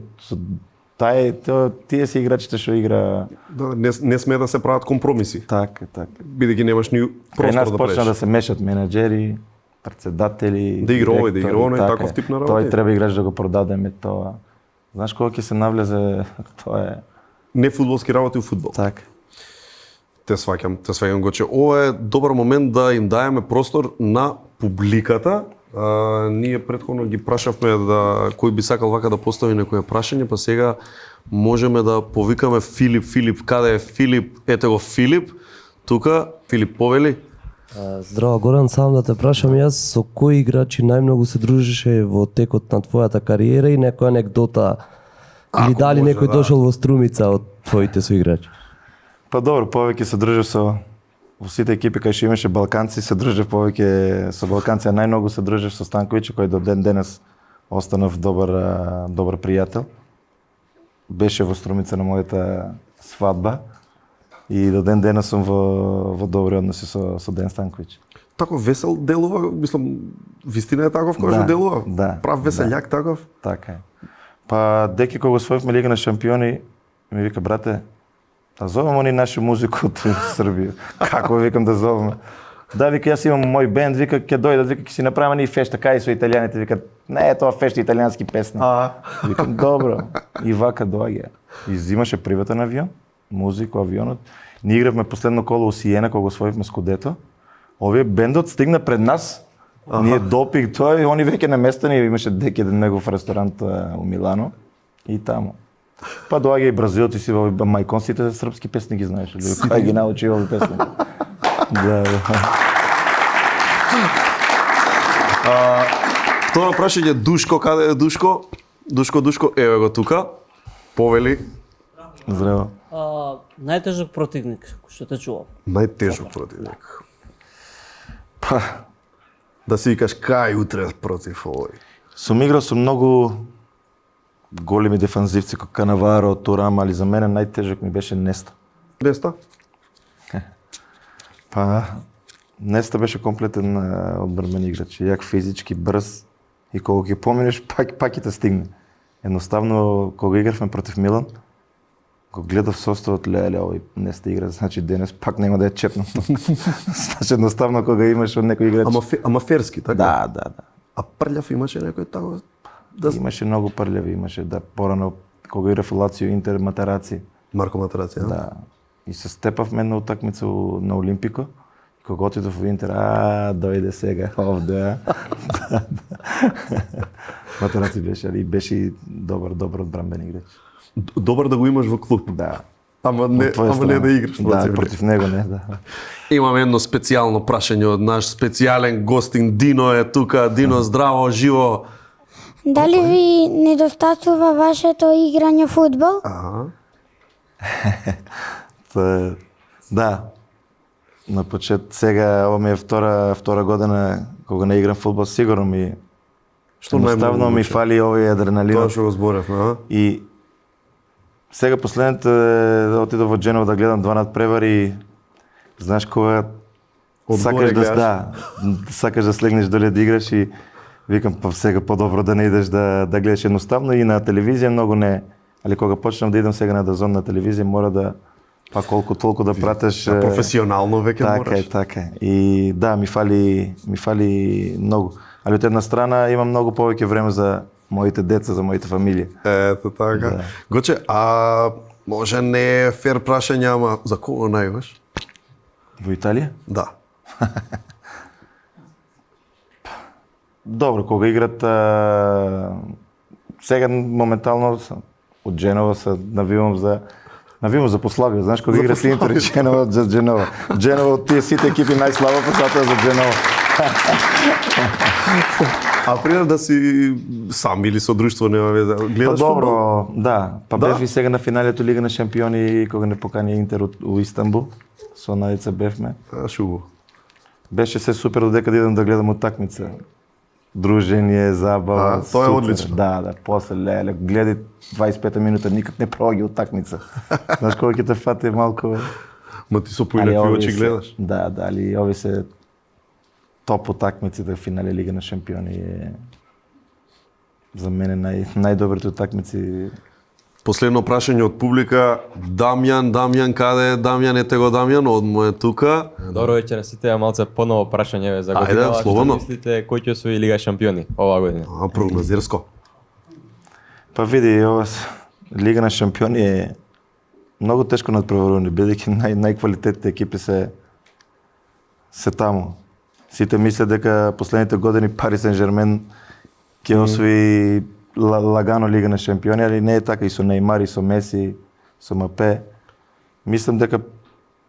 Speaker 1: тие се играчите што игра.
Speaker 2: Да, не сме да се прават компромиси.
Speaker 1: Така.
Speaker 2: Бидејќи немаш ни простор да
Speaker 1: почна да се мешат менаџери, председатели,
Speaker 2: да игра овој, да игра оној, таков тип на работа.
Speaker 1: Тој треба играч да го продадеме тоа. Знаеш кога ќе се навлезе, тоа е
Speaker 2: не фудбалски работи у фудбал.
Speaker 1: Така.
Speaker 2: Те сваќам Гоче. Ова е добар момент да им даеме простор на публиката. Ние претходно ги прашавме кој би сакал вака да постави некое прашање, па сега можеме да повикаме Филип, каде е Филип? Ете го Филип. Тука Филип повели.
Speaker 3: Здраво Горан, сам да те прашам јас, со кои играчи најмногу се дружеше во текот на твојата кариера и некоја анекдота или дали некој дошол во Струмица од твоите соиграчи?
Speaker 1: Па добро, повеќе се дружев во сите екипи кај што имаше балканци, се дружев повеќе со балканци, а најмногу се дружев со Станковиќ, кој до ден денес останав добар пријател. Беше во Струмица на мојата свадба и до ден денес сум во добри односи со Ден Станковиќ.
Speaker 2: Тако весел делува, мислам, вистина е таков кој што делува?
Speaker 1: Да.
Speaker 2: Прав веселјак таков?
Speaker 1: Така е. Па деки кога освоивме Лига на шампиони, ми вика, брате, да зовем они нашу музику од Србија. Како викам да зовеме? Да, вика, јас имам мој бенд, вика, ќе дојдат, вика, ќе си направиме ни фешта, кај со италијаните, вика, не е тоа фешта италијански песни. Викам, добро. И вака доаѓа. И взимаше приватен авион, музика, авионот. Ние игравме последно коло у Сиена кога освоивме Скудето. Овие бендот стигна пред нас Ние допинг, той, они веќе наместени, имаше деки еден негов ресторант у Милано и таму. Па доаѓа и Бразил, ти си во мајкон, сите српски песни ги знаеш, или кај ги научи овие песни. Да.
Speaker 2: Второ прашање, Душко, каде е Душко? Душко, еве го тука. Повели.
Speaker 1: Здраво.
Speaker 4: Најтежок противник, што те чувам.
Speaker 2: Најтежок противник.
Speaker 1: Па,
Speaker 2: Да си викаш кај утре против овој.
Speaker 1: сум играл со многу големи дефанзивци, како Канаваро, Турам, али за мене најтежок ми беше Неста.
Speaker 2: Неста?
Speaker 1: Па, Неста беше комплетен одбранбен играч, јак физички, брз и кога ќе поминеш, пак ќе те стигне. Едноставно, кога игравме против Милан, го гледав составот, леле, овој Неста игра, значи денес пак нема да ја чепнам. Значи едноставно кога имаш од некој играч.
Speaker 2: Ама ферски, така?
Speaker 1: Да.
Speaker 2: А прљав имаше некој тако?
Speaker 1: Имаше многу прљави, имаше да порано кога играв Лацио, Интер, Матараци.
Speaker 2: Марко Матераци, а?
Speaker 1: Да. И се степавме на утакмица на Олимпико. И кога отидов во Интер, дојде сега овде. Матараци беше, али беше и добар одбранбен играч.
Speaker 2: Добар да го имаш во клуб.
Speaker 1: Да.
Speaker 2: Ама не да играш
Speaker 1: Да, против него не, да.
Speaker 2: Имаме едно специјално прашање од наш специјален гостин Дино е тука. Дино, здраво, живо.
Speaker 5: Дали ви недостатува вашето играње фудбал?
Speaker 1: Да. На сега, ова ми е втора година кога не играм фудбал, сигурно ми
Speaker 2: Што
Speaker 1: едноставно ми
Speaker 2: најмногу
Speaker 1: фали овој адреналин.
Speaker 2: Тоа што го зборевме, а?
Speaker 1: И сега последните отидов во Дженова да гледам два надпревари. Знаеш кога сакаш сакаш да слегнеш доле да играш и викам па сега подобро да не идеш да гледаш едноставно и на телевизија многу не. Али кога почнам да идам сега на Дазон на телевизија мора да па колку толку да пратеш
Speaker 2: професионално веќе мораш.
Speaker 1: Така е. И да, ми фали многу. Али од една страна имам многу повеќе време за моите деца, за моите фамилија.
Speaker 2: Ето така.
Speaker 1: Да.
Speaker 2: Гоче, може не е фер прашање, ама за кого најуваш?
Speaker 1: Во Италија?
Speaker 2: Да.
Speaker 1: Добро, кога играт сега моментално од Дженова се навивам за пославија. Знаеш кога играт Интер и Дженова за Дженова. Дженова од тие сите екипи најслаба посатува за Дженова.
Speaker 2: А пример да си сам или со друштво нема веза. Гледаш
Speaker 1: добро,
Speaker 2: фудбал?
Speaker 1: да. Па
Speaker 2: Да?
Speaker 1: бев и сега на финалето Лига на шампиони кога не покани Интер у Истанбул. Со Најца бевме.
Speaker 2: Шуго.
Speaker 1: Беше се супер додека да идам да гледам утакмица. Дружење, забава.
Speaker 2: Тоа е
Speaker 1: супер.
Speaker 2: одлично.
Speaker 1: Да, после леле, гледај 25 минута никак не проаѓа утакмица. Знаеш кога ќе те фати малку.
Speaker 2: Ма ти со
Speaker 1: Али
Speaker 2: поинакви
Speaker 1: овие
Speaker 2: очи
Speaker 1: се-
Speaker 2: гледаш.
Speaker 1: Да, али ови се топ утакмиците финале Лига на шампиони е за мене најдобрите утакмици.
Speaker 2: Последно прашање од публика. Дамјан, каде е Дамјан? Ете го Дамјан, одмо е тука.
Speaker 6: Добро вечер, сите ја малце поново прашање за
Speaker 2: Ајде,
Speaker 6: годинава.
Speaker 2: слободно.
Speaker 6: Што мислите кој ќе освои Лига шампиони оваа година?
Speaker 2: Прогнозирско.
Speaker 1: Па види, ова Лига на шампиони е многу тешко надпреваруване, бидејќи најквалитетните екипи се таму. Сите мислат дека последните години Пари Сен-Жермен ќе освои лагано Лига на шампиони, али не е така и со Нејмар, и со Меси, со Мапе. Мислам дека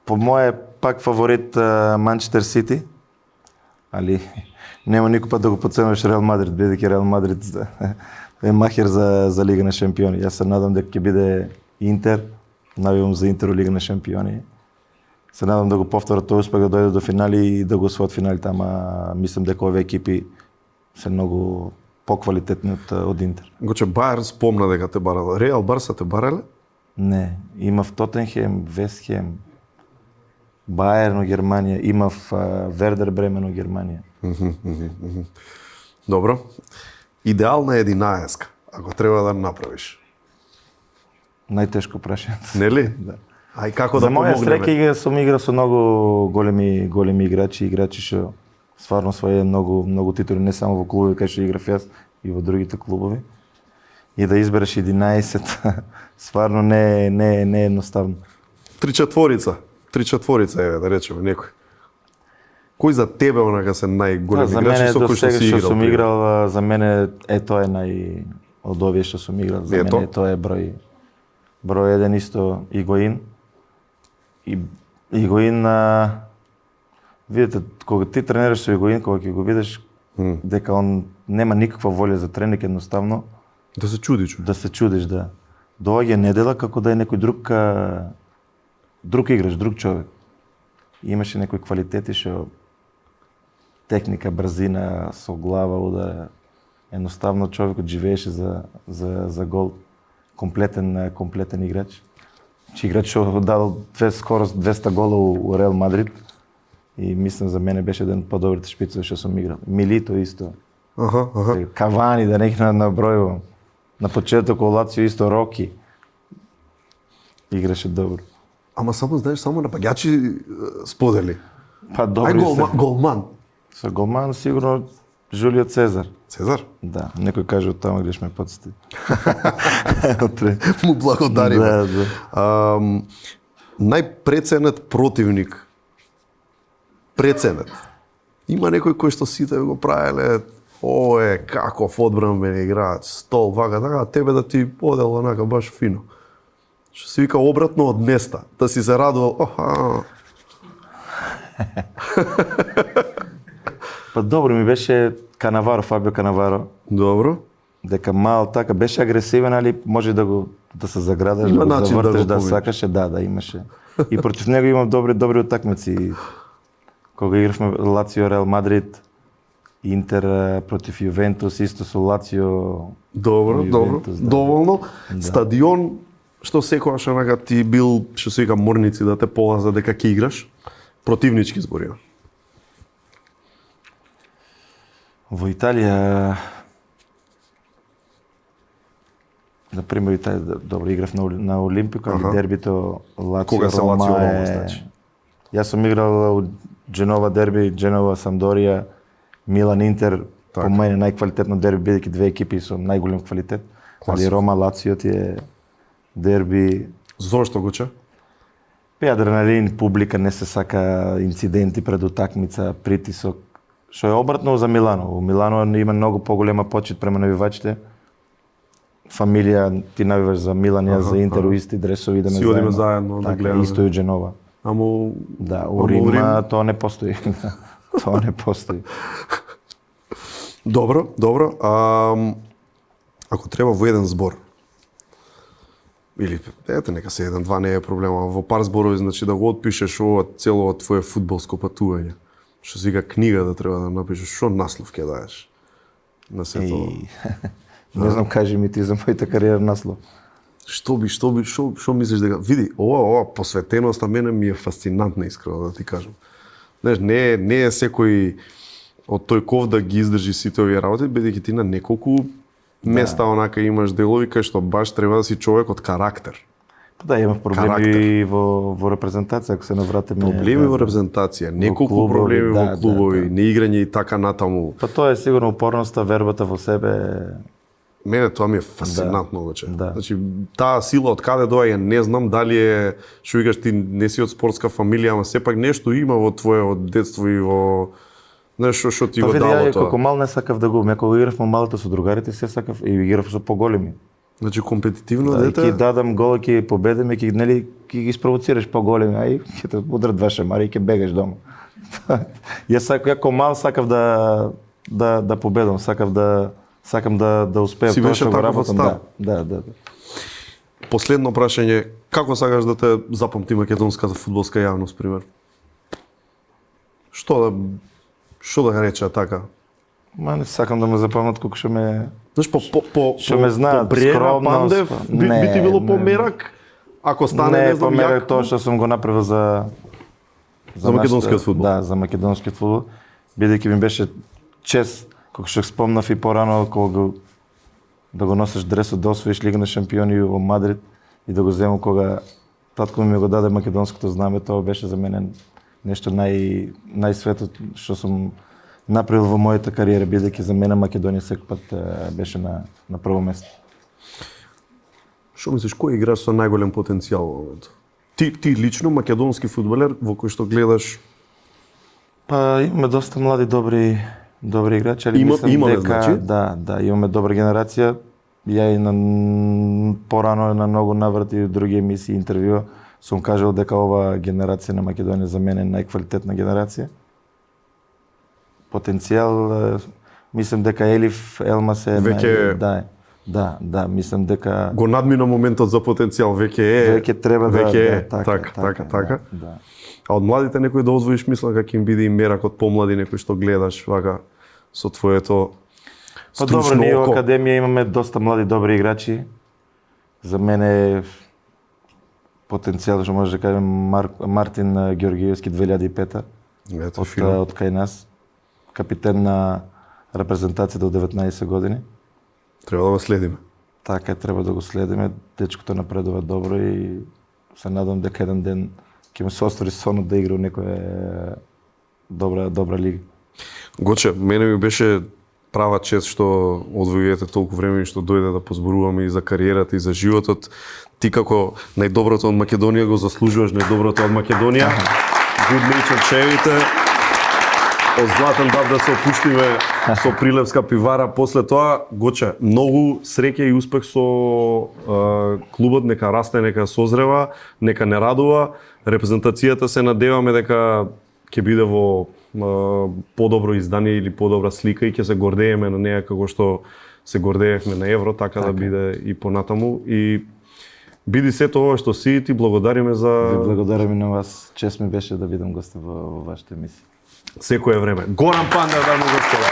Speaker 1: по моје пак фаворит Манчестер Сити, али нема никој пат да го подценуваш Реал Мадрид, бидејќи Реал Мадрид е махер за Лига на шампиони. Јас се надам дека ќе биде Интер, навивам за Интер у Лига на шампиони. Се надам да го повторат тој успех, да дојде до финали и да го освојат финалите, ама мислам дека овие екипи се многу поквалитетни од Интер.
Speaker 2: Гоче, Бајерн спомна дека те барала. Реал Барса те барале?
Speaker 1: Не, имав Тотенхем, Вестхем, Бајерн у Германија, имав Вердер Бремен у Германија.
Speaker 2: Добро. Идеална единаеска, ако треба да направиш.
Speaker 1: Најтешко прашање.
Speaker 2: Нели?
Speaker 1: Да.
Speaker 2: Ај како
Speaker 1: За
Speaker 2: да
Speaker 1: моја среќа
Speaker 2: помогнеме?
Speaker 1: сум играл со многу големи играчи што стварно своје многу титули не само во клубови кај што играв јас и во другите клубови. И да избереш 11 стварно не е едноставно.
Speaker 2: Три четворица, еве да речеме некој. Кој за тебе онака се најголеми
Speaker 1: за
Speaker 2: играчи
Speaker 1: мене
Speaker 2: со
Speaker 1: до
Speaker 2: кои што
Speaker 1: сега
Speaker 2: си
Speaker 1: што
Speaker 2: играл?
Speaker 1: сум
Speaker 2: пример?
Speaker 1: играл, за мене тоа е од овие што сум играл. За
Speaker 2: Ето.
Speaker 1: мене тоа е број еден исто Игоин. И Игоин, видите, кога ти тренираш со Игоин, кога ќе го видиш дека он нема никаква волја за тренинг, едноставно
Speaker 2: Да се чуди, човек.
Speaker 1: да се чудиш, да. Доаѓа недела како да е некој друг играч, друг човек. Имаше некои квалитети што техника, брзина, со глава удара. Едноставно човекот живееше за гол. Комплетен играч. Играч што дадол скоро 200 гола у Реал Мадрид. И мислам за мене беше еден од подобрите шпицови што сум играл. Милито исто.
Speaker 2: Аха.
Speaker 1: Кавани, да не ги набројувам. На почеток у Лацио исто Роки. Играше добро.
Speaker 2: Ама само знаеш, само напаѓачи сподели.
Speaker 1: Па добри
Speaker 2: Ај голман.
Speaker 1: Со голман сигурно Жулио Цезар.
Speaker 2: Цезар?
Speaker 1: Да, некој каже од тама греш ме подсети.
Speaker 2: Му благодариме.
Speaker 1: Да.
Speaker 2: Најпреценет противник. Преценет. Има некој кој што сите го правеле, каков одбранбен играч, стол, вака, така, а тебе да ти одел онака баш фино. Што се вика обратно од места, да си се радувал,
Speaker 1: Па добро ми беше Канаваро, Фабио Канаваро.
Speaker 2: Добро.
Speaker 1: Дека мал така беше агресивен, али може да се заградаш,
Speaker 2: Има
Speaker 1: да го
Speaker 2: начин да
Speaker 1: завртеш,
Speaker 2: го
Speaker 1: да
Speaker 2: победиш.
Speaker 1: сакаше, да имаше. И против него имам добри утакмици. Кога игравме Лацио Реал Мадрид, Интер против Јувентус, исто со Лацио.
Speaker 2: Добро,
Speaker 1: Јувентус, да.
Speaker 2: доволно. Стадион, што секогаш онака ти бил, што се вика, морници да те полаза дека ќе играш, противнички зборија.
Speaker 1: Во Италија, на пример, добро играв на Олимпико, али дербито Лацио
Speaker 2: Кога се
Speaker 1: Рома
Speaker 2: Лацио Рома,
Speaker 1: е...
Speaker 2: значи?
Speaker 1: Јас сум играл у Дженова дерби, Дженова Самдорија, Милан Интер,
Speaker 2: Така.
Speaker 1: по мене најквалитетно дерби, бидејќи две екипи со најголем квалитет. Али Рома Лацио ти е дерби.
Speaker 2: Зошто го че?
Speaker 1: Адреналин, публика, не се сака инциденти пред утакмица, притисок. Што е обратно за Милано. У Милано има многу поголема почит према навивачите. Фамилија, ти навиваш за Милан, јас за Интер, у исти дресови идеме
Speaker 2: Си одиме заедно да
Speaker 1: Така,
Speaker 2: гледаме.
Speaker 1: исто и у Дженова.
Speaker 2: Амо...
Speaker 1: Да, у Рим тоа не постои. Тоа не постои.
Speaker 2: Добро. Ако треба во еден збор, или ете нека се еден, два не е проблема, во пар зборови, значи да го отпишеш ова цело твое фудбалско патување. Што се вика книга да треба да напишеш, што наслов ќе даеш на сето?
Speaker 1: Не знам, кажи ми ти за мојата кариера наслов.
Speaker 2: Што мислиш дека види, ова посветеност на мене ми е фасцинантна, искрено да ти кажам. Знаеш, не е секој од тој ков да ги издржи сите овие работи, бидејќи ти на неколку места онака имаш делови кај што баш треба да си човек од карактер.
Speaker 1: Да, имав проблеми
Speaker 2: Карактер.
Speaker 1: во репрезентација, ако се навратиме.
Speaker 2: Проблеми во репрезентација, неколку
Speaker 1: клубови,
Speaker 2: проблеми во
Speaker 1: да,
Speaker 2: клубови,
Speaker 1: да.
Speaker 2: неиграње и така натаму.
Speaker 1: Па тоа е сигурно упорноста, вербата во себе.
Speaker 2: Мене тоа ми е фасцинантно,
Speaker 1: Да.
Speaker 2: да. Значи, таа сила од каде доаѓа, не знам дали е, што викаш ти не си од спортска фамилија, ама сепак нешто има во твоето детство и во нешто што ти
Speaker 1: Па
Speaker 2: го
Speaker 1: види,
Speaker 2: дало
Speaker 1: ја
Speaker 2: тоа.
Speaker 1: како мал не сакав да губам. Ја кога игравме малото со другарите, се сакав и играв со поголеми.
Speaker 2: Значи компетитивно
Speaker 1: Да, и
Speaker 2: дете.
Speaker 1: ќе дадам гол, ќе победам и ќе ги спровоцираш поголеми, ај ќе те удрат два шамари и ќе бегаш дома. Ја како мал сакав да победам, сакам да успеам
Speaker 2: Си
Speaker 1: тоа
Speaker 2: беше
Speaker 1: што го
Speaker 2: таков од
Speaker 1: работам.
Speaker 2: стар?
Speaker 1: Да.
Speaker 2: Последно прашање, како сакаш да те запамти македонската фудбалска јавност, пример? Што да рече така?
Speaker 1: Ма не сакам да ме запомнат колку што ме...
Speaker 2: Знаеш,
Speaker 1: Што ме знаат,
Speaker 2: по Брена,
Speaker 1: скромност,
Speaker 2: Пандев, би ти било по-мерак, ако стане, не знам,
Speaker 1: померак
Speaker 2: јак.
Speaker 1: тоа што сум го направил за
Speaker 2: македонскиот фудбал.
Speaker 1: Да, за македонскиот фудбал. Бидејќи ми беше чест, како што спомнав и порано, кога да го носиш дресот, да освоиш Лига на шампиони во Мадрид и да го земам кога татко ми го даде македонското знаме, тоа беше за мене нешто најсвето што сум направил во мојата кариера, бидејќи за мене Македонија секој пат беше на прво место.
Speaker 2: Што мислиш, кој играч со најголем потенцијал во моментот? Ти лично македонски фудбалер во кој што гледаш
Speaker 1: Па имаме доста млади добри играчи, али
Speaker 2: Имаме,
Speaker 1: дека
Speaker 2: значи?
Speaker 1: да, имаме добра генерација. Ја и порано на многу наврати и други емисии интервју сум кажал дека ова генерација на Македонија за мене е најквалитетна генерација. Потенцијал, мислам дека Елиф Елмас е
Speaker 2: Веќе-
Speaker 1: да, мислам дека
Speaker 2: Го надмина моментот за потенцијал,
Speaker 1: веќе треба да
Speaker 2: веќе е,
Speaker 1: така. Да.
Speaker 2: А од младите некој да одвоиш, мислам како им биде и мерак од помлади некој што гледаш вака со твоето
Speaker 1: Па добро,
Speaker 2: стручно
Speaker 1: ние во
Speaker 2: око.
Speaker 1: Академија имаме доста млади добри играчи. За мене потенцијал што може да кажем Мартин Георгиевски 2005
Speaker 2: Ето, филм.
Speaker 1: од кај нас. Капитен на репрезентацијата од 19 години.
Speaker 2: Треба да го следиме.
Speaker 1: Така треба да го следиме. Дечкото напредува добро и се надам дека еден ден ќе му се оствари сонот да игра во некоја добра лига.
Speaker 2: Гоче, мене ми беше права чест што одвојувате толку време и што дојде да позборуваме и за кариерата и за животот. Ти како најдоброто од Македонија го заслужуваш најдоброто од Македонија. Good nature чевите. Од Златен дав да се опуштиме со Прилевска пивара. После тоа, Гоче, многу среќа и успех со клубот, нека расте, нека созрева, нека не радува. Репрезентацијата се надеваме дека ќе биде во подобро издание или подобра слика и ќе се гордееме на неа како што се гордеевме на Евро, така да биде и понатаму. И биди сето ова што си, ти благодариме за
Speaker 1: Ви благодарам и на вас. Чест ми беше да бидам гост во вашата емисија.
Speaker 2: секое време. Горан Панда да му гостува.